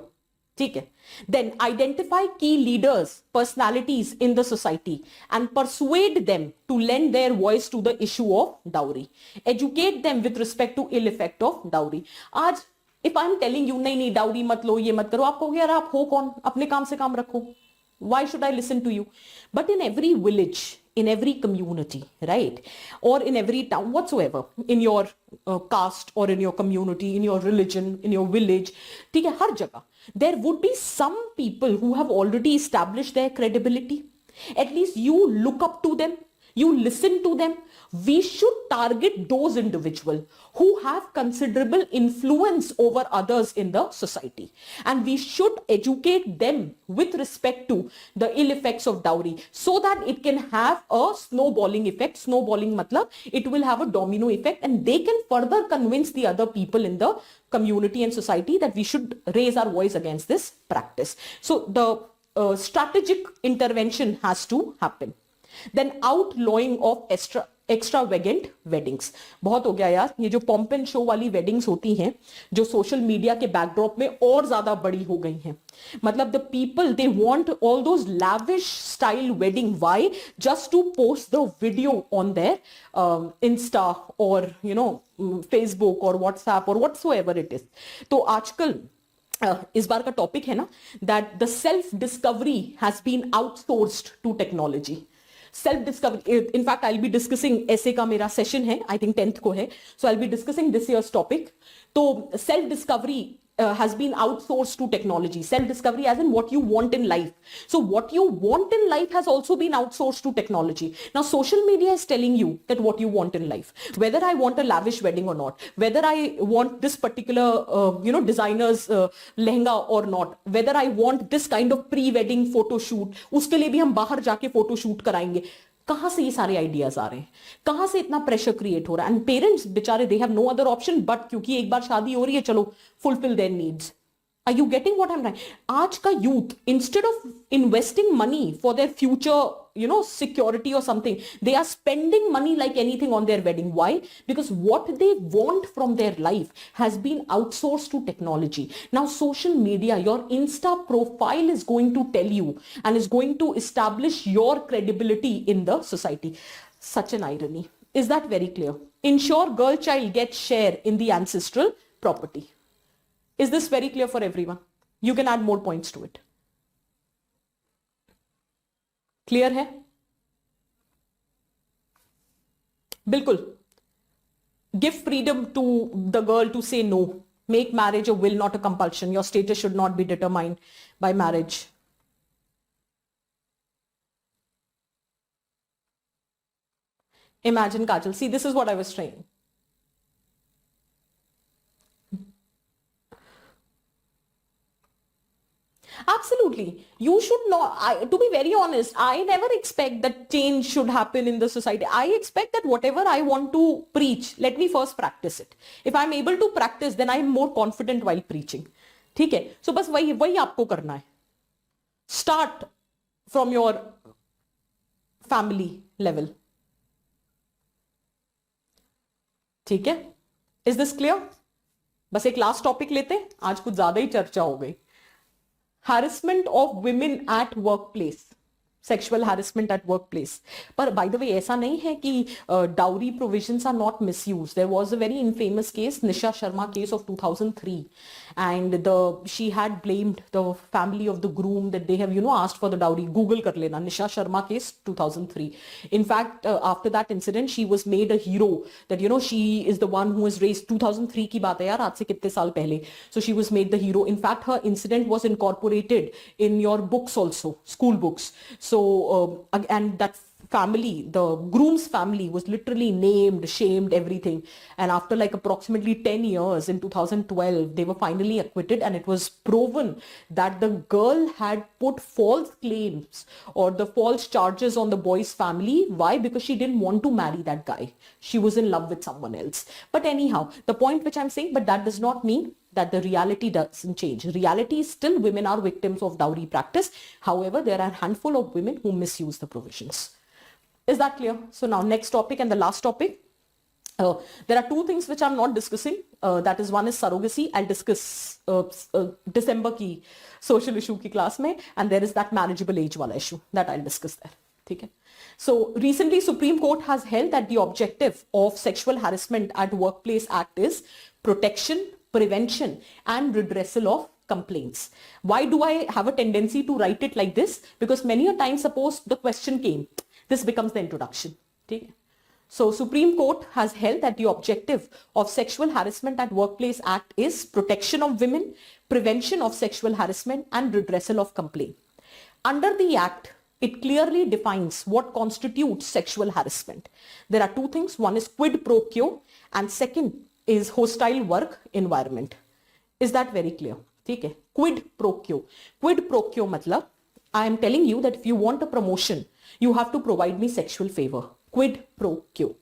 ठीक है. Then identify key leaders, personalities in the society and persuade them to lend their voice to the issue of dowry. Educate them with respect to ill effect of dowry. आज if I'm telling you नहीं dowry मत लो, ये मत करो, आप कहोगे यार आप हो कौन, अपने काम से काम रखो. Why should I listen to you? But in every village, in every community, right? Or in every town, whatsoever, in your caste or in your community, in your religion, in your village, ठीक है, हर जगह, there would be some people who have already established their credibility. At least you look up to them, you listen to them. We should target those individuals who have considerable influence over others in the society. And we should educate them with respect to the ill effects of dowry so that it can have a snowballing effect. Snowballing matlab, it will have a domino effect and they can further convince the other people in the community and society that we should raise our voice against this practice. So the strategic intervention has to happen. Then outlawing of extravagant weddings. बहुत हो गया यार, ये जो pomp and show वाली weddings होती हैं, जो सोशल मीडिया के बैकड्रॉप में और ज्यादा बड़ी हो गई हैं. मतलब the people, they want all those lavish style wedding. Why? Just to post the video on their Insta or Facebook or WhatsApp or whatsoever it is. तो आजकल इस बार का टॉपिक है ना, that the self discovery has been outsourced to technology. Self discovery, in fact I will be discussing, ऐसे का मेरा session है, आई थिंक 10th को है, so I will be discussing this year's topic. तो self discovery has been outsourced to technology. Self-discovery as in what you want in life. So what you want in life has also been outsourced to technology. Now social media is telling you that what you want in life, whether I want a lavish wedding or not, whether I want this particular designer's lehenga or not, whether I want this kind of pre-wedding photo shoot, uske liye bhi hum bahar jaake photo shoot karayenge. कहां से ये सारे ideas आ रहे हैं, कहां से इतना pressure create हो रहा है? एंड पेरेंट्स बेचारे they have no other option but क्योंकि एक बार शादी हो रही है चलो fulfil their needs. Are you getting what I'm saying? आज का youth, instead of investing money for their future, security or something, they are spending money like anything on their wedding. Why? Because what they want from their life has been outsourced to technology. Now, social media, your Insta profile is going to tell you and is going to establish your credibility in the society. Such an irony. Is that very clear? Ensure girl child gets share in the ancestral property. Is this very clear for everyone? You can add more points to it. Clear है? बिल्कुल. Give freedom to the girl to say no. Make marriage a will, not a compulsion. Your status should not be determined by marriage. Imagine, Kajal. See, this is what I was saying. Absolutely. You should not, to be very honest, I never expect that change should happen in the society. I expect that whatever I want to preach, let me first practice it. If I'm able to practice, then I'm more confident while preaching. ठीक है? So बस वही आपको करना है. Start from your family level. ठीक है? Is this clear? बस एक लास्ट टॉपिक लेते हैं. आज कुछ ज्यादा ही चर्चा हो गई. Harassment of women at workplace, sexual harassment at workplace. But by the way, ऐसा नहीं है कि dowry provisions are not misused. There was a very infamous case, Nisha Sharma case of 2003, and she had blamed the family of the groom that they have asked for the dowry. Google कर लेना, Nisha Sharma case 2003. In fact, after that incident, she was made a hero. That she is the one who has raised 2003 की बात है यार, आज से कितने साल पहले. So she was made the hero. In fact, her incident was incorporated in your books also, school books. So and that family, the groom's family, was literally named, shamed, everything. And after like approximately 10 years, in 2012, they were finally acquitted, and it was proven that the girl had put false claims or the false charges on the boy's family. Why? Because she didn't want to marry that guy. She was in love with someone else. But anyhow, the point which I'm saying, but that does not mean that the reality doesn't change. Reality is still women are victims of dowry practice. However, there are a handful of women who misuse the provisions. Is that clear? So now next topic and the last topic. There are two things which I'm not discussing. That is, one is surrogacy. I'll discuss December ki social issue ki class mein, and there is that marriageable age wala issue that I'll discuss there. Okay. So recently Supreme Court has held that the objective of Sexual Harassment at Workplace Act is protection, prevention and redressal of complaints. Why do I have a tendency to write it like this? Because many a time, suppose the question came, this becomes the introduction. Okay? So Supreme Court has held that the objective of Sexual Harassment at Workplace Act is protection of women, prevention of sexual harassment and redressal of complaint. Under the Act, it clearly defines what constitutes sexual harassment. There are two things. One is quid pro quo and second is hostile work environment. Is that very clear? ठीक है? Quid pro quo. Quid pro quo मतलब I am telling you that if you want a promotion, you have to provide me sexual favor. Quid pro quo.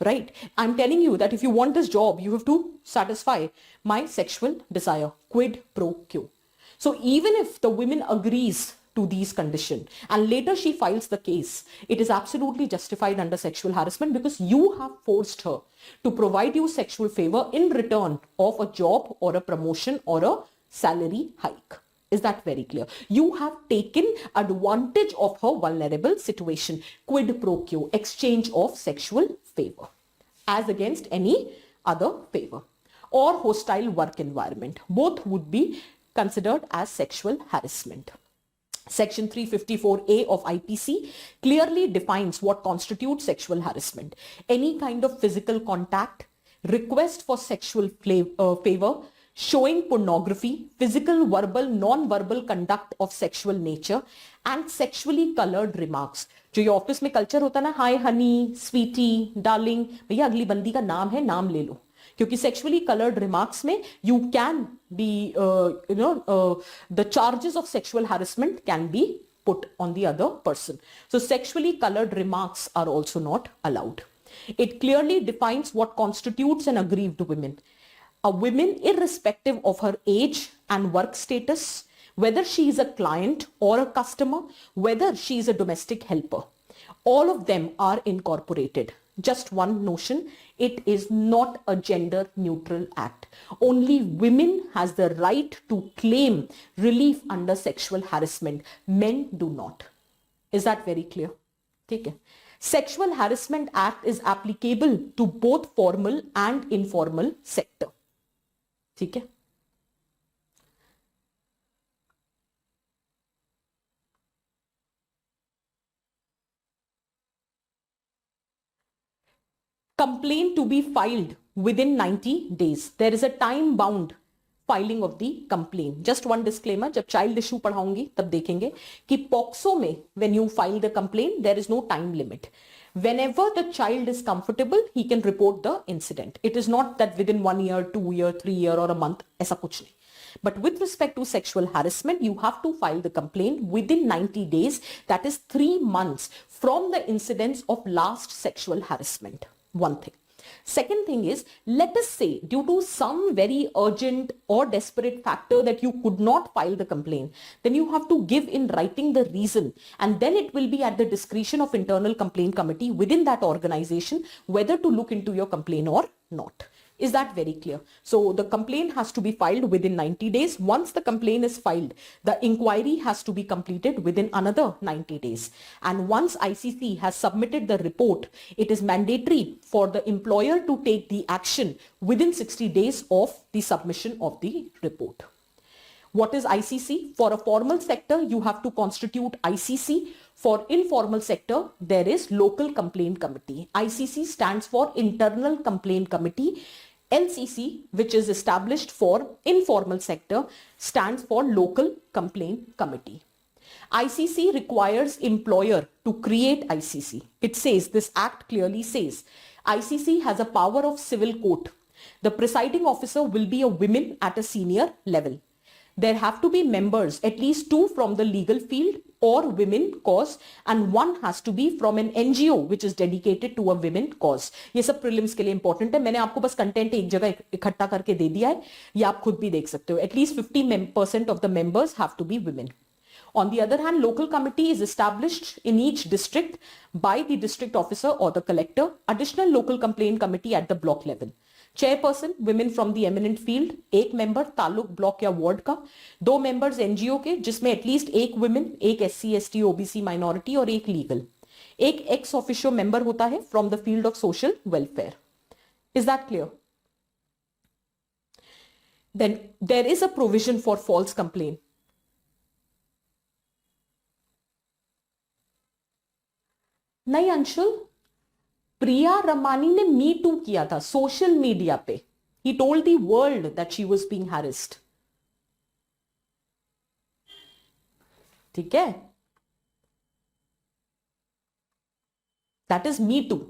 Right? I'm telling you that if you want this job, you have to satisfy my sexual desire. Quid pro quo. So even if the woman agrees to these conditions and later she files the case, it is absolutely justified under sexual harassment because you have forced her to provide you sexual favor in return of a job or a promotion or a salary hike. Is that very clear? You have taken advantage of her vulnerable situation. Quid pro quo, exchange of sexual favor as against any other favor. Or hostile work environment. Both would be considered as sexual harassment. Section 354A of IPC clearly defines what constitutes sexual harassment. Any kind of physical contact, request for sexual favor, showing pornography, physical, verbal, non-verbal conduct of sexual nature, and sexually colored remarks. जो ये office में culture होता है ना, हाय Honey, Sweety, darling, भैया अगली बंदी का नाम है, नाम ले लो, क्योंकि सेक्सुअली कलर्ड रिमार्क्स में you can be the charges of sexual harassment can be put on the other person. So sexually colored remarks are also not allowed. It clearly defines what constitutes an aggrieved woman. A woman, irrespective of her age and work status, whether she is a client or a customer, whether she is a domestic helper, all of them are incorporated. Just one notion, it is not a gender neutral act. Only women has the right to claim relief under sexual harassment. Men do not. Is that very clear? Okay. Sexual Harassment Act is applicable to both formal and informal sector. ठीक है. Complaint to be filed within 90 days. There is a time bound filing of the complaint. Just one disclaimer, जब child issue पढ़ाऊंगी तब देखेंगे कि POCSO में when you file the complaint, there is no time limit. Whenever the child is comfortable, he can report the incident. It is not that within 1 year, 2 year, 3 year or a month, ऐसा कुछ नहीं. But with respect to sexual harassment, you have to file the complaint within 90 days. That is 3 months from the incidence of last sexual harassment. One thing. Second thing is, let us say due to some very urgent or desperate factor that you could not file the complaint, then you have to give in writing the reason, and then it will be at the discretion of internal complaint committee within that organization whether to look into your complaint or not. Is that very clear? So the complaint has to be filed within 90 days. Once the complaint is filed, the inquiry has to be completed within another 90 days. And once ICC has submitted the report, it is mandatory for the employer to take the action within 60 days of the submission of the report. What is ICC? For a formal sector, you have to constitute ICC. For informal sector, there is local complaint committee. ICC stands for Internal Complaint Committee. LCC, which is established for informal sector, stands for Local Complaint Committee. ICC requires employer to create ICC. It says, this act clearly says, ICC has a power of civil court. The presiding officer will be a woman at a senior level. There have to be members, at least 2 from the legal field or women cause, and 1 has to be from an NGO which is dedicated to a women cause. ये सब prelims के लिए important है. मैंने आपको बस content एक जगह इकट्ठा करके दे दिया है, ये आप खुद भी देख सकते हो. At least 50% of the members have to be women. On the other hand, local committee is established in each district by the district officer or the collector. Additional local complaint committee at the block level. Chairperson women from the eminent field, 1 member taluk block या ward का, 2 members NGO के जिसमें at least 1 women, 1 SC, ST, OBC minority और 1 legal, 1 ex officio member होता है from the field of social welfare. Is that clear? Then there is a provision for false complaint. नहीं अंशुल, प्रिया रमानी ने मी to किया था सोशल मीडिया पे. He told the world that she was being harassed. ठीक है, that is me too.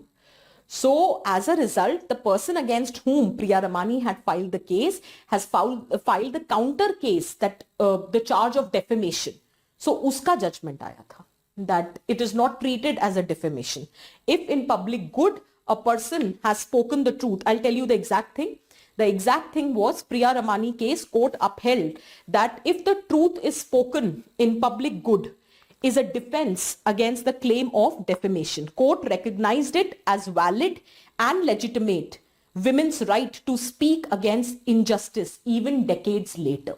So as a result, the person against whom Priya Ramani had filed the case has filed the counter case that the charge of defamation. So uska judgment aaya tha that it is not treated as a defamation. If in public good a person has spoken the truth, I'll tell you the exact thing. The exact thing was Priya Ramani case, court upheld that if the truth is spoken in public good, is a defense against the claim of defamation. Court recognized it as valid and legitimate women's right to speak against injustice even decades later.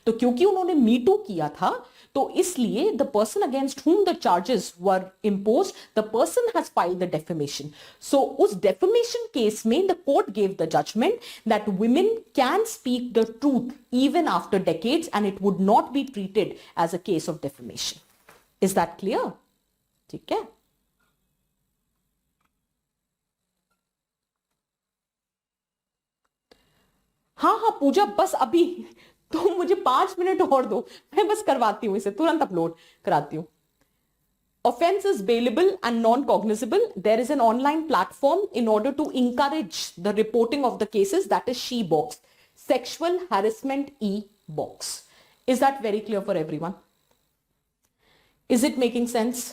तो क्योंकि उन्होंने मी to किया था तो इसलिए the person against whom the charges were imposed, the person has filed the defamation. So उस defamation case में the court gave the judgment that women can speak the truth even after decades and it would not be treated as a case of defamation. Is that clear? ठीक है. हाँ हाँ पूजा, बस अभी तो मुझे 5 मिनट और दो, मैं बस करवाती हूँ इसे, तुरंत अपलोड कराती हूँ. Offense is bailable and non-cognizable. There is an online platform in order to encourage the reporting of the cases, that is She-Box. Sexual Harassment E-Box. Is that very clear for everyone? Is it making sense?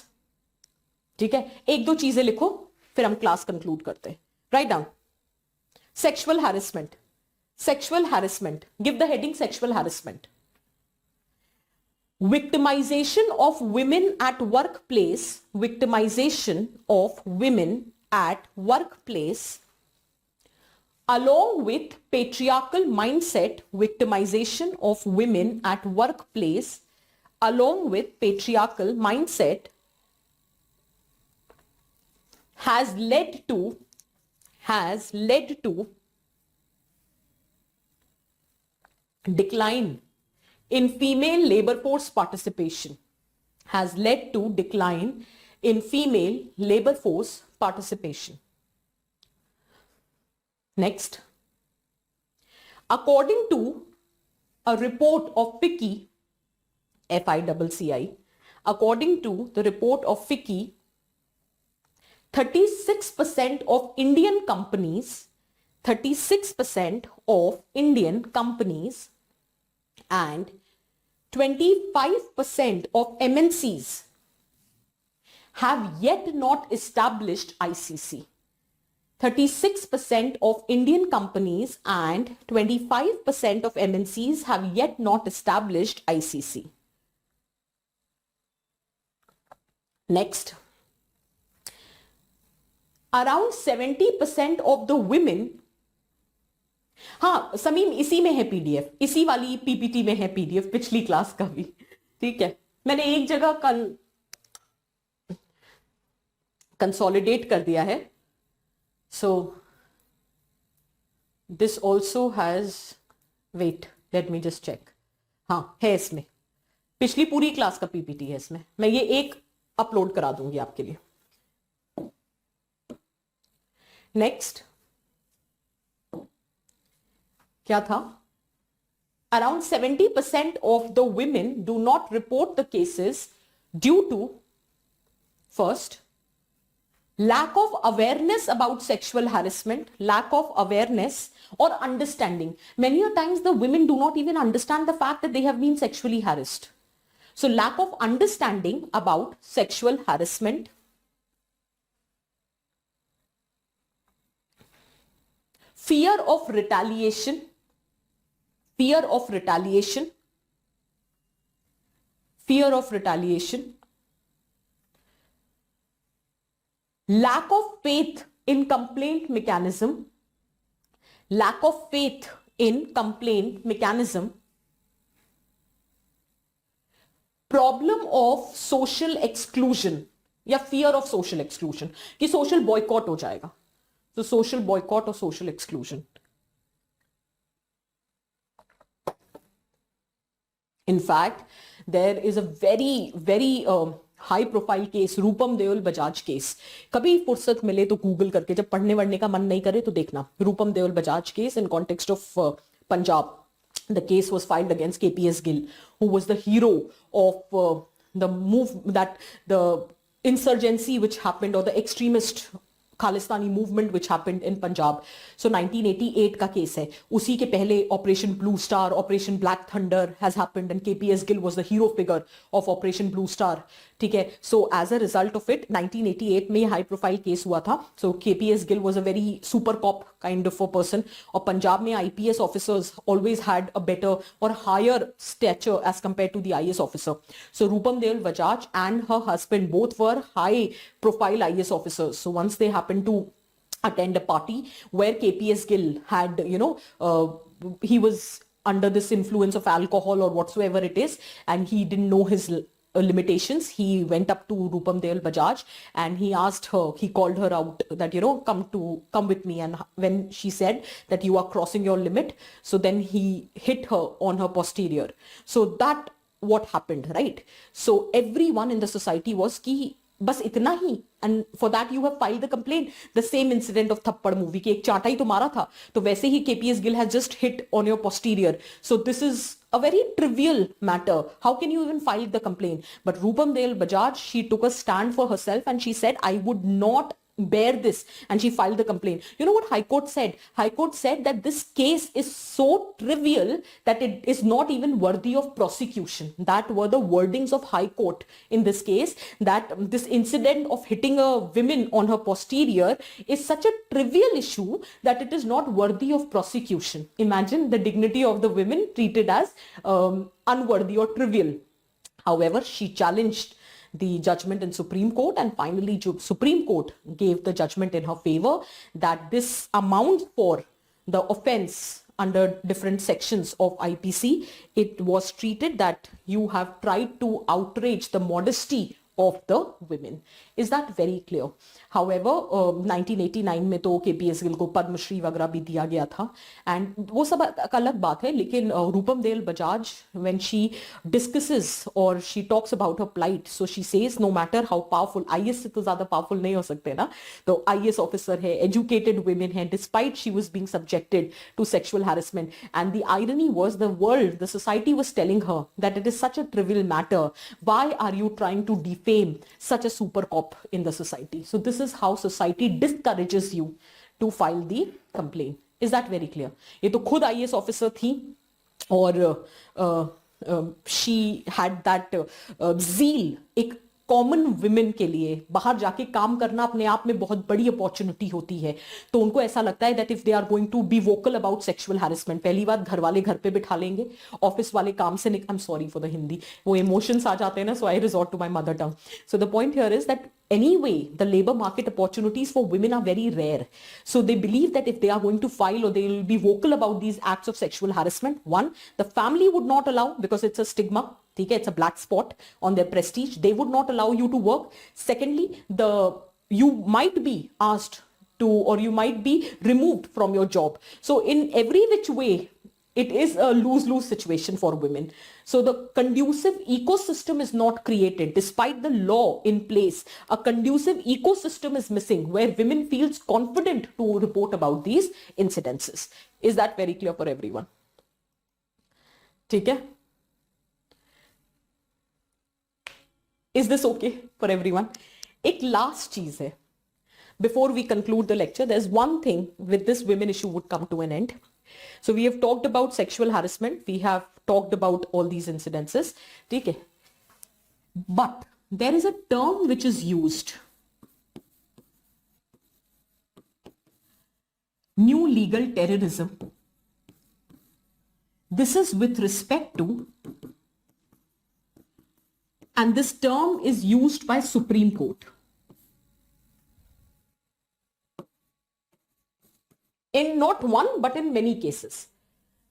ठीक है, एक दो चीजें लिखो फिर हम class conclude करते हैं. Write down. Sexual harassment. Sexual harassment. Give the heading sexual harassment. Victimization of women at workplace, victimization of women at workplace, along with patriarchal mindset, victimization of women at workplace, along with patriarchal mindset, has led to decline in female labor force participation, has led to decline in female labor force participation. Next, according to a report of FICCI, FICCI, according to the report of FICCI, 36% of Indian companies, 36% of Indian companies and 25% of MNCs have yet not established ICC. 36% of Indian companies and 25% of MNCs have yet not established ICC. Next, around 70% of the women, हाँ समीम इसी में है PDF, इसी वाली PPT में है PDF पिछली class का भी. ठीक है, मैंने एक जगह कंसोलिडेट कर दिया है. So this also has, wait let me just check. हाँ है, इसमें पिछली पूरी क्लास का पीपीटी है इसमें. मैं ये एक अपलोड करा दूंगी आपके लिए. नेक्स्ट क्या था? Around 70% of the women do not report the cases due to, first, lack of awareness about sexual harassment, lack of awareness or understanding. Many a times the women do not even understand the fact that they have been sexually harassed. So lack of understanding about sexual harassment. Fear of retaliation. Fear of retaliation. Fear of retaliation. Lack of faith in complaint mechanism. Lack of faith in complaint mechanism. Problem of social exclusion या fear of social exclusion कि social boycott हो जाएगा. So social boycott or social exclusion. In fact, there is a very high profile case, Rupam Deol Bajaj case. कभी फुर्सत मिले तो Google करके, जब पढ़ने वढ़ने का मन नहीं करे तो देखना, Roopam Deol Bajaj case in context of Punjab. The case was filed against KPS Gill, who was the hero of the insurgency which happened, or the extremist Khalistani movement which happened in Punjab. So 1988 का केस है. उसी के पहले operation Blue Star, operation Black Thunder has happened and KPS Gill was the hero figure of operation Blue Star. ठीक है, so as a result of it 1988 में high profile case हुआ था. So KPS Gill was a very super cop kind of a person. और पंजाब में IPS officers always had a better और higher stature as compare to the IAS officer. So Rupam Deol Bajaj and her husband both were high profile IAS officers. So once they happened to attend a party where KPS Gill had, he was under this influence of alcohol or whatsoever it is, and he didn't know his limitations. He went up to Rupam Deol Bajaj and he asked her, he called her out that, come with me. And when she said that you are crossing your limit, so then he hit her on her posterior. So that what happened, right? So everyone in the society was ki बस इतना ही, and for that you have filed the complaint. The same incident of थप्पड़ movie की एक चाटा ही तो मारा था, तो वैसे ही KPS Gill has just hit on your posterior. So this is a very trivial matter. How can you even file the complaint? But Roopam Dale Bajaj, she took a stand for herself and she said, I would not bear this, and she filed the complaint. You know what High Court said? High Court said that this case is so trivial that it is not even worthy of prosecution. That were the wordings of High Court in this case, that this incident of hitting a woman on her posterior is such a trivial issue that it is not worthy of prosecution. Imagine the dignity of the women treated as unworthy or trivial. However, she challenged the judgment in Supreme Court, and finally Supreme Court gave the judgment in her favor that this amount for the offense under different sections of IPC, it was treated that you have tried to outrage the modesty of the women. Is that very clear? However, 1989 में तो KPS Gill को पद्मश्री वगैरह भी दिया गया था, and वो सब अलग बात है, लेकिन Roopam Dale Bajaj, when she discusses or she talks about her plight, so she says no matter how powerful, IAS से तो ज़्यादा powerful नहीं हो सकते ना, तो IAS officer है, educated women है, despite she was being subjected to sexual harassment, and the irony was the society was telling her that it is such a trivial matter, why are you trying to defame such a super cop in the society? So this is how society discourages you to file the complaint. Is that very clear? ये तो खुद IAS officer थी और she had that zeal. एक common women के लिए बाहर जाके काम करना अपने आप में बहुत बड़ी अपॉर्चुनिटी होती है, तो उनको ऐसा लगता है that if they are going to be vocal about sexual harassment, पहली बात घर वाले घर पे बिठा लेंगे, ऑफिस वाले काम से I am sorry for the Hindi, वो इमोशंस आ जाते हैं ना, so I resort to my mother tongue. So the point here is that anyway the labor market opportunities for women are very rare, so they believe that if they are going to file or they will be vocal about these acts of sexual harassment, one, the family would not allow because it's a stigma, okay, it's a black spot on their prestige, they would not allow you to work. Secondly, you might be asked to, or you might be removed from your job. So in every which way it is a lose-lose situation for women. So the conducive ecosystem is not created. Despite the law in place, a conducive ecosystem is missing where women feels confident to report about these incidences. Is that very clear for everyone? ठीक है? Is this okay for everyone? एक last चीज है. Before we conclude the lecture, there's one thing with this women issue would come to an end. So we have talked about sexual harassment. We have talked about all these incidences. Okay. But there is a term which is used. New legal terrorism. This is with respect to, and this term is used by Supreme Court. In not one, but in many cases.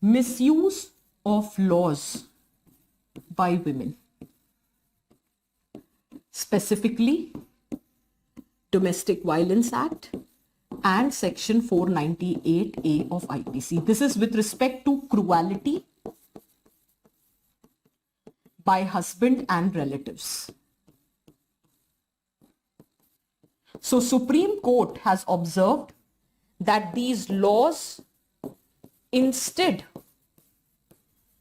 Misuse of laws by women. Specifically, Domestic Violence Act and Section 498A of IPC. This is with respect to cruelty by husband and relatives. So Supreme Court has observed that these laws, instead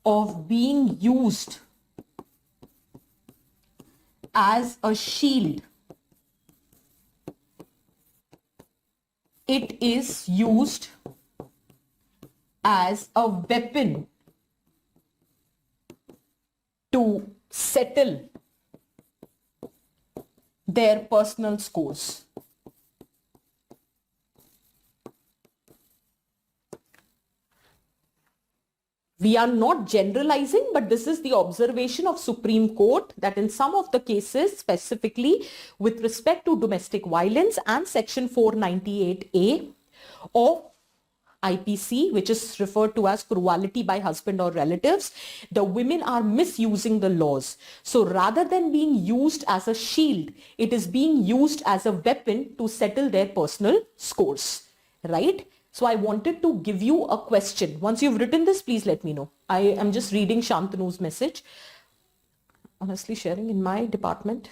of being used as a shield, it is used as a weapon to settle their personal scores. We are not generalizing, but this is the observation of Supreme Court that in some of the cases, specifically with respect to domestic violence and Section 498A of IPC, which is referred to as cruelty by husband or relatives, the women are misusing the laws. So rather than being used as a shield, it is being used as a weapon to settle their personal scores, right? So I wanted to give you a question. Once you've written this, please let me know. I am just reading Shantanu's message. Honestly, sharing in my department.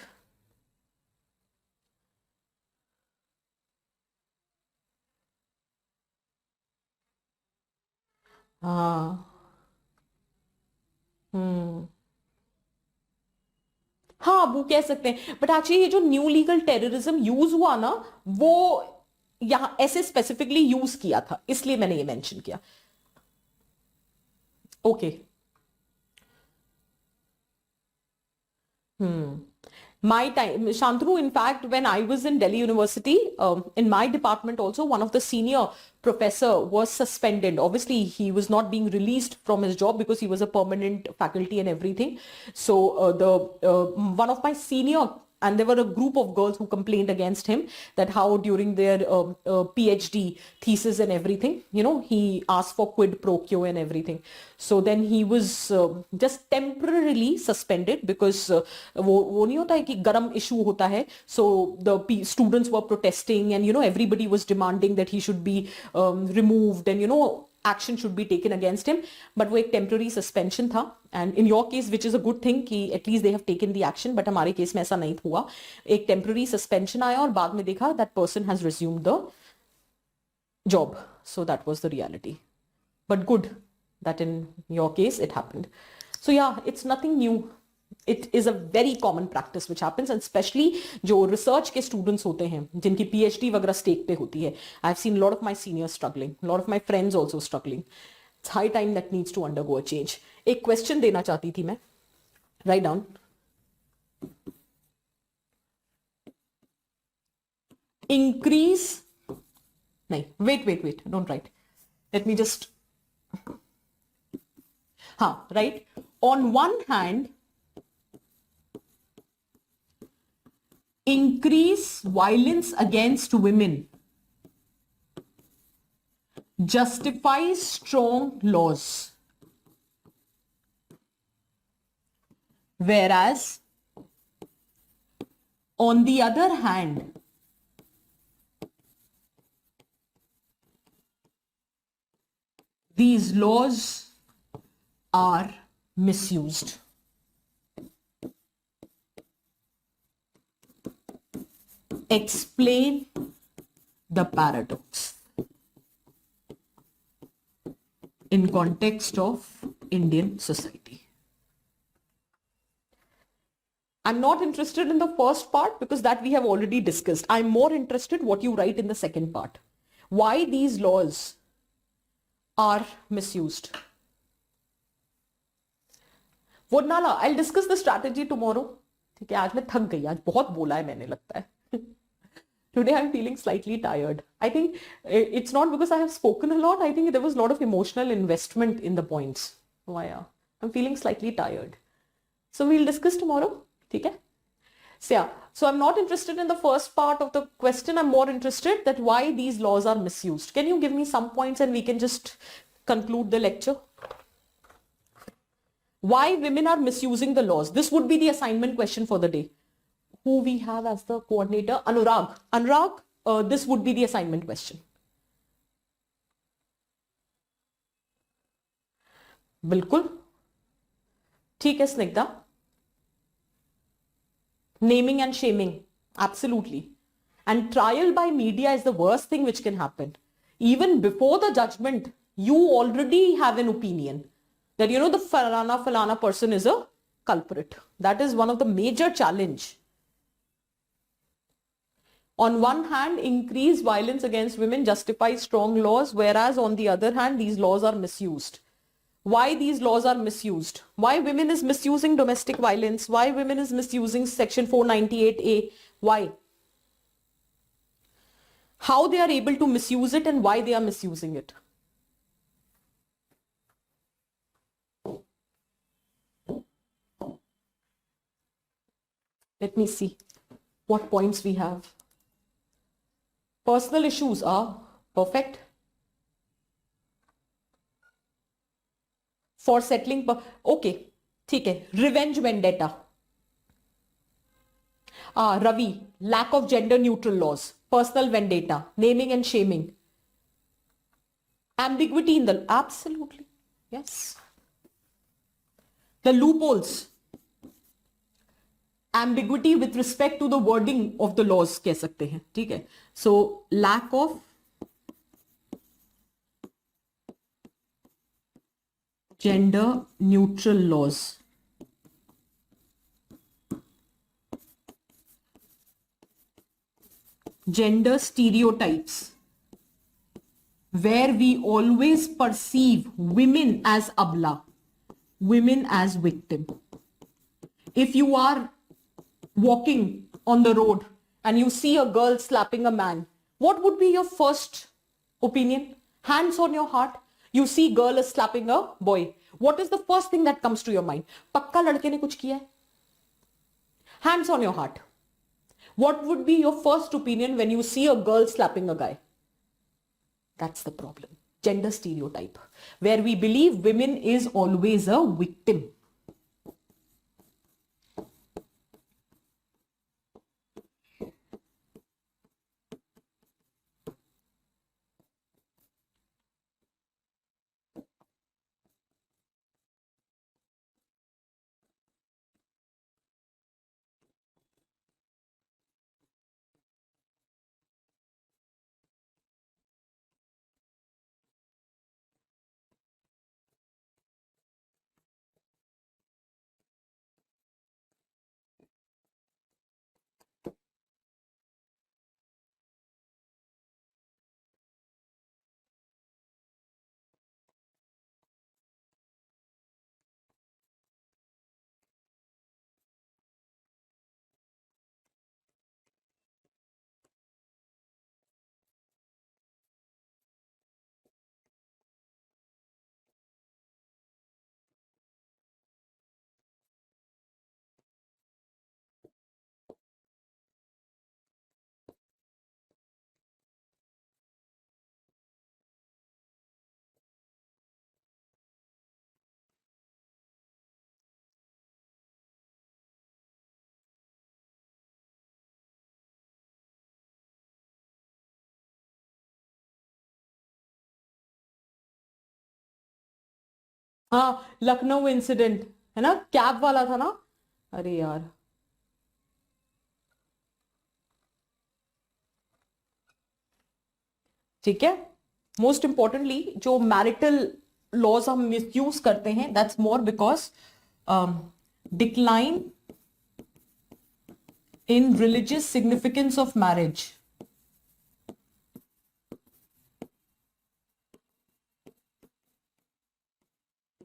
हाँ. हम्म. हाँ वो कह सकते हैं, but actually ये जो new legal terrorism use हुआ ना, वो यहां ऐसे स्पेसिफिकली यूज किया था, इसलिए मैंने ये मेंशन किया. Okay. Hmm. My time, Shantanu, in fact, when I was in Delhi University, in my department also, one of the senior professor was suspended. Obviously, he was not being released from his job because he was a permanent faculty and everything. So the one of my senior, and there were a group of girls who complained against him that how during their PhD thesis and everything, he asked for quid pro quo and everything. So then he was just temporarily suspended because वो नहीं होता है कि गरम issue होता है. So the students were protesting and everybody was demanding that he should be removed and action should be taken against him, but वो एक temporary suspension था. And in your case, which is a good thing कि at least they have taken the action, but हमारे case में ऐसा नहीं हुआ. एक temporary suspension आया और बाद में देखा that person has resumed the job. So that was the reality. But good that in your case it happened. So yeah, it's nothing new. It is a very common practice which happens, and especially जो research के students होते हैं जिनकी PhD वगैरह stake पे होती है. I've seen a lot of my seniors struggling, a lot of my friends also struggling. It's high time that needs to undergo a change. एक question देना चाहती थी मैं. Write down. Increase. नहीं, wait. Don't write. Let me just. हाँ, right. On one hand, increase violence against women justifies strong laws, whereas on the other hand, these laws are misused. Explain the paradox in context of Indian society. I'm not interested in the first part because that we have already discussed. I'm more interested what you write in the second part. Why these laws are misused. Vodnala, I'll discuss the strategy tomorrow. ठीक है, आज मैं थक गई, आज बहुत बोला है मैंने लगता है. Today I'm feeling slightly tired. I think it's not because I have spoken a lot. I think there was a lot of emotional investment in the points. Why? I'm feeling slightly tired. So we'll discuss tomorrow. ठीक है? So yeah. So I'm not interested in the first part of the question. I'm more interested that why these laws are misused. Can you give me some points and we can just conclude the lecture? Why women are misusing the laws? This would be the assignment question for the day. Who we have as the coordinator? Anurag. Anurag, this would be the assignment question. बिल्कुल ठीक है Snigdha. Naming and shaming, absolutely. And trial by media is the worst thing which can happen. Even before the judgment, you already have an opinion that the falana person is a culprit. That is one of the major challenge. On one hand, increased violence against women justifies strong laws, whereas on the other hand, these laws are misused. Why these laws are misused? Why women is misusing domestic violence? Why women is misusing section 498A? Why? How they are able to misuse it and why they are misusing it? Let me see what points we have. Personal issues are perfect. For settling, okay, ठीक है. Revenge vendetta. Ravi, lack of gender neutral laws, personal vendetta, naming and shaming, ambiguity in the, absolutely, yes. The loopholes, ambiguity with respect to the wording of the laws कह सकते हैं, ठीक है. So lack of Gender neutral laws. Gender stereotypes, where we always perceive women as abla, women as victim. If you are walking on the road and you see a girl slapping a man, what would be your first opinion? Hands on your heart. You see girl is slapping a boy. What is the first thing that comes to your mind? Pakka ladke ne kuch kiya hai? Hands on your heart. What would be your first opinion when you see a girl slapping a guy? That's the problem. Gender stereotype, where we believe women is always a victim. हाँ, Lucknow incident है ना, cab वाला था ना. अरे यार, ठीक है. मोस्ट इंपॉर्टेंटली जो मैरिटल लॉज हम मिसयूज करते हैं, that's more because decline in religious significance of marriage.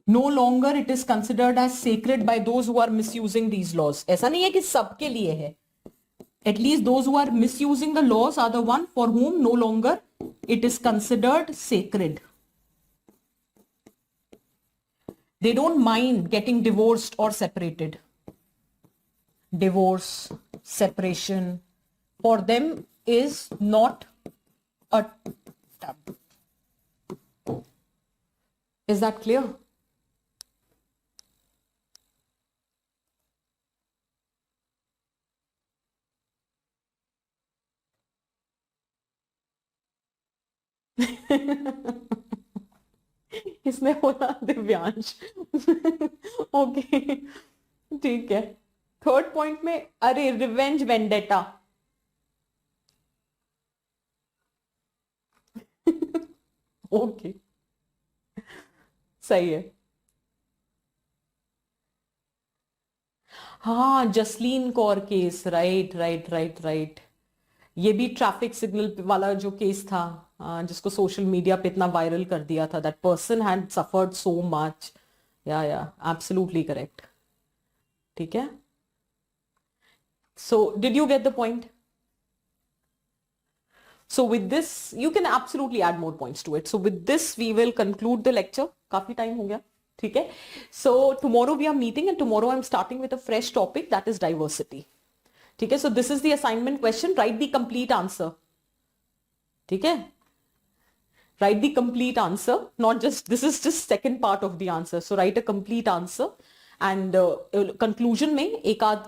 No longer it is considered as sacred by those who are misusing these laws. ऐसा नहीं है कि सबके लिए है. At least those who are misusing the laws are the one for whom no longer it is considered sacred. They don't mind getting divorced or separated. Divorce, separation, for them is not a taboo. Is that clear? इसने बोला Divyansh. Okay, ठीक है. Third point में, अरे revenge vendetta. Okay, सही है. हाँ, Jasleen Kaur case. Right right right right. ये भी ट्रैफिक सिग्नल वाला जो केस था, जिसको सोशल मीडिया पे इतना वायरल कर दिया था. That person had suffered so much. या एब्सोल्युटली करेक्ट. ठीक है. So did you get the point? So with this, you can absolutely add more points to it. So with this, we will conclude the lecture. काफी time हो गया. ठीक है. So tomorrow we are meeting, and tomorrow I'm starting with a fresh topic, that is diversity. ठीक है. So this is the assignment question. Write the complete answer. ठीक है. Write the complete answer. Not just, this is just second part of the answer. So write a complete answer. And conclusion में एक आध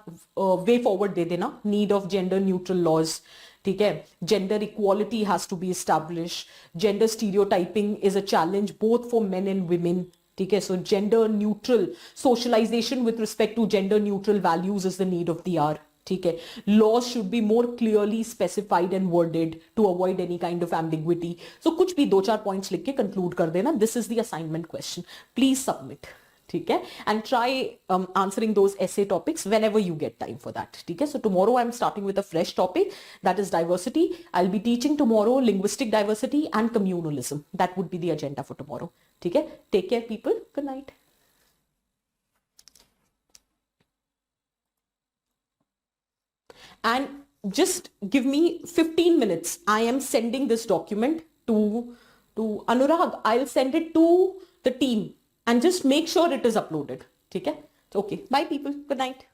way forward दे देना. Need of gender neutral laws. ठीक है. Gender equality has to be establish. Gender stereotyping is a challenge both for men and women. ठीक है. So gender neutral socialization with respect to gender neutral values is the need of the hour. ठीक है. Laws should be more clearly specified and worded to avoid any kind of ambiguity. So कुछ भी 2-4 points लिख के conclude कर देना. This is the assignment question. Please submit. ठीक है, and try answering those essay topics whenever you get time for that. ठीक है, so tomorrow I'm starting with a fresh topic, that is diversity. I'll be teaching tomorrow linguistic diversity and communalism. That would be the agenda for tomorrow. ठीक है, take care people. Good night. And just give me 15 minutes. I am sending this document to Anurag. I'll send it to the team and just make sure it is uploaded. Okay? Okay. Bye people. Good night.